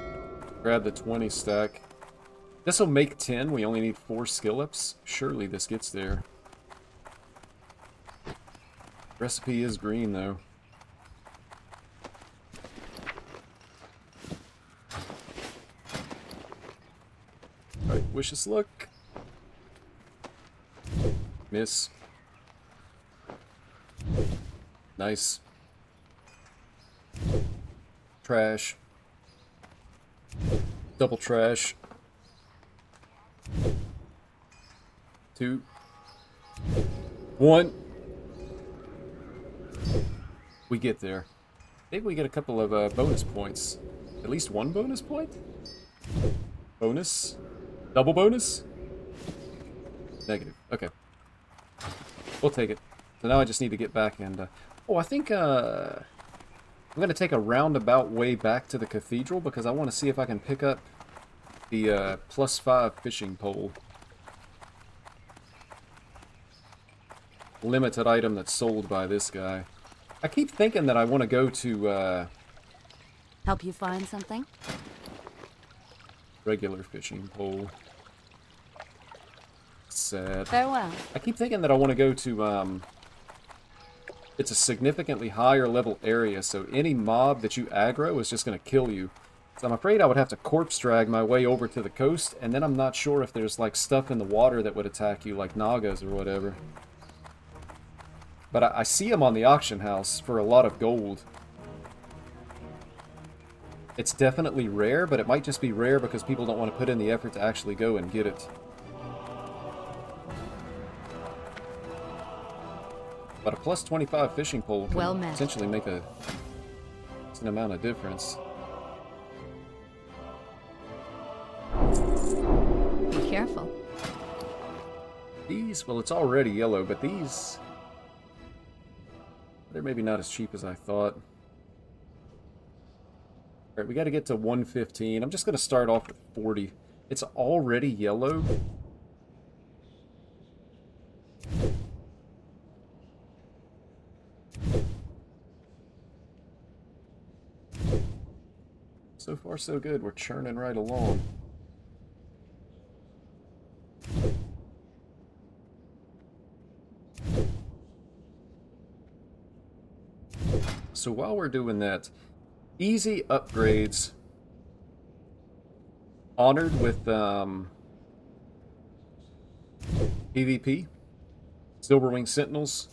grab the 20 stack. This'll make 10. We only need 4 skill ups. Surely this gets there. Recipe is green though. Alright, wish us luck. Miss. Nice. Trash. Double trash. 2. 1. We get there. Maybe we get a couple of bonus points. At least 1 bonus point? Bonus? Double bonus? Negative. Okay. We'll take it. So now I just need to get back and... oh, I think I'm going to take a roundabout way back to the cathedral because I want to see if I can pick up the +5 fishing pole. Limited item that's sold by this guy. I keep thinking that I want to go to Help you find something? regular fishing pole. Sad. Farewell. I keep thinking that I want to go to it's a significantly higher level area, so any mob that you aggro is just going to kill you. So I'm afraid I would have to corpse drag my way over to the coast, and then I'm not sure if there's like stuff in the water that would attack you, like nagas or whatever. But I see them on the auction house for a lot of gold. It's definitely rare, but it might just be rare because people don't want to put in the effort to actually go and get it. But a +25 fishing pole Well can met. potentially make a decent amount of difference. Be careful. These, well, it's already yellow, but these... they're maybe not as cheap as I thought. Alright, we gotta get to 115. I'm just gonna start off with 40. It's already yellow. So far, so good. We're churning right along. So while we're doing that, easy upgrades. Honored with PvP. Silverwing Sentinels.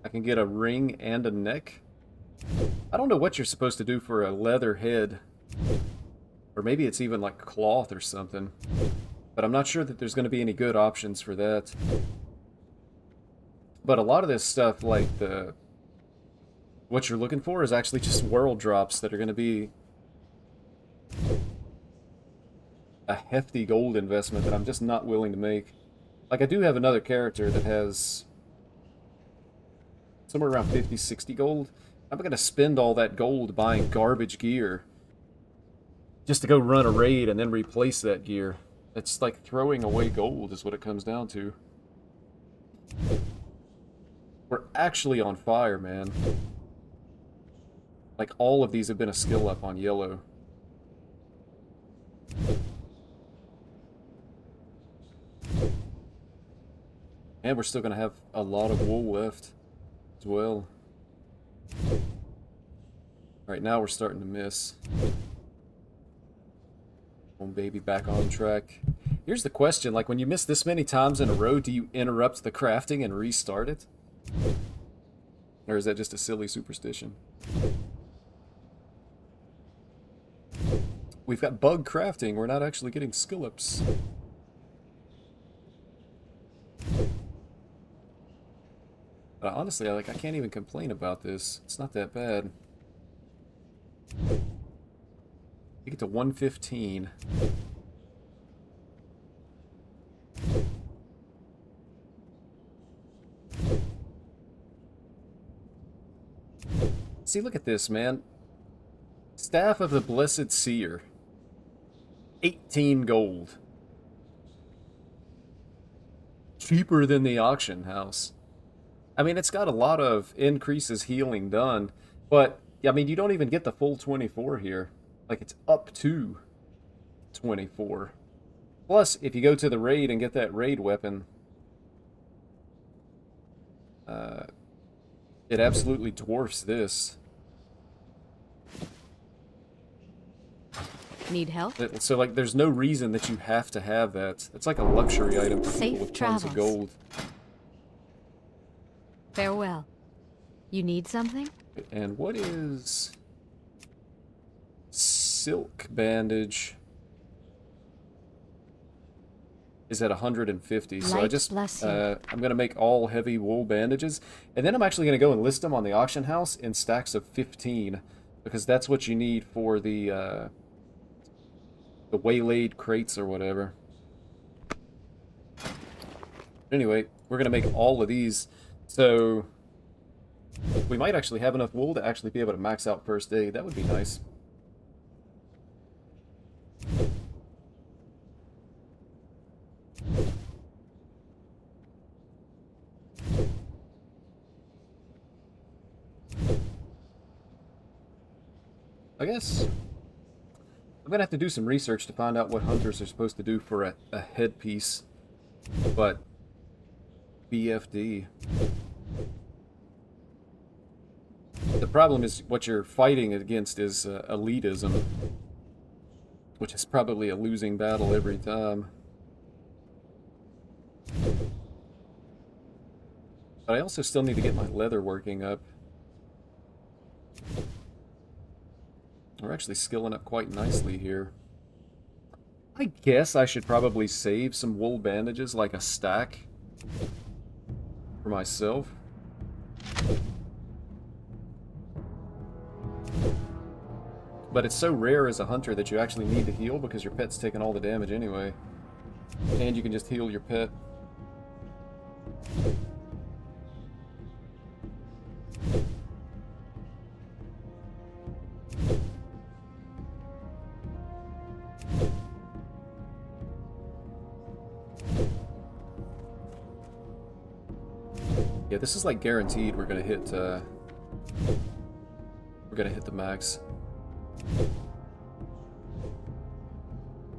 I can get a ring and a neck. I don't know what you're supposed to do for a leather head. Or maybe it's even like cloth or something. But I'm not sure that there's going to be any good options for that. But a lot of this stuff, like what you're looking for, is actually just world drops that are going to be a hefty gold investment that I'm just not willing to make. Like, I do have another character that has somewhere around 50, 60 gold. I'm going to spend all that gold buying garbage gear just to go run a raid and then replace that gear. It's like throwing away gold is what it comes down to. We're actually on fire, man. Like, all of these have been a skill up on yellow. And we're still going to have a lot of wool left as well. Right now we're starting to miss. Home baby back on track. Here's the question, like when you miss this many times in a row, do you interrupt the crafting and restart it? Or is that just a silly superstition? We've got bug crafting, we're not actually getting skill ups. But honestly, I can't even complain about this. It's not that bad. You get to 115. See, look at this, man. Staff of the Blessed Seer. 18 gold. Cheaper than the auction house. I mean, it's got a lot of increases healing done, but, I mean, you don't even get the full 24 here. Like, it's up to 24. Plus, if you go to the raid and get that raid weapon, it absolutely dwarfs this. Need help? So, like, there's no reason that you have to have that. It's like a luxury item for people with tons of gold. Farewell. You need something? And what is silk bandage? Is at 150. So I just I'm gonna make all heavy wool bandages, and then I'm actually gonna go and list them on the auction house in stacks of 15, because that's what you need for the waylaid crates or whatever. Anyway, we're gonna make all of these. So we might actually have enough wool to actually be able to max out first aid. That would be nice. I guess I'm gonna have to do some research to find out what hunters are supposed to do for a headpiece. But BFD. The problem is what you're fighting against is elitism, which is probably a losing battle every time. But I also still need to get my leather working up. We're actually skilling up quite nicely here. I guess I should probably save some wool bandages, like a stack, for myself. But it's so rare as a hunter that you actually need to heal because your pet's taking all the damage anyway. And you can just heal your pet. Yeah, this is like guaranteed we're gonna hit the max.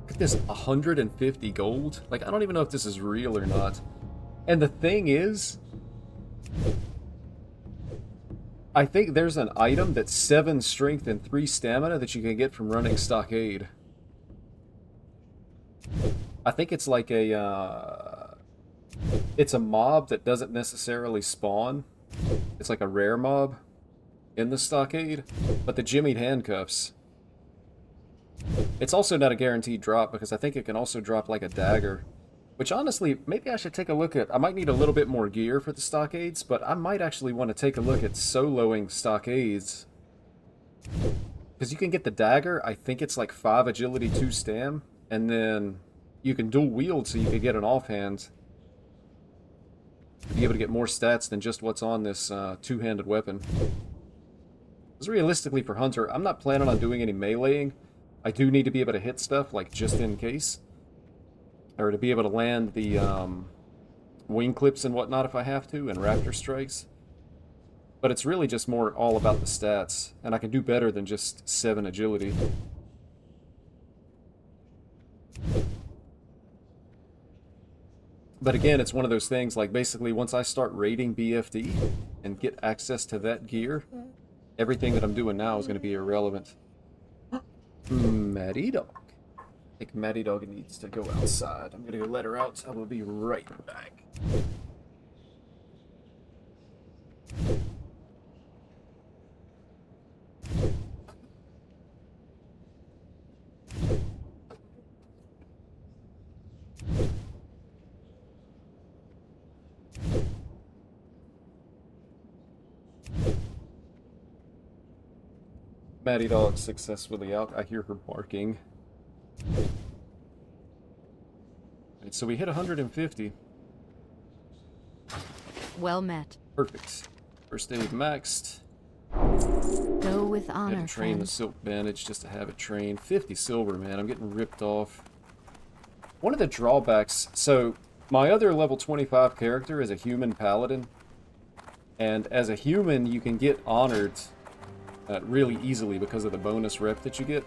Look at this, 150 gold. Like, I don't even know if this is real or not. And the thing is, I think there's an item that's 7 strength and 3 stamina that you can get from running stockade. I think it's like a it's a mob that doesn't necessarily spawn. It's like a rare mob in the stockade, but the jimmied handcuffs. It's also not a guaranteed drop because I think it can also drop like a dagger, which honestly, maybe I should take a look at. I might need a little bit more gear for the stockades, but I might actually want to take a look at soloing stockades. Because you can get the dagger, I think it's like 5 agility, 2 stam, and then you can dual wield so you can get an offhand to be able to get more stats than just what's on this two-handed weapon. Because realistically for Hunter, I'm not planning on doing any meleeing. I do need to be able to hit stuff, like just in case. Or to be able to land the wing clips and whatnot if I have to, and raptor strikes. But it's really just more all about the stats, and I can do better than just 7 agility. But again, it's one of those things, like basically once I start raiding BFD and get access to that gear, everything that I'm doing now is going to be irrelevant. Maddie Dog. I think Maddie Dog needs to go outside. I'm going to go let her out. I will be right back. Maddie Dog successfully out. I hear her barking. Right, so we hit 150. Well met. Perfect. First aid maxed. Go with I honor, had to train the friend. silk bandage just to have it trained. 50 silver, man. I'm getting ripped off. One of the drawbacks... So, my other level 25 character is a human paladin. And as a human, you can get honored really easily because of the bonus rep that you get.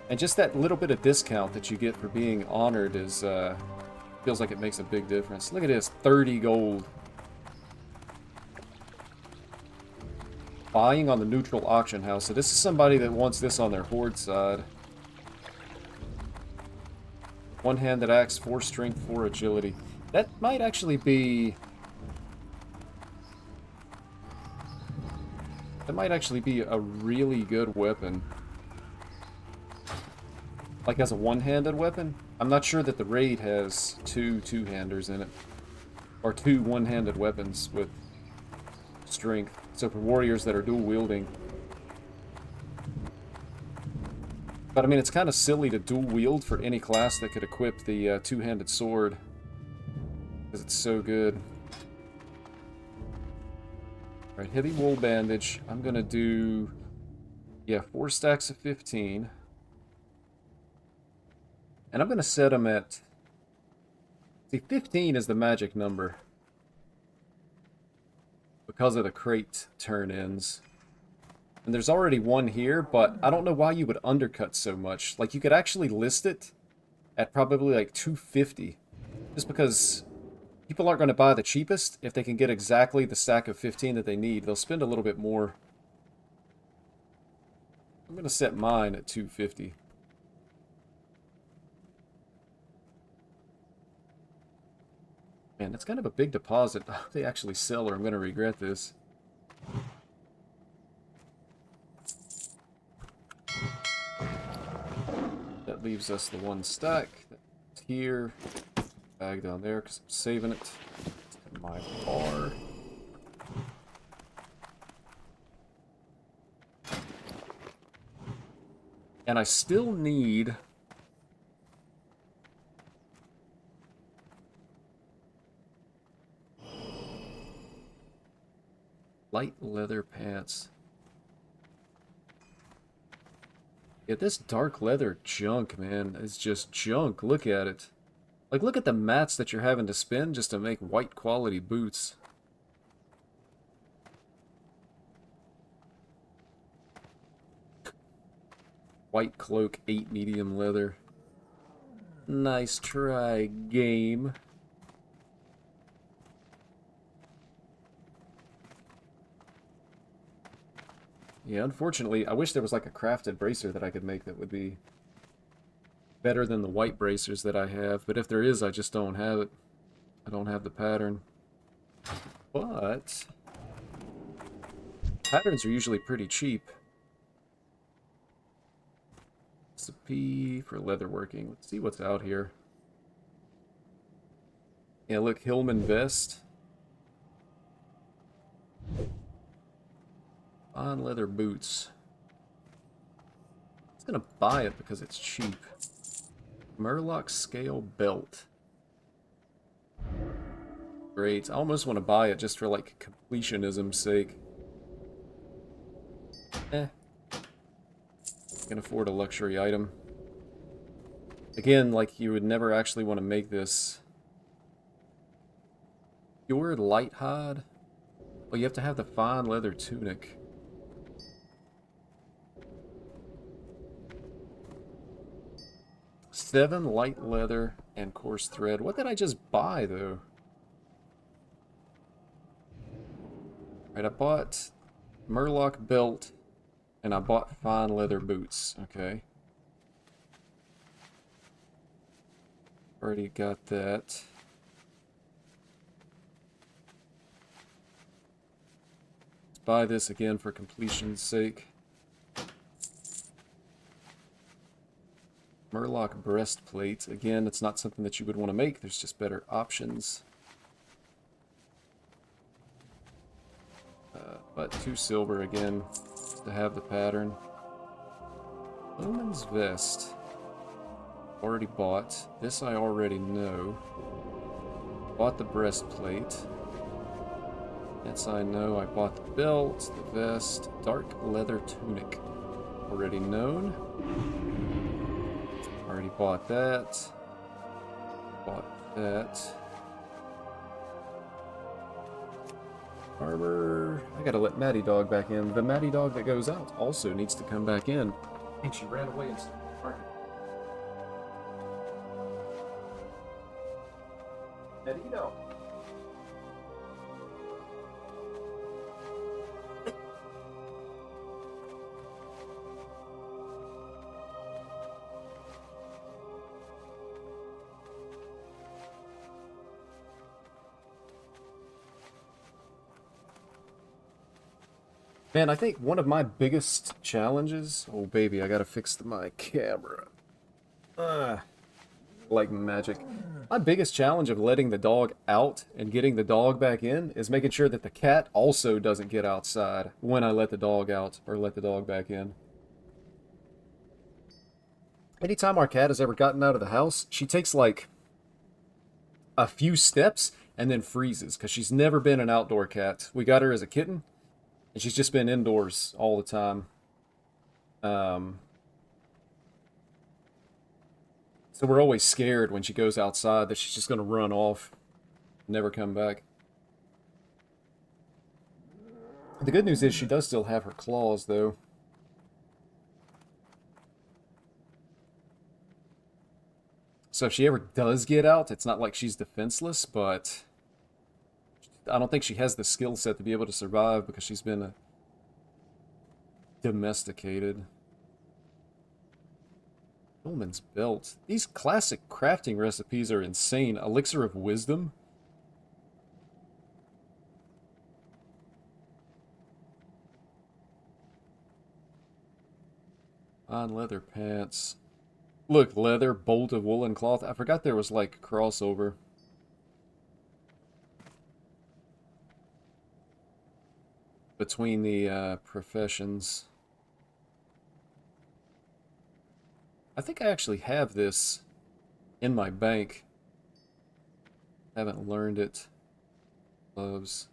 And just that little bit of discount that you get for being honored is... feels like it makes a big difference. Look at this. 30 gold. Buying on the neutral auction house. So this is somebody that wants this on their horde side. One-handed axe, 4 strength, 4 agility. That might actually be... That might actually be a really good weapon. Like as a one-handed weapon. I'm not sure that the raid has 2 two-handers in it. Or 2 one-handed weapons with strength. So for warriors that are dual-wielding. But I mean, it's kind of silly to dual-wield for any class that could equip the two-handed sword. Because it's so good. Alright, heavy wool bandage. I'm gonna do... Yeah, 4 stacks of 15. And I'm gonna set them at... See, 15 is the magic number. Because of the crate turn-ins. And there's already one here, but I don't know why you would undercut so much. Like, you could actually list it at probably like 250. Just because people aren't going to buy the cheapest. If they can get exactly the stack of 15 that they need, they'll spend a little bit more. I'm going to set mine at 250. Man, that's kind of a big deposit. If they actually sell her, I'm going to regret this. That leaves us the 1 stack. That's here. Bag down there because I'm saving it. My bar. And I still need... light leather pants. Yeah, this dark leather junk, man, is just junk. Look at it. Like, look at the mats that you're having to spend just to make white quality boots. White cloak, 8 medium leather. Nice try, game. Yeah, unfortunately, I wish there was like a crafted bracer that I could make that would be better than the white bracers that I have. But if there is, I just don't have it. I don't have the pattern. But patterns are usually pretty cheap. Recipe for leatherworking. Let's see what's out here. Yeah, look, Hillman vest. On leather boots. just gonna buy it because it's cheap. Murloc scale belt. Great. I almost want to buy it just for like completionism's sake. I can afford a luxury item. Again, like you would never actually want to make this. Pure light hide? Well, you have to have the fine leather tunic. Seven light leather and coarse thread. What did I just buy, though? Right, I bought Murloc belt, and I bought fine leather boots. Okay. Already got that. Let's buy this again for completion's sake. Murloc breastplate. Again, it's not something that you would want to make. There's just better options. But 2 silver again to have the pattern. Lumen's vest. Already bought. This I already know. Bought the breastplate. Yes, I know. I bought the belt, the vest, dark leather tunic. Already known. Already bought that. Bought that. Armor. I gotta let Matty Dog back in. The Matty Dog that goes out also needs to come back in. I think she ran away and started barking. Matty Dog. Man, I think one of my biggest challenges... Oh, baby, I gotta fix my camera. Like magic. My biggest challenge of letting the dog out and getting the dog back in is making sure that the cat also doesn't get outside when I let the dog out or let the dog back in. Anytime our cat has ever gotten out of the house, she takes like a few steps and then freezes because she's never been an outdoor cat. We got her as a kitten. And she's just been indoors all the time. So we're always scared when she goes outside that she's just going to run off and never come back. The good news is she does still have her claws, though. So if she ever does get out, it's not like she's defenseless, but... I don't think she has the skill set to be able to survive because she's been domesticated. Woman's belt. These classic crafting recipes are insane. Elixir of wisdom. Fine leather pants. Look, leather, bolt of woolen cloth. I forgot there was like crossover. Between the professions. I think I actually have this in my bank. Haven't learned it. Gloves.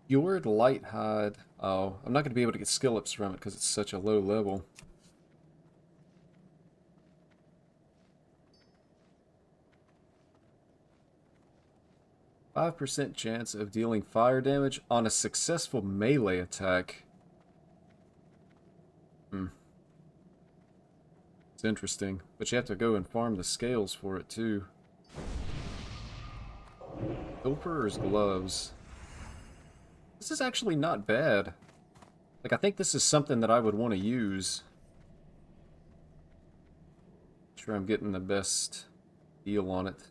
Fjord light hide. Oh, I'm not going to be able to get skill ups from it because it's such a low level. %5 chance of dealing fire damage on a successful melee attack. It's interesting, but you have to go and farm the scales for it too. Pilferer's gloves. This is actually not bad. Like, I think this is something that I would want to use. Sure I'm getting the best deal on it.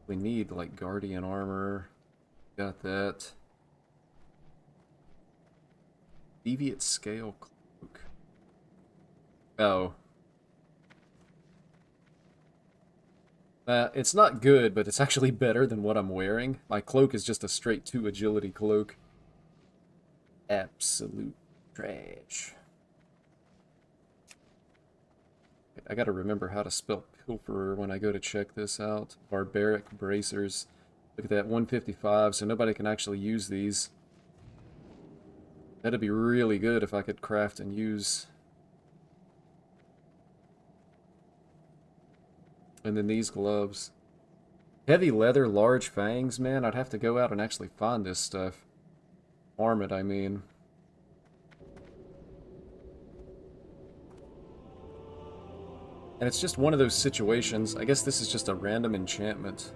We need, like, Guardian armor. Got that. Deviate scale cloak. Oh. It's not good, but it's actually better than what I'm wearing. My cloak is just a straight 2 agility cloak. Absolute trash. I gotta remember how to spell pilferer when I go to check this out. Barbaric bracers. Look at that, 155, so nobody can actually use these. That'd be really good if I could craft and use. And then these gloves. Heavy leather, large fangs, man. I'd have to go out and actually find this stuff. Farm it, I mean. And it's just one of those situations. I guess this is just a random enchantment.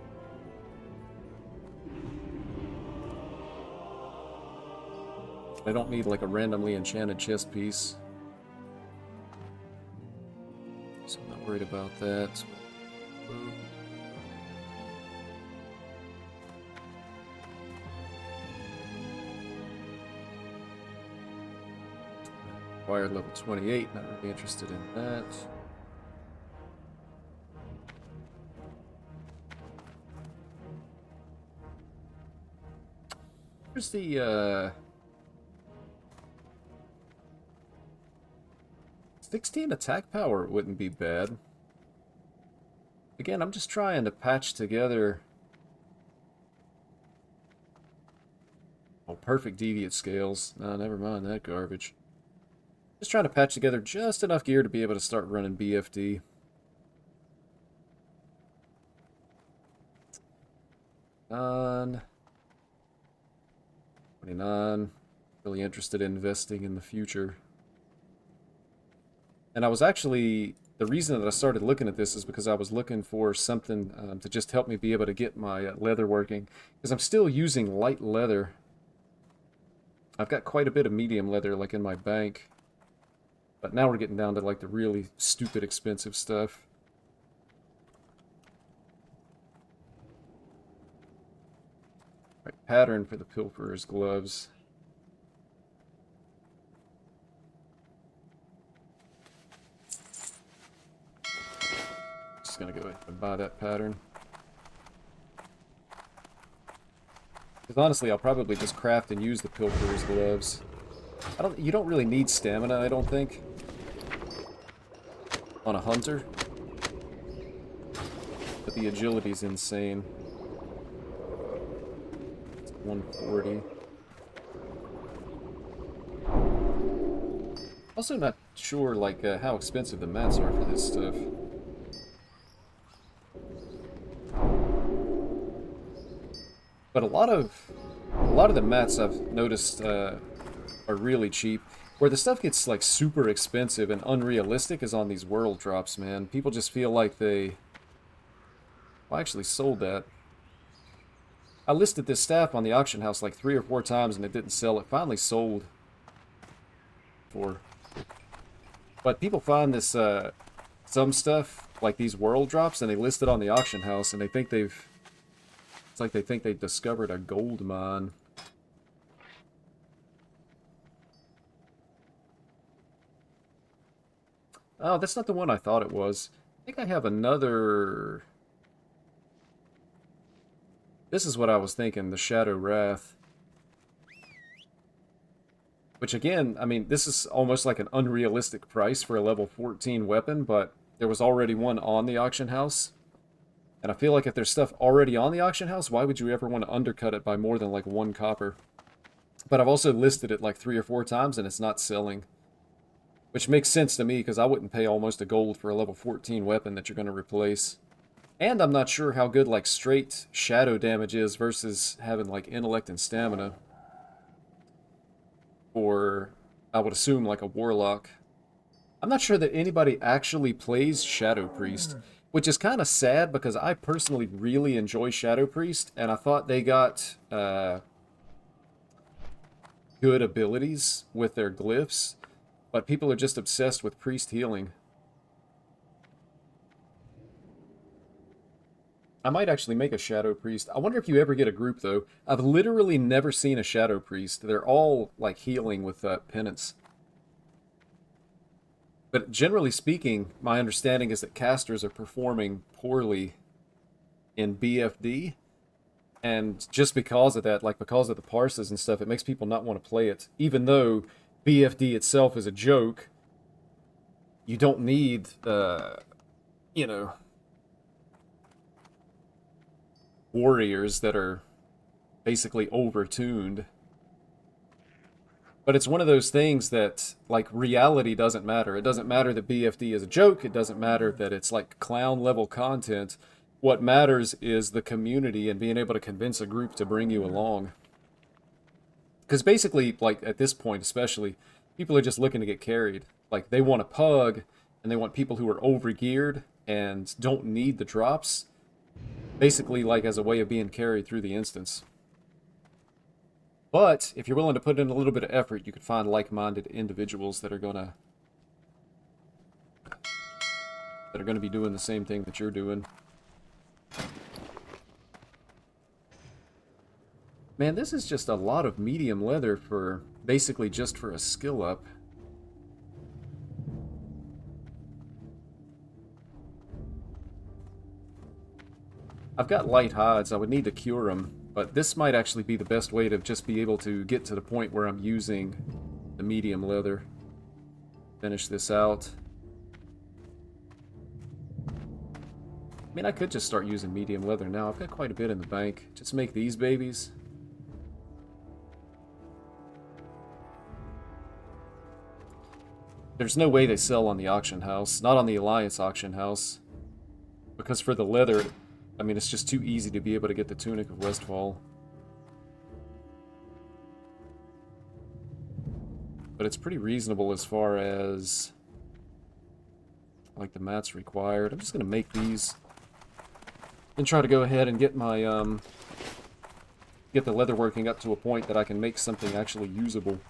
I don't need like a randomly enchanted chest piece. So I'm not worried about that. Acquired level 28, not really interested in that. Here's the 16 attack power wouldn't be bad. Again, I'm just trying to patch together. Oh, perfect deviate scales. No, never mind that garbage. Just trying to patch together just enough gear to be able to start running BFD. On 29. Really interested in investing in the future. And I was actually, the reason that I started looking at this is because I was looking for something to just help me be able to get my leather working. Because I'm still using light leather. I've got quite a bit of medium leather like in my bank. But now we're getting down to like the really stupid expensive stuff. Right, pattern for the pilferer's gloves. Just gonna go ahead and buy that pattern. Because honestly, I'll probably just craft and use the pilferer's gloves. You don't really need stamina, I don't think, on a hunter. But the agility's insane. It's 140. Also not sure, like, how expensive the mats are for this stuff. But a lot of the mats I've noticed are really cheap. Where the stuff gets like super expensive and unrealistic is on these world drops, man. People just feel like they... Well, I actually sold that. I listed this staff on the auction house like 3 or 4 times and it didn't sell. It finally sold for... But people find this, some stuff, like these world drops, and they list it on the auction house and they think they've... It's like they think they've discovered a gold mine. Oh, that's not the one I thought it was. I think I have another... This is what I was thinking, the Shadow Wrath. Which again, I mean, this is almost like an unrealistic price for a level 14 weapon, but there was already one on the auction house. And I feel like if there's stuff already on the auction house, why would you ever want to undercut it by more than like 1 copper? But I've also listed it like 3 or 4 times and it's not selling. Which makes sense to me, because I wouldn't pay almost a gold for a level 14 weapon that you're going to replace. And I'm not sure how good, like, straight shadow damage is versus having, like, intellect and stamina. Or, I would assume, like, a warlock. I'm not sure that anybody actually plays Shadow Priest. Which is kind of sad, because I personally really enjoy Shadow Priest. And I thought they got good abilities with their glyphs. But people are just obsessed with priest healing. I might actually make a Shadow Priest. I wonder if you ever get a group, though. I've literally never seen a Shadow Priest. They're all, like, healing with penance. But generally speaking, my understanding is that casters are performing poorly in BFD. And just because of that, like because of the parses and stuff, it makes people not want to play it. Even though BFD itself is a joke, you don't need, you know, warriors that are basically overtuned. But it's one of those things that, like, reality doesn't matter. It doesn't matter that BFD is a joke. It doesn't matter that it's, like, clown-level content. What matters is the community and being able to convince a group to bring you along. Because basically, like, at this point especially, people are just looking to get carried. Like, they want a pug, and they want people who are over-geared and don't need the drops. Basically, like, as a way of being carried through the instance. But, if you're willing to put in a little bit of effort, you could find like-minded individuals that are gonna be doing the same thing that you're doing. Man, this is just a lot of medium leather for basically just for a skill up. I've got light hides. I would need to cure them, but this might actually be the best way to just be able to get to the point where I'm using the medium leather. Finish this out. I mean, I could just start using medium leather now. I've got quite a bit in the bank. Just make these babies. There's no way they sell on the auction house. Not on the Alliance auction house. Because for the leather, I mean, it's just too easy to be able to get the Tunic of Westfall. But it's pretty reasonable as far as, like, the mats required. I'm just going to make these. And try to go ahead and get my, get the leather working up to a point that I can make something actually usable.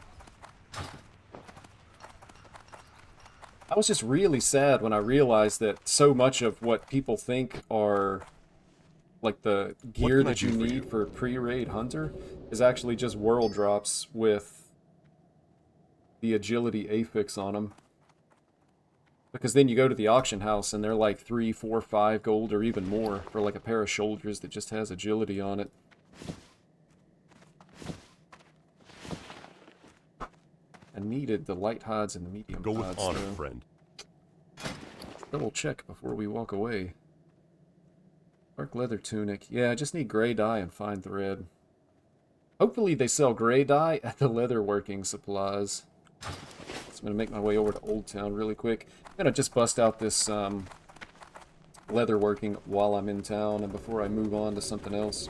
I was just really sad when I realized that so much of what people think are, like, the gear that you need for pre-raid hunter is actually just world drops with the agility affix on them. Because then you go to the auction house and they're like 3, 4, 5 gold or even more for like a pair of shoulders that just has agility on it. I needed the light hides and the medium Go with hides, honor, though. friend. Double check before we walk away. Dark leather tunic. Yeah, I just need gray dye and fine thread. Hopefully they sell gray dye at the leather working supplies. So I'm going to make my way over to Old Town really quick. I'm going to just bust out this leather working while I'm in town and before I move on to something else.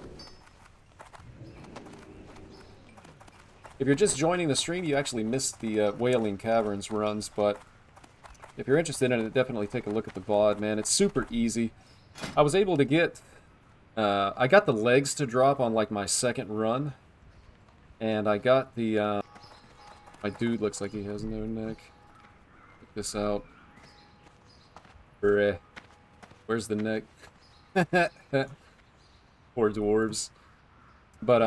If you're just joining the stream, you actually missed the Wailing Caverns runs, but if you're interested in it, definitely take a look at the VOD, man. It's super easy. I was able to get... I got the legs to drop on, like, my second run. And I got the... my dude looks like he has no neck. Check this out. Where's the neck? Poor dwarves. But,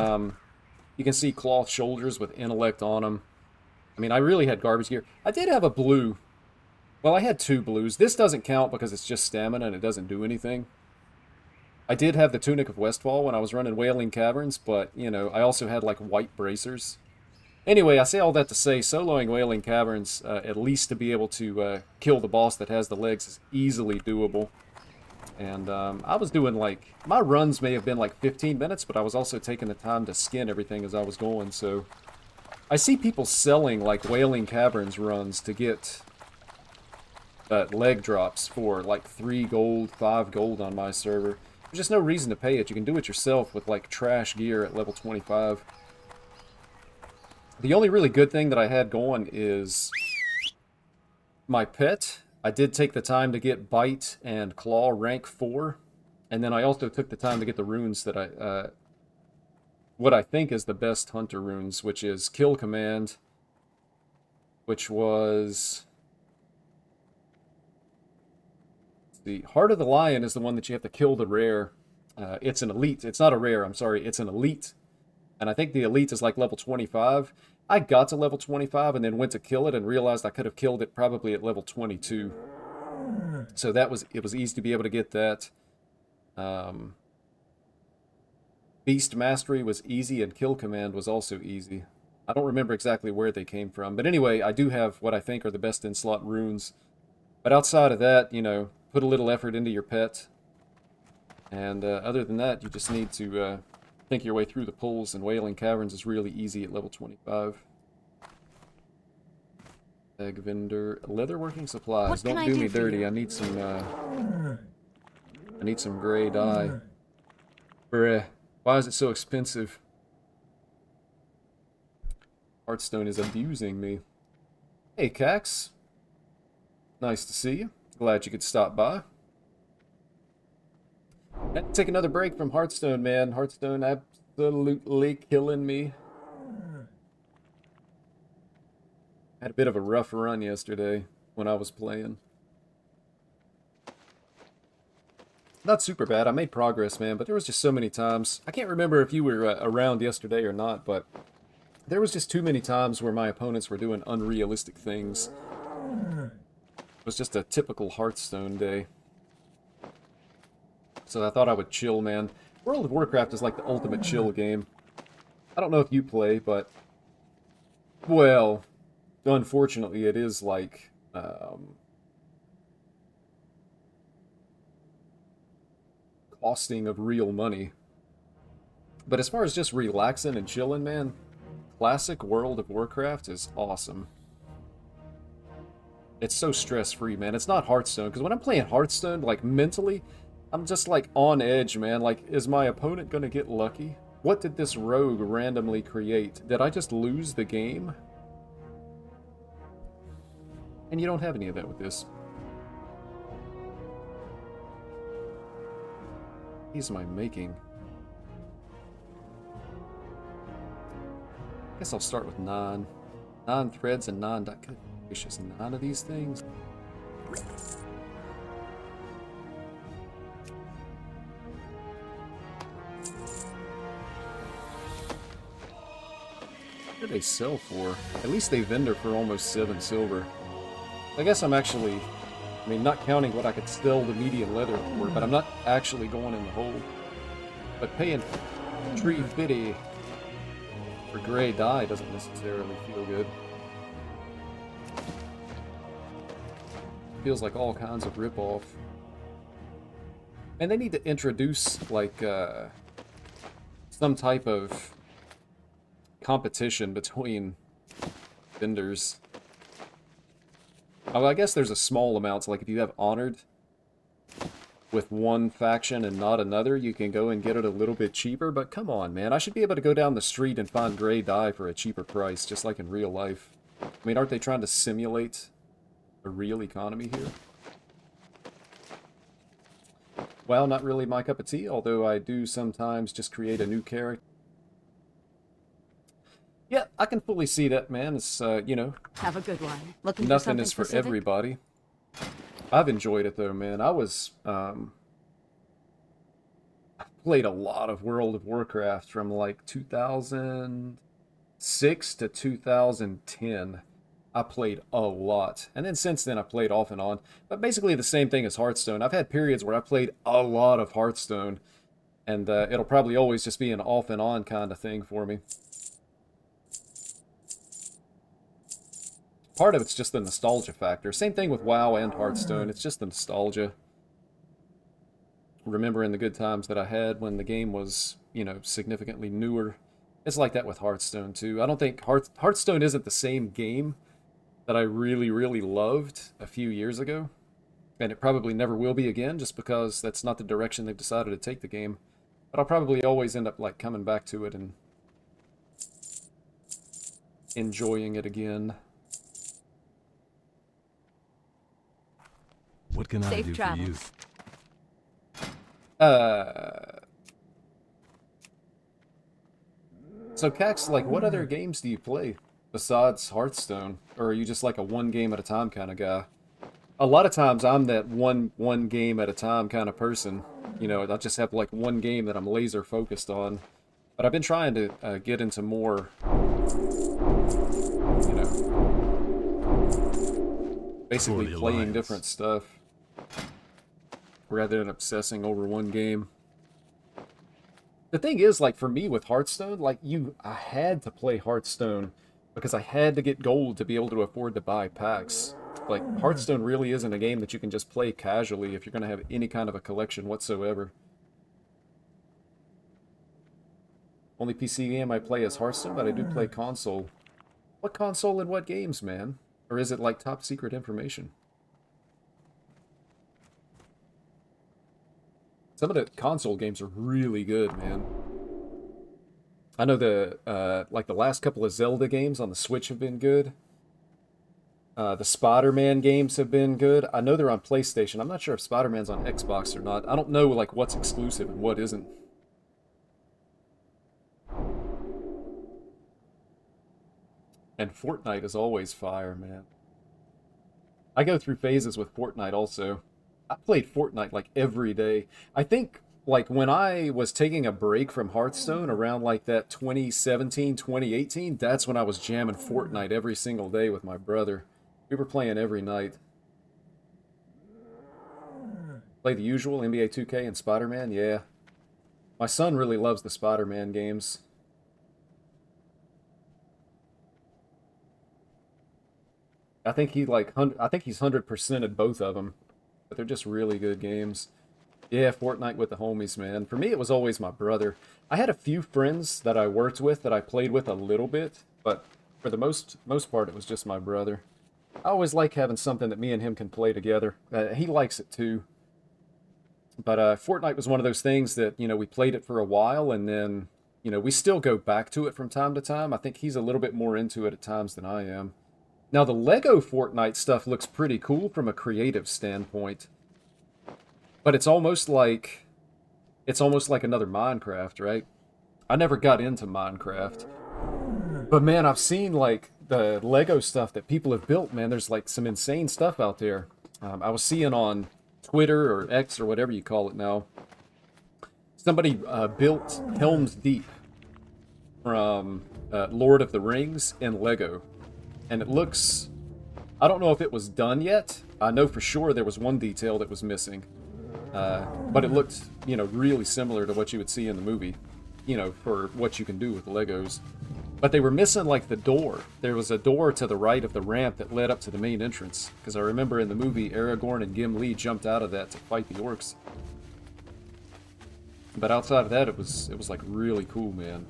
you can see cloth shoulders with intellect on them. I mean, I really had garbage gear. I did have a blue. Well, I had 2 blues. This doesn't count because it's just stamina and it doesn't do anything. I did have the Tunic of Westfall when I was running Wailing Caverns, but, you know, I also had, like, white bracers. Anyway, I say all that to say, soloing Wailing Caverns, at least to be able to kill the boss that has the legs, is easily doable. And I was doing, like, my runs may have been like 15 minutes, but I was also taking the time to skin everything as I was going, so... I see people selling, like, Wailing Caverns runs to get leg drops for, like, 3 gold, 5 gold on my server. There's just no reason to pay it. You can do it yourself with, like, trash gear at level 25. The only really good thing that I had going is my pet. I did take the time to get Bite and Claw rank 4, and then I also took the time to get the runes that I, what I think is the best hunter runes, which is Kill Command, which was... The Heart of the Lion is the one that you have to kill the rare. It's an elite. It's not a rare, I'm sorry. It's an elite. And I think the elite is like level 25. I got to level 25 and then went to kill it and realized I could have killed it probably at level 22. So it was easy to be able to get that. Beast Mastery was easy and Kill Command was also easy. I don't remember exactly where they came from. But anyway, I do have what I think are the best in-slot runes. But outside of that, you know, put a little effort into your pet. And other than that, you just need to think your way through the pulls, and Wailing Caverns is really easy at level 25. Egg vendor, leatherworking supplies. What can Don't I do do me for dirty. you? I need some gray dye. Bruh, why is it so expensive? Hearthstone is abusing me. Hey, Cax. Nice to see you. Glad you could stop by. Had to take another break from Hearthstone, man. Hearthstone absolutely killing me. Had a bit of a rough run yesterday when I was playing. Not super bad. I made progress, man, but there was just so many times. I can't remember if you were around yesterday or not, but there was just too many times where my opponents were doing unrealistic things. It was just a typical Hearthstone day. So I thought I would chill, man. World of Warcraft is like the ultimate chill game. I don't know if you play, but... well, unfortunately, it is like... costing of real money. But as far as just relaxing and chilling, man, classic World of Warcraft is awesome. It's so stress-free, man. It's not Hearthstone, because when I'm playing Hearthstone, like, mentally, I'm just, like, on edge, man. Like, is my opponent gonna get lucky? What did this rogue randomly create? Did I just lose the game? And you don't have any of that with this. These am I making? Guess I'll start with 9. 9 threads and 9 dot. Good gracious, 9 of these things. What do they sell for? At least they vendor for almost 7 silver. I guess I'm actually, I mean, not counting what I could sell the medium leather for, but I'm not actually going in the hole. But paying $350 for gray dye doesn't necessarily feel good. Feels like all kinds of rip-off. And they need to introduce, like, some type of competition between vendors. Oh, I guess there's a small amount, so like if you have Honored with one faction and not another, you can go and get it a little bit cheaper, but come on, man. I should be able to go down the street and find gray dye for a cheaper price, just like in real life. I mean, aren't they trying to simulate a real economy here? Well, not really my cup of tea, although I do sometimes just create a new character. Yeah, I can fully see that, man. It's, you know... Have a good one. Looking for nothing something is for specific? everybody. I've enjoyed it, though, man. I was, played a lot of World of Warcraft from, like, 2006 to 2010. I played a lot. And then since then, I played off and on. But basically the same thing as Hearthstone. I've had periods where I played a lot of Hearthstone. And it'll probably always just be an off and on kind of thing for me. Part of it's just the nostalgia factor. Same thing with WoW and Hearthstone. It's just the nostalgia. Remembering the good times that I had when the game was, you know, significantly newer. It's like that with Hearthstone, too. I don't think Hearthstone isn't the same game that I really, really loved a few years ago. And it probably never will be again, just because that's not the direction they've decided to take the game. But I'll probably always end up, like, coming back to it and enjoying it again. What can I Safe do travels. for you? So, Cax, like, what other games do you play besides Hearthstone? Or are you just like a one game at a time kind of guy? A lot of times I'm that one game at a time kind of person. You know, I just have like one game that I'm laser focused on. But I've been trying to get into more, you know, basically For the playing Alliance. different stuff rather than obsessing over one game. The thing is, like, for me with Hearthstone, like, I had to play Hearthstone because I had to get gold to be able to afford to buy packs. Like, Hearthstone really isn't a game that you can just play casually if you're going to have any kind of a collection whatsoever. Only PC game I play is Hearthstone, but I do play console. What console and what games, man? Or is it, like, top secret information? Some of the console games are really good, man. I know like the last couple of Zelda games on the Switch have been good. The Spider-Man games have been good. I know they're on PlayStation. I'm not sure if Spider-Man's on Xbox or not. I don't know like what's exclusive and what isn't. And Fortnite is always fire, man. I go through phases with Fortnite also. I played Fortnite like every day. I think like when I was taking a break from Hearthstone around like that 2017, 2018, that's when I was jamming Fortnite every single day with my brother. We were playing every night. Play the usual, NBA 2K and Spider-Man, yeah. My son really loves the Spider-Man games. I think he's 100%ed both of them. But they're just really good games. Yeah, Fortnite with the homies, man. For me, it was always my brother. I had a few friends that I worked with that I played with a little bit, but for the most part, it was just my brother. I always like having something that me and him can play together. He likes it too. But Fortnite was one of those things that, you know, we played it for a while, and then, you know, we still go back to it from time to time. I think he's a little bit more into it at times than I am. Now, the Lego Fortnite stuff looks pretty cool from a creative standpoint. But it's almost like another Minecraft, right? I never got into Minecraft. But man, I've seen like the Lego stuff that people have built, man. There's like some insane stuff out there. I was seeing on Twitter or X or whatever you call it now. Somebody built Helm's Deep from Lord of the Rings in Lego. And it looks... I don't know if it was done yet. I know for sure there was one detail that was missing. But it looked, you know, really similar to what you would see in the movie. You know, for what you can do with Legos. But they were missing, like, the door. There was a door to the right of the ramp that led up to the main entrance. Because I remember in the movie, Aragorn and Gimli jumped out of that to fight the orcs. But outside of that, it was like, really cool, man.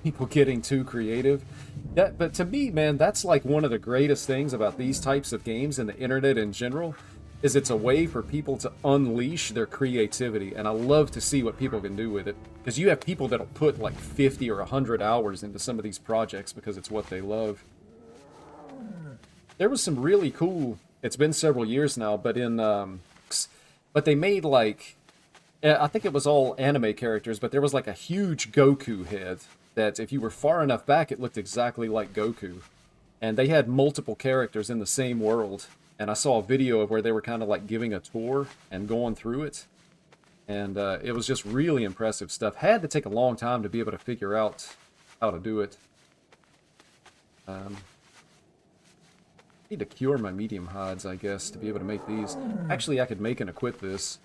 People getting too creative. But to me, man, that's like one of the greatest things about these types of games and the internet in general, is it's a way for people to unleash their creativity, and I love to see what people can do with it. Because you have people that'll put like 50 or 100 hours into some of these projects because it's what they love. There was some really cool, it's been several years now, but but they made like, I think it was all anime characters, but there was like a huge Goku head that if you were far enough back, it looked exactly like Goku. And they had multiple characters in the same world. And I saw a video of where they were kind of like giving a tour and going through it. And it was just really impressive stuff. Had to take a long time to be able to figure out how to do it. Need to cure my medium hides, I guess, to be able to make these. Actually, I could make and equip this.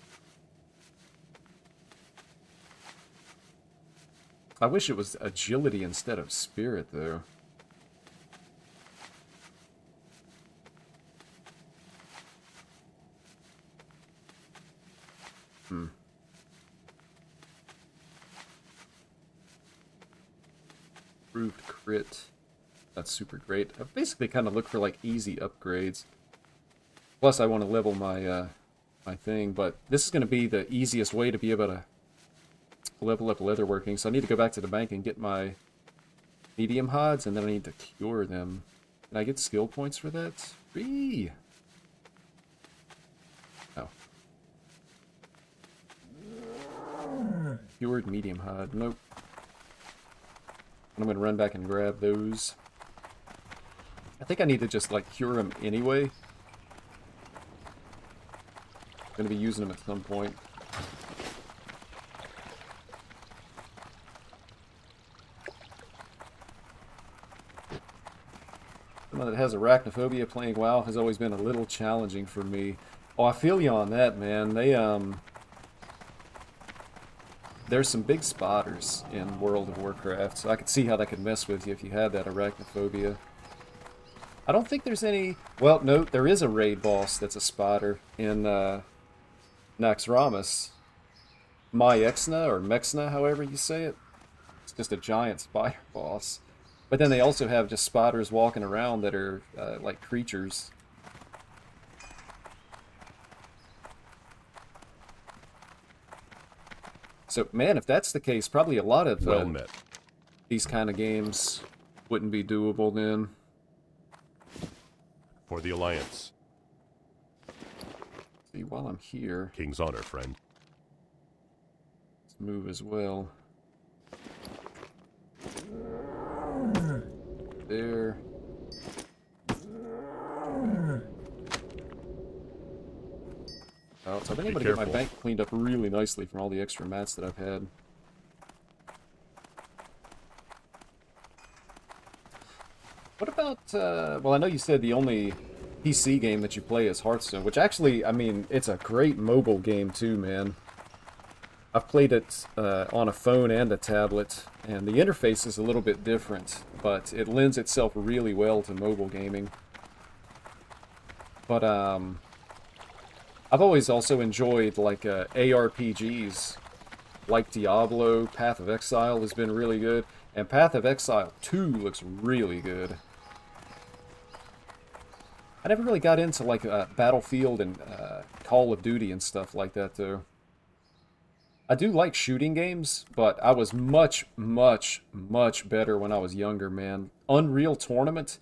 I wish it was agility instead of spirit, though. Improved crit. That's super great. I basically kind of look for like easy upgrades. Plus, I want to level my my thing, but this is going to be the easiest way to be able to level up leatherworking. So I need to go back to the bank and get my medium hides, and then I need to cure them. Can I get skill points for that? Whee! Oh. Cured medium hide. Nope. I'm going to run back and grab those. I think I need to just, like, cure them anyway. I'm going to be using them at some point. Someone that has arachnophobia playing WoW has always been a little challenging for me. Oh, I feel you on that, man. there's some big spotters in World of Warcraft, so I could see how that could mess with you if you had that arachnophobia. I don't think there's any... Well, no, there is a raid boss that's a spotter in Naxxramas. Myexna, or Mexna, however you say it. It's just a giant spider boss. But then they also have just spotters walking around that are like creatures. So, man, if that's the case, probably a lot of Well met. these kind of games wouldn't be doable then. For the Alliance. See, while I'm here, King's honor, friend. let's move as well. There. Oh, so I've been able to get my careful. bank cleaned up really nicely from all the extra mats that I've had. What about, well, I know you said the only PC game that you play is Hearthstone, which actually, I mean, it's a great mobile game too, man. I've played it on a phone and a tablet, and the interface is a little bit different, but it lends itself really well to mobile gaming. But, I've always also enjoyed, like, ARPGs, like Diablo. Path of Exile has been really good, and Path of Exile 2 looks really good. I never really got into, like, Battlefield and Call of Duty and stuff like that, though. I do like shooting games, but I was much, much, much better when I was younger, man. Unreal Tournament,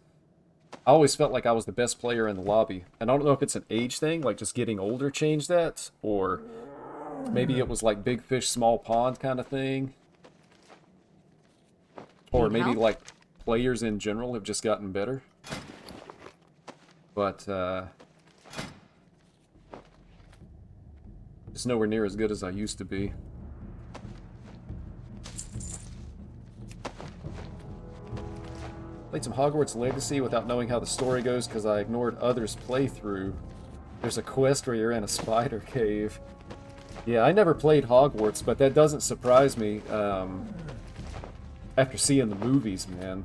I always felt like I was the best player in the lobby. And I don't know if it's an age thing, like just getting older changed that, or maybe it was like big fish, small pond kind of thing. Or Need maybe help? like players in general have just gotten better. But, it's nowhere near as good as I used to be. Played some Hogwarts Legacy without knowing how the story goes because I ignored others' playthrough. There's a quest where you're in a spider cave. Yeah, I never played Hogwarts, but that doesn't surprise me after seeing the movies, man.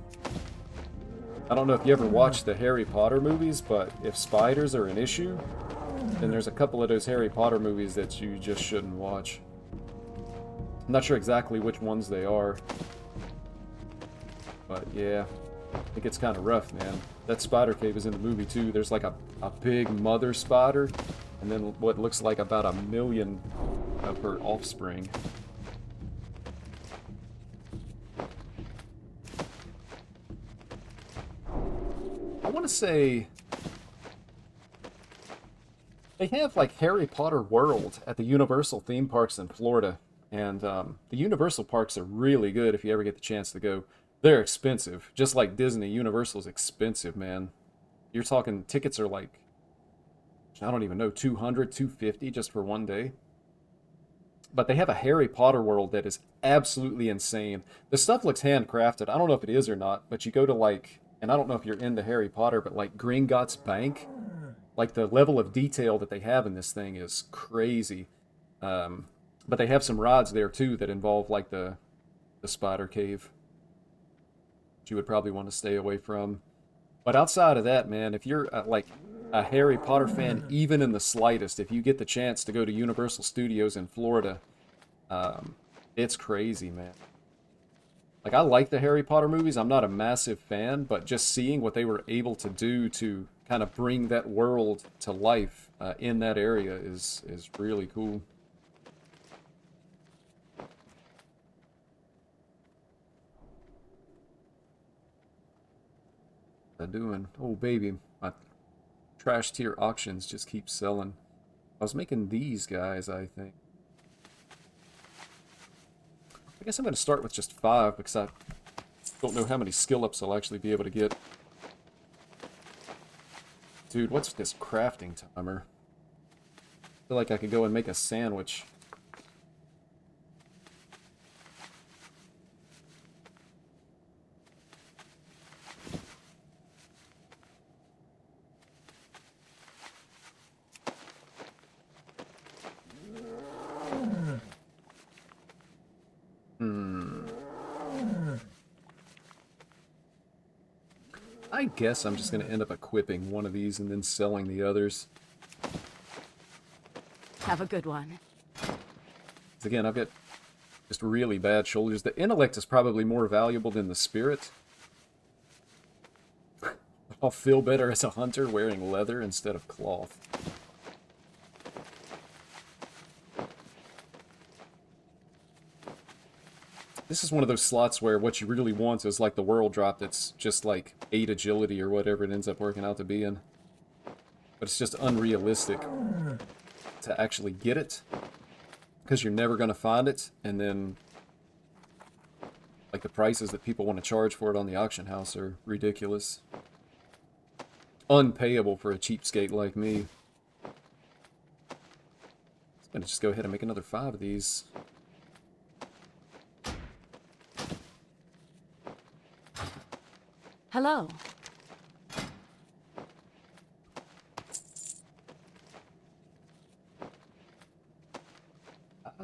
I don't know if you ever watched the Harry Potter movies, but if spiders are an issue, then there's a couple of those Harry Potter movies that you just shouldn't watch. I'm not sure exactly which ones they are. But yeah, it gets kind of rough, man. That spider cave is in the movie too. There's like a big mother spider, and then what looks like about 1 million of her offspring. I want to say they have like Harry Potter World at the Universal theme parks in Florida, and the Universal parks are really good if you ever get the chance to go. They're expensive, just like Disney. Universal's expensive, man. You're talking tickets are like, I don't even know, 200, 250 just for one day. But they have a Harry Potter World that is absolutely insane. The stuff looks handcrafted. I don't know if it is or not, but you go to like, and I don't know if you're into Harry Potter, but like Gringotts Bank, like the level of detail that they have in this thing is crazy. But they have some rides there too that involve like the spider cave, which you would probably want to stay away from. But outside of that, man, if you're like a Harry Potter fan, even in the slightest, if you get the chance to go to Universal Studios in Florida, it's crazy, man. Like, I like the Harry Potter movies. I'm not a massive fan, but just seeing what they were able to do to kind of bring that world to life in that area is really cool. What am I doing? Oh, baby. My trash tier auctions just keep selling. I was making these guys, I think. I guess I'm going to start with just 5 because I don't know how many skill ups I'll actually be able to get. Dude, what's this crafting timer? I feel like I could go and make a sandwich. I guess I'm just going to end up equipping one of these and then selling the others. Have a good one. Again, I've got just really bad shoulders. The intellect is probably more valuable than the spirit. I'll feel better as a hunter wearing leather instead of cloth. This is one of those slots where what you really want is like the world drop that's just like 8 agility or whatever it ends up working out to be in. But it's just unrealistic to actually get it, because you're never going to find it, and then like the prices that people want to charge for it on the auction house are ridiculous. Unpayable for a cheapskate like me. I'm going to just go ahead and make another 5 of these. Hello.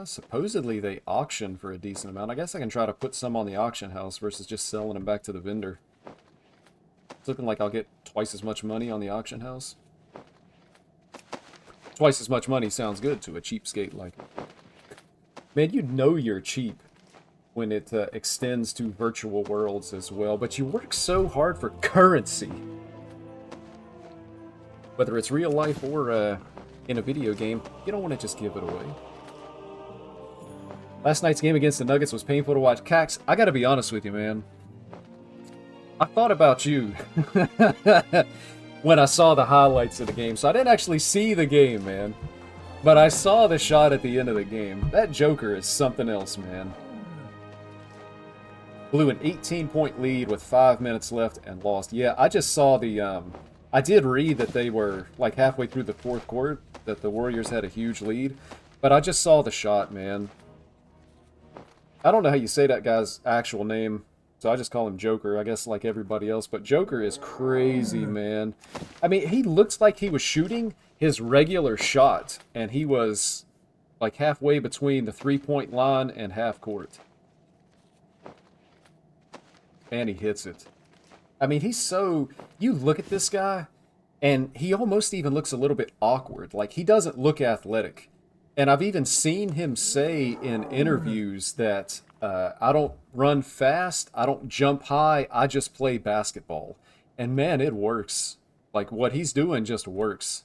Supposedly they auction for a decent amount. I guess I can try to put some on the auction house versus just selling them back to the vendor. It's looking like I'll get twice as much money on the auction house. Twice as much money sounds good to a cheapskate like me. Man, you know you're cheap when it extends to virtual worlds as well, but you work so hard for currency. Whether it's real life or in a video game, you don't want to just give it away. Last night's game against the Nuggets was painful to watch. Cax, I gotta be honest with you, man. I thought about you when I saw the highlights of the game. So I didn't actually see the game, man. But I saw the shot at the end of the game. That Joker is something else, man. Blew an 18-point lead with 5 minutes left and lost. Yeah, I just saw the... I did read that they were like halfway through the 4th quarter, that the Warriors had a huge lead. But I just saw the shot, man. I don't know how you say that guy's actual name, so I just call him Joker, I guess, like everybody else. But Joker is crazy, man. I mean, he looked like he was shooting his regular shot, and he was like halfway between the 3-point line and half court. And he hits it. I mean, he's so... You look at this guy, and he almost even looks a little bit awkward. Like, he doesn't look athletic. And I've even seen him say in interviews that I don't run fast, I don't jump high, I just play basketball. And man, it works. Like, what he's doing just works.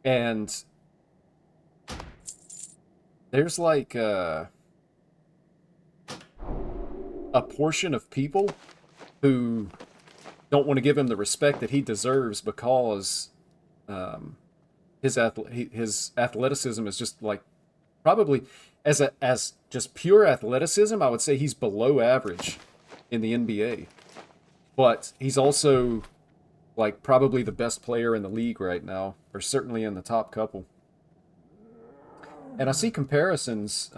And there's like a portion of people who don't want to give him the respect that he deserves because... His athleticism is just like, probably as just pure athleticism, I would say he's below average in the NBA. But he's also like probably the best player in the league right now, or certainly in the top couple. And I see comparisons,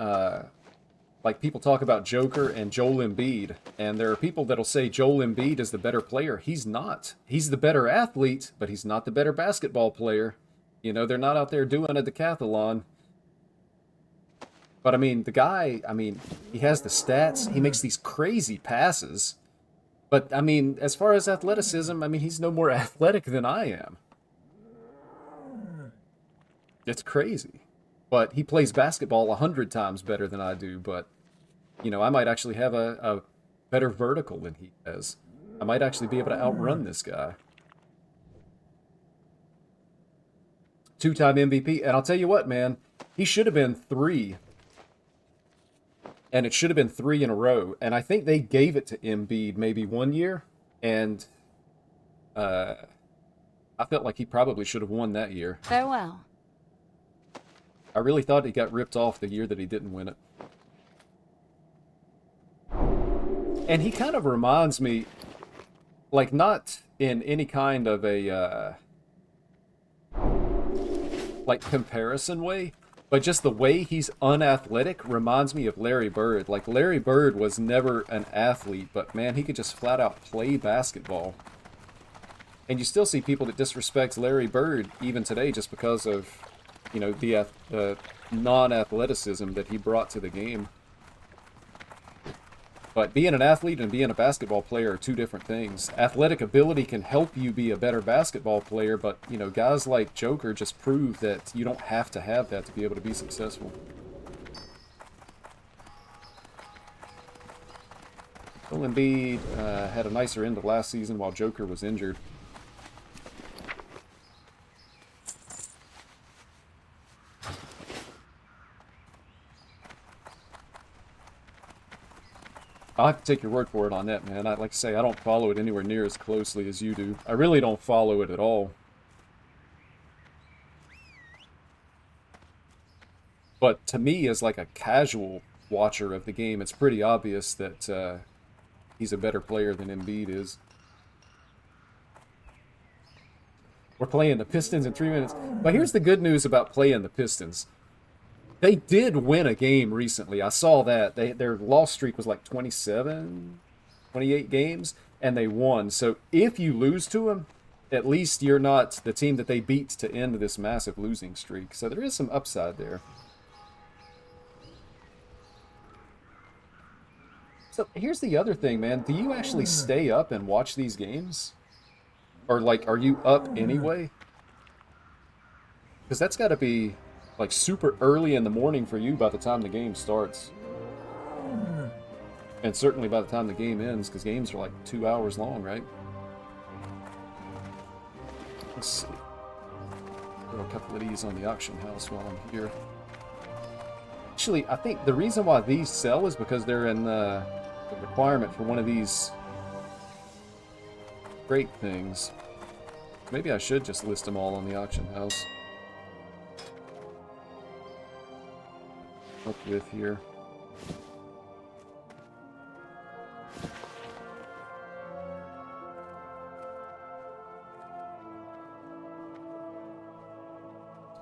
like people talk about Joker and Joel Embiid, and there are people that'll say Joel Embiid is the better player. He's not. He's the better athlete, but he's not the better basketball player. You know, they're not out there doing a decathlon. But, I mean, the guy, I mean, he has the stats. He makes these crazy passes. But, I mean, as far as athleticism, I mean, he's no more athletic than I am. It's crazy. But he plays basketball 100 times better than I do. But, you know, I might actually have a better vertical than he has. I might actually be able to outrun this guy. 2-time MVP, and I'll tell you what, man, he should have been 3. And it should have been 3 in a row. And I think they gave it to Embiid maybe one year, and I felt like he probably should have won that year. Farewell. I really thought he got ripped off the year that he didn't win it. And he kind of reminds me, like, not in any kind of a... like comparison way, but just the way he's unathletic reminds me of Larry Bird. Like, Larry Bird was never an athlete, but man, he could just flat out play basketball. And you still see people that disrespect Larry Bird even today just because of, you know, the non-athleticism that he brought to the game. But being an athlete and being a basketball player are two different things. Athletic ability can help you be a better basketball player, but, you know, guys like Joker just prove that you don't have to have that to be able to be successful. Joel Embiid had a nicer end of last season while Joker was injured. I'll have to take your word for it on that, man. Like I say, I don't follow it anywhere near as closely as you do. I really don't follow it at all. But to me, as like a casual watcher of the game, it's pretty obvious that he's a better player than Embiid is. We're playing the Pistons in 3 minutes. But here's the good news about playing the Pistons. They did win a game recently. I saw that. Their loss streak was like 27, 28 games, and they won. So if you lose to them, at least you're not the team that they beat to end this massive losing streak. So there is some upside there. So here's the other thing, man. Do you actually stay up and watch these games? Or, like, are you up anyway? Because that's got to be, like, super early in the morning for you by the time the game starts. And certainly by the time the game ends, because games are, like, 2 hours long, right? Let's see. Throw a couple of these on the auction house while I'm here. Actually, I think the reason why these sell is because they're in the requirement for one of these great things. Maybe I should just list them all on the auction house. Up with here.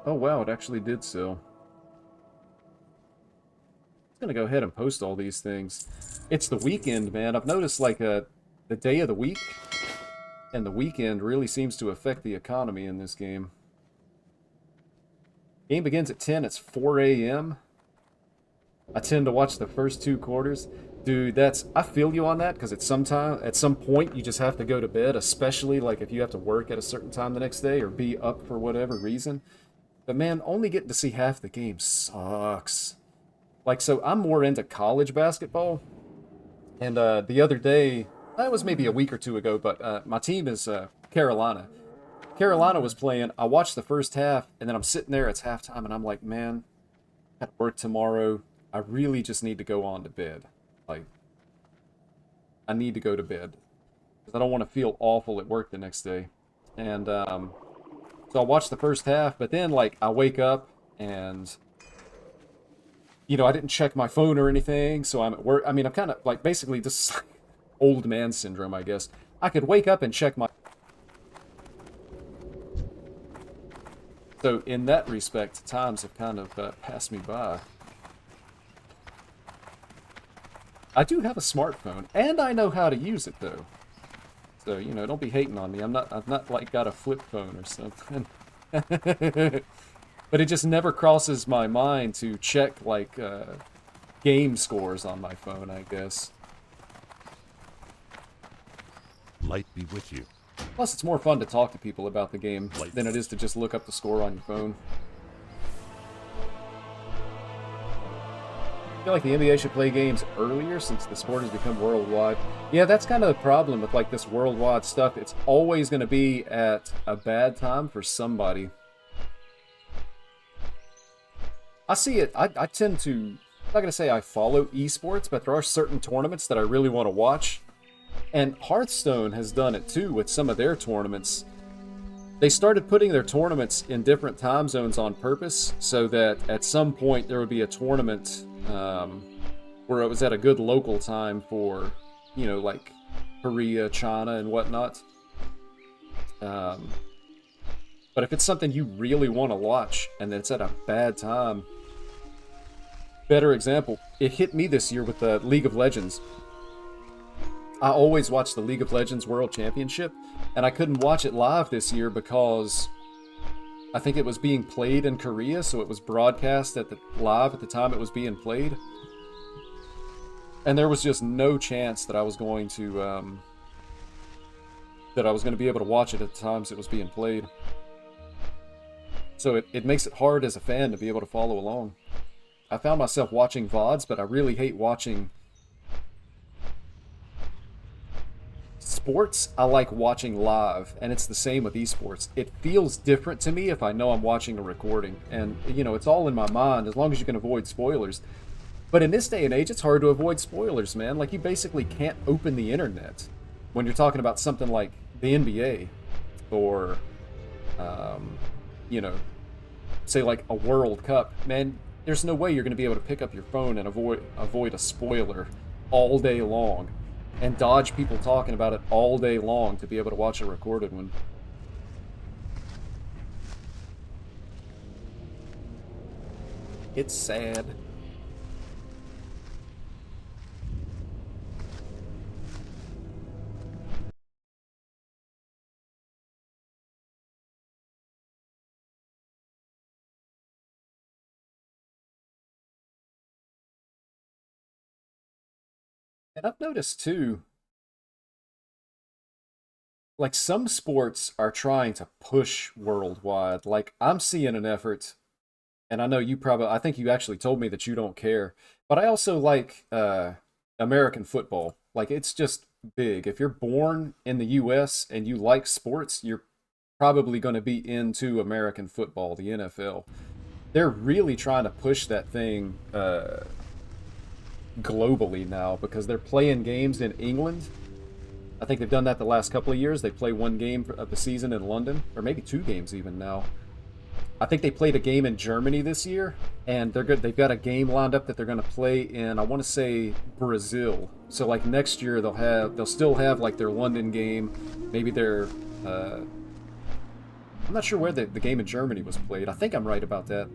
Oh wow, it actually did sell. I'm gonna go ahead and post all these things. It's the weekend, man. I've noticed like the day of the week and the weekend really seems to affect the economy in this game. Game begins at 10, it's 4 a.m. I tend to watch the first 2 quarters. Dude, I feel you on that, because at some point you just have to go to bed, especially like if you have to work at a certain time the next day or be up for whatever reason. But man, only getting to see half the game sucks. Like, so I'm more into college basketball. And the other day, that was maybe a week or 2 ago, but my team is Carolina. Carolina was playing. I watched the first half, and then I'm sitting there, it's halftime, and I'm like, man, I got to work tomorrow. I really just need to go on to bed. Like, I need to go to bed. Because I don't want to feel awful at work the next day. And so I watched the first half, but then, like, I wake up, and you know, I didn't check my phone or anything, so I'm at work. I mean, I'm kind of, like, basically this old man syndrome, I guess. I could wake up and check my... So, in that respect, times have kind of passed me by. I do have a smartphone, and I know how to use it, though. So, you know, don't be hating on me. I've not, like, got a flip phone or something. But it just never crosses my mind to check, like, game scores on my phone, I guess. Light be with you. Plus, it's more fun to talk to people about the game than it is to just look up the score on your phone. I feel like the NBA should play games earlier since the sport has become worldwide. Yeah, that's kind of the problem with, like, this worldwide stuff. It's always going to be at a bad time for somebody. I see it. I tend to, I'm not going to say I follow esports, but there are certain tournaments that I really want to watch. And Hearthstone has done it too with some of their tournaments. They started putting their tournaments in different time zones on purpose so that at some point there would be a tournament where it was at a good local time for, you know, like Korea, China, and whatnot. But if it's something you really want to watch and it's at a bad time, better example, it hit me this year with the League of Legends. I always watch the League of Legends World Championship, and I couldn't watch it live this year because I think it was being played in Korea, so it was broadcast live at the time it was being played. And there was just no chance that I was going to be able to watch it at the times it was being played. So it makes it hard as a fan to be able to follow along. I found myself watching VODs, but I really hate watching sports. I like watching live, and it's the same with esports. It feels different to me if I know I'm watching a recording, and you know, it's all in my mind as long as you can avoid spoilers. But in this day and age, it's hard to avoid spoilers, man. Like, you basically can't open the internet when you're talking about something like the NBA or, you know, say like a World Cup. Man, there's no way you're going to be able to pick up your phone and avoid a spoiler all day long and dodge people talking about it all day long to be able to watch a recorded one. It's sad. And I've noticed too, like some sports are trying to push worldwide. Like I'm seeing an effort, and I know you probably, I think you actually told me that you don't care, but I also like American football. Like it's just big. If you're born in the US and you like sports, you're probably going to be into American football, the NFL. They're really trying to push that thing globally now because they're playing games in England. I think they've done that the last couple of years. They play one game of the season in London, or maybe two games even now. I think they played a game in Germany this year, and they're good. They've got a game lined up that they're going to play in, I want to say, Brazil. So like next year they'll still have like their London game, maybe their I'm not sure where the game in Germany was played. I think I'm right about that.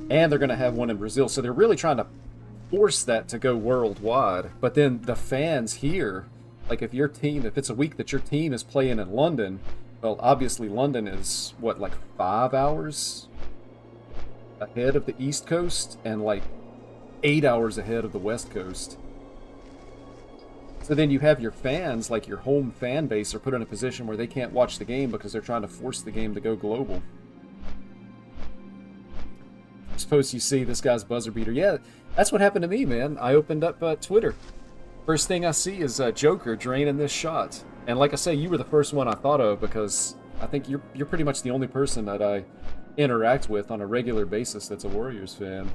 And they're going to have one in Brazil. So they're really trying to force that to go worldwide. But then the fans here, like if it's a week that your team is playing in London, well, obviously London is, what, like 5 hours ahead of the East Coast and like 8 hours ahead of the West Coast. So then you have your fans, like your home fan base, are put in a position where they can't watch the game because they're trying to force the game to go global. I suppose you see this guy's buzzer beater. Yeah, that's what happened to me, man. I opened up Twitter. First thing I see is Joker draining this shot. And like I say, you were the first one I thought of because I think you're pretty much the only person that I interact with on a regular basis that's a Warriors fan.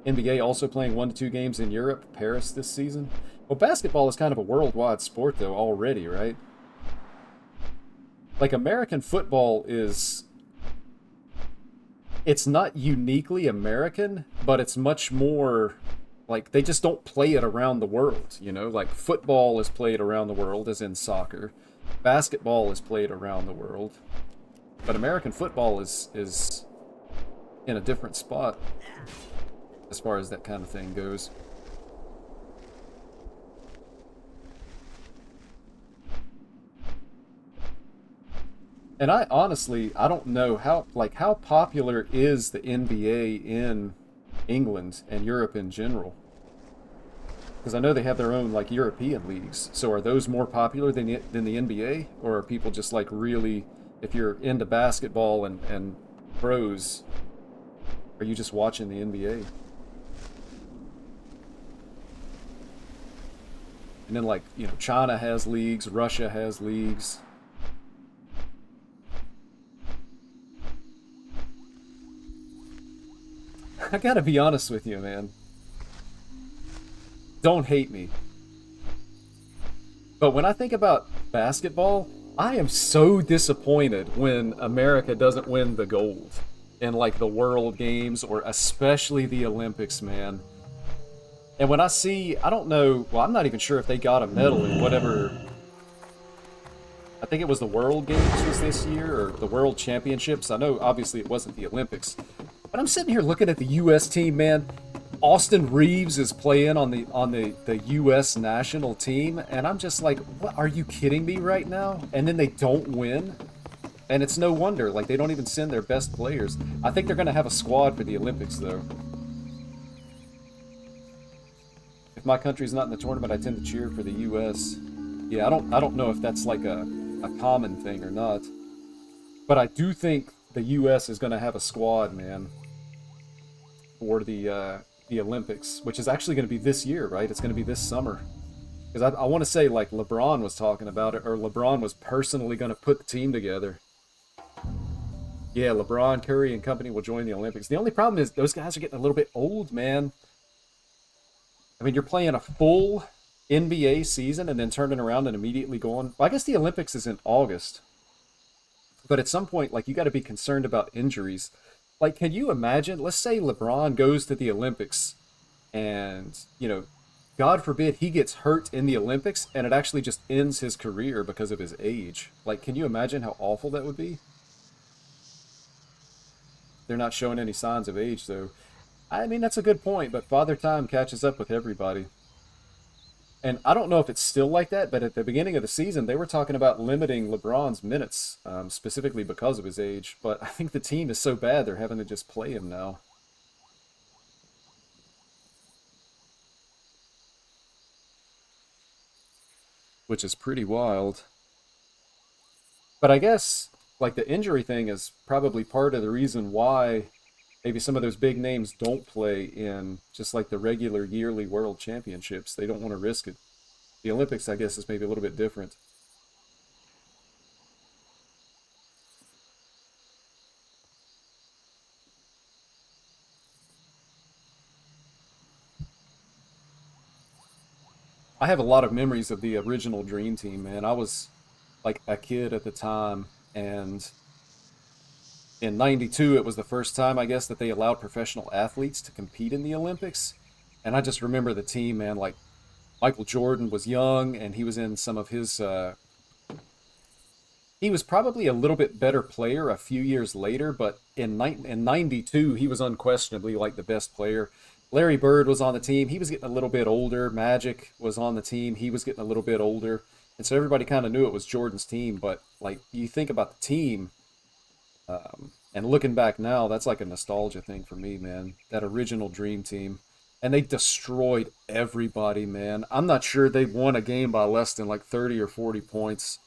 NBA also playing 1 to 2 games in Europe, Paris this season. Well, basketball is kind of a worldwide sport though already, right? Like American football is... It's not uniquely American, but it's much more, like, they just don't play it around the world, you know? Like, football is played around the world, as in soccer. Basketball is played around the world. But American football is in a different spot as far as that kind of thing goes. And I honestly, I don't know how popular is the NBA in England and Europe in general? Because I know they have their own, like, European leagues. So are those more popular than the NBA? Or are people just, like, really, if you're into basketball and pros, are you just watching the NBA? And then, like, you know, China has leagues, Russia has leagues. I gotta be honest with you, man. Don't hate me. But when I think about basketball, I am so disappointed when America doesn't win the gold in, like, the World Games or especially the Olympics, man. And when I see, I don't know, well, I'm not even sure if they got a medal in whatever... I think it was the World Games was this year, or the World Championships. I know, obviously, it wasn't the Olympics. But I'm sitting here looking at the U.S. team, man. Austin Reeves is playing on the U.S. national team, and I'm just like, what? Are you kidding me right now? And then they don't win? And it's no wonder. Like, they don't even send their best players. I think they're going to have a squad for the Olympics, though. if my country's not in the tournament, I tend to cheer for the U.S. Yeah, I don't know if that's like a common thing or not. But I do think the U.S. is going to have a squad, man, for the Olympics, which is actually going to be this year, right? It's going to be this summer. Because I want to say, like, LeBron was talking about it, or LeBron was personally going to put the team together. Yeah, LeBron, Curry, and company will join the Olympics. The only problem is those guys are getting a little bit old, man. I mean, you're playing a full NBA season and then turning around and immediately going... Well, I guess the Olympics is in August. But at some point, like, you got to be concerned about injuries. Like, can you imagine? Let's say LeBron goes to the Olympics and, you know, God forbid he gets hurt in the Olympics and it actually just ends his career because of his age. Like, can you imagine how awful that would be? They're not showing any signs of age, though. I mean, that's a good point, but Father Time catches up with everybody. And I don't know if it's still like that, but at the beginning of the season, they were talking about limiting LeBron's minutes, specifically because of his age. But I think the team is so bad, they're having to just play him now. Which is pretty wild. But I guess, like, the injury thing is probably part of the reason why maybe some of those big names don't play in just like the regular yearly world championships. They don't want to risk it. The Olympics, I guess, is maybe a little bit different. I have a lot of memories of the original Dream Team, man. I was like a kid at the time, and in '92 it was the first time, I guess, that they allowed professional athletes to compete in the Olympics. And I just remember the team, man. Like, Michael Jordan was young, and he was in some of his... he was probably a little bit better player a few years later, but in '92 he was unquestionably like the best player. Larry Bird was on the team. He was getting a little bit older. Magic was on the team. He was getting a little bit older. And so everybody kind of knew it was Jordan's team. But, like, you think about the team, and looking back now, that's like a nostalgia thing for me, man. That original Dream Team. And they destroyed everybody, man. I'm not sure they won a game by less than like 30 or 40 points.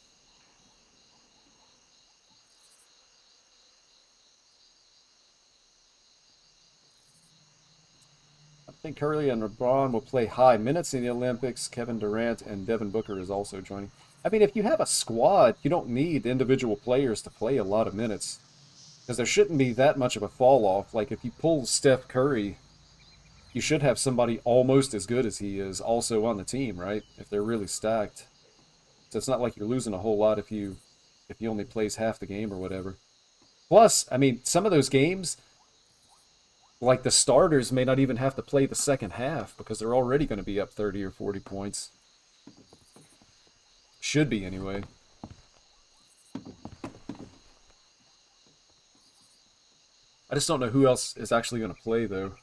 I think Curry and LeBron will play high minutes in the Olympics. Kevin Durant and Devin Booker is also joining. I mean, if you have a squad, you don't need individual players to play a lot of minutes. Because there shouldn't be that much of a fall off. Like, if you pull Steph Curry, you should have somebody almost as good as he is also on the team, right? If they're really stacked. So it's not like you're losing a whole lot if he only plays half the game or whatever. Plus, I mean, some of those games, like, the starters may not even have to play the second half because they're already going to be up 30 or 40 points. Should be, anyway. I just don't know who else is actually going to play, though.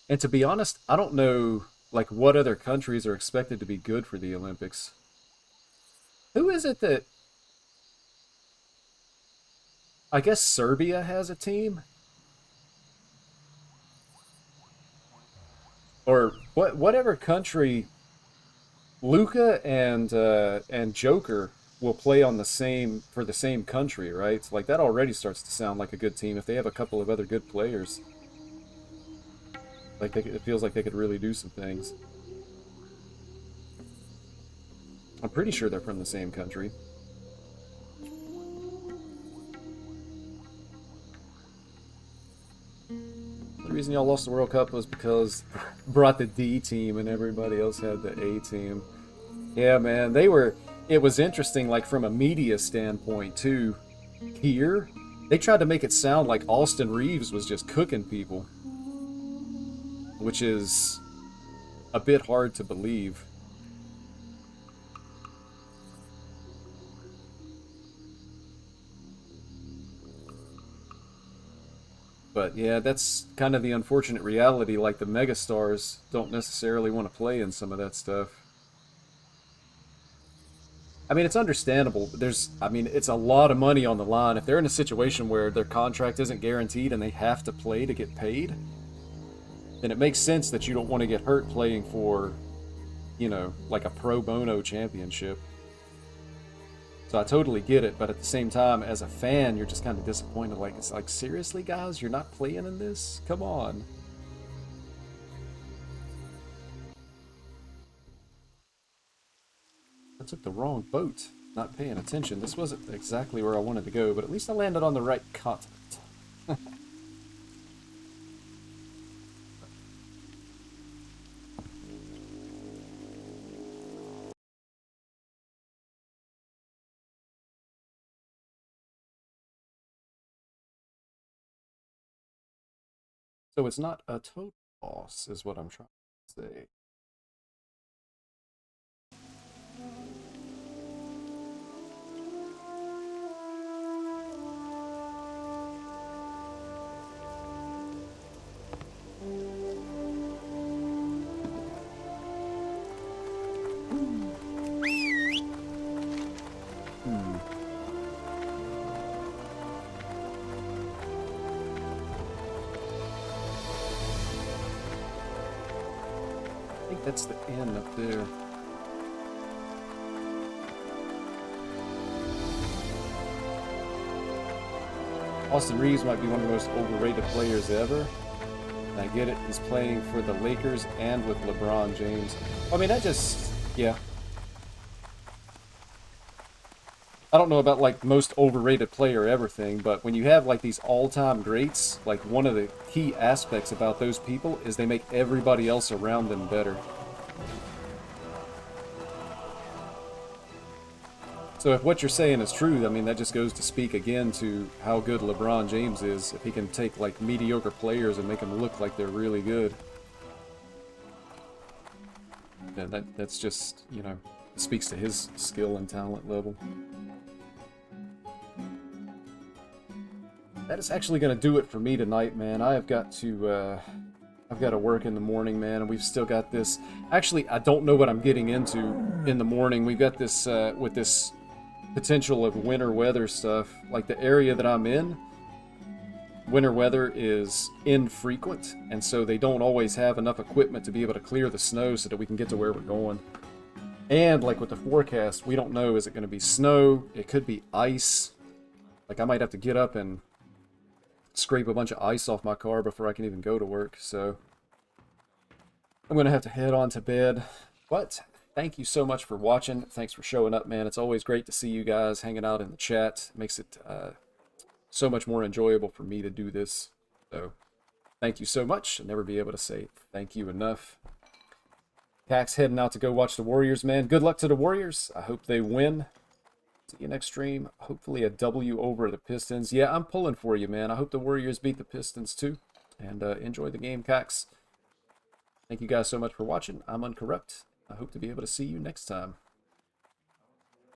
And to be honest, I don't know, like, what other countries are expected to be good for the Olympics. Who is it that... I guess Serbia has a team? Or whatever country... Luka and Joker will play on the same... for the same country, right? Like, that already starts to sound like a good team if they have a couple of other good players. Like, it feels like they could really do some things. I'm pretty sure they're from the same country. The reason y'all lost the World Cup was because brought the D team and everybody else had the A team. Yeah, man, they were... It was interesting, like, from a media standpoint, too. Here, they tried to make it sound like Austin Reeves was just cooking people. Which is a bit hard to believe. But yeah, that's kind of the unfortunate reality. Like, the megastars don't necessarily want to play in some of that stuff. I mean, it's understandable. I mean, it's a lot of money on the line. If they're in a situation where their contract isn't guaranteed and they have to play to get paid, then it makes sense that you don't want to get hurt playing for, you know, like a pro bono championship. So I totally get it, but at the same time, as a fan, you're just kind of disappointed. Like, it's like, seriously, guys, you're not playing in this? Come on. I took the wrong boat, not paying attention. This wasn't exactly where I wanted to go, but at least I landed on the right continent. So it's not a total loss, is what I'm trying to say. I think that's the end up there. Austin Reeves might be one of the most overrated players ever. I get it, he's playing for the Lakers and with LeBron James. I mean, that just, yeah. I don't know about like most overrated player ever thing, but when you have like these all-time greats, like one of the key aspects about those people is they make everybody else around them better. So if what you're saying is true, I mean, that just goes to speak again to how good LeBron James is, if he can take like mediocre players and make them look like they're really good. Yeah, that's just, you know, speaks to his skill and talent level. That is actually going to do it for me tonight, man. I've got to work in the morning, man, and we've still got this. Actually, I don't know what I'm getting into in the morning. We've got this with this potential of winter weather stuff. Like the area that I'm in, winter weather is infrequent, and so they don't always have enough equipment to be able to clear the snow so that we can get to where we're going. And like with the forecast, we don't know, is it going to be snow? It could be ice. Like I might have to get up and scrape a bunch of ice off my car before I can even go to work, so I'm going to have to head on to bed. But thank you so much for watching. Thanks for showing up, man. It's always great to see you guys hanging out in the chat. It makes it so much more enjoyable for me to do this. So thank you so much. I'll never be able to say thank you enough. Cax heading out to go watch the Warriors, man. Good luck to the Warriors. I hope they win. See you next stream. Hopefully a W over the Pistons. Yeah, I'm pulling for you, man. I hope the Warriors beat the Pistons too. And enjoy the game, Cax. Thank you guys so much for watching. I'm Uncorrupt. I hope to be able to see you next time.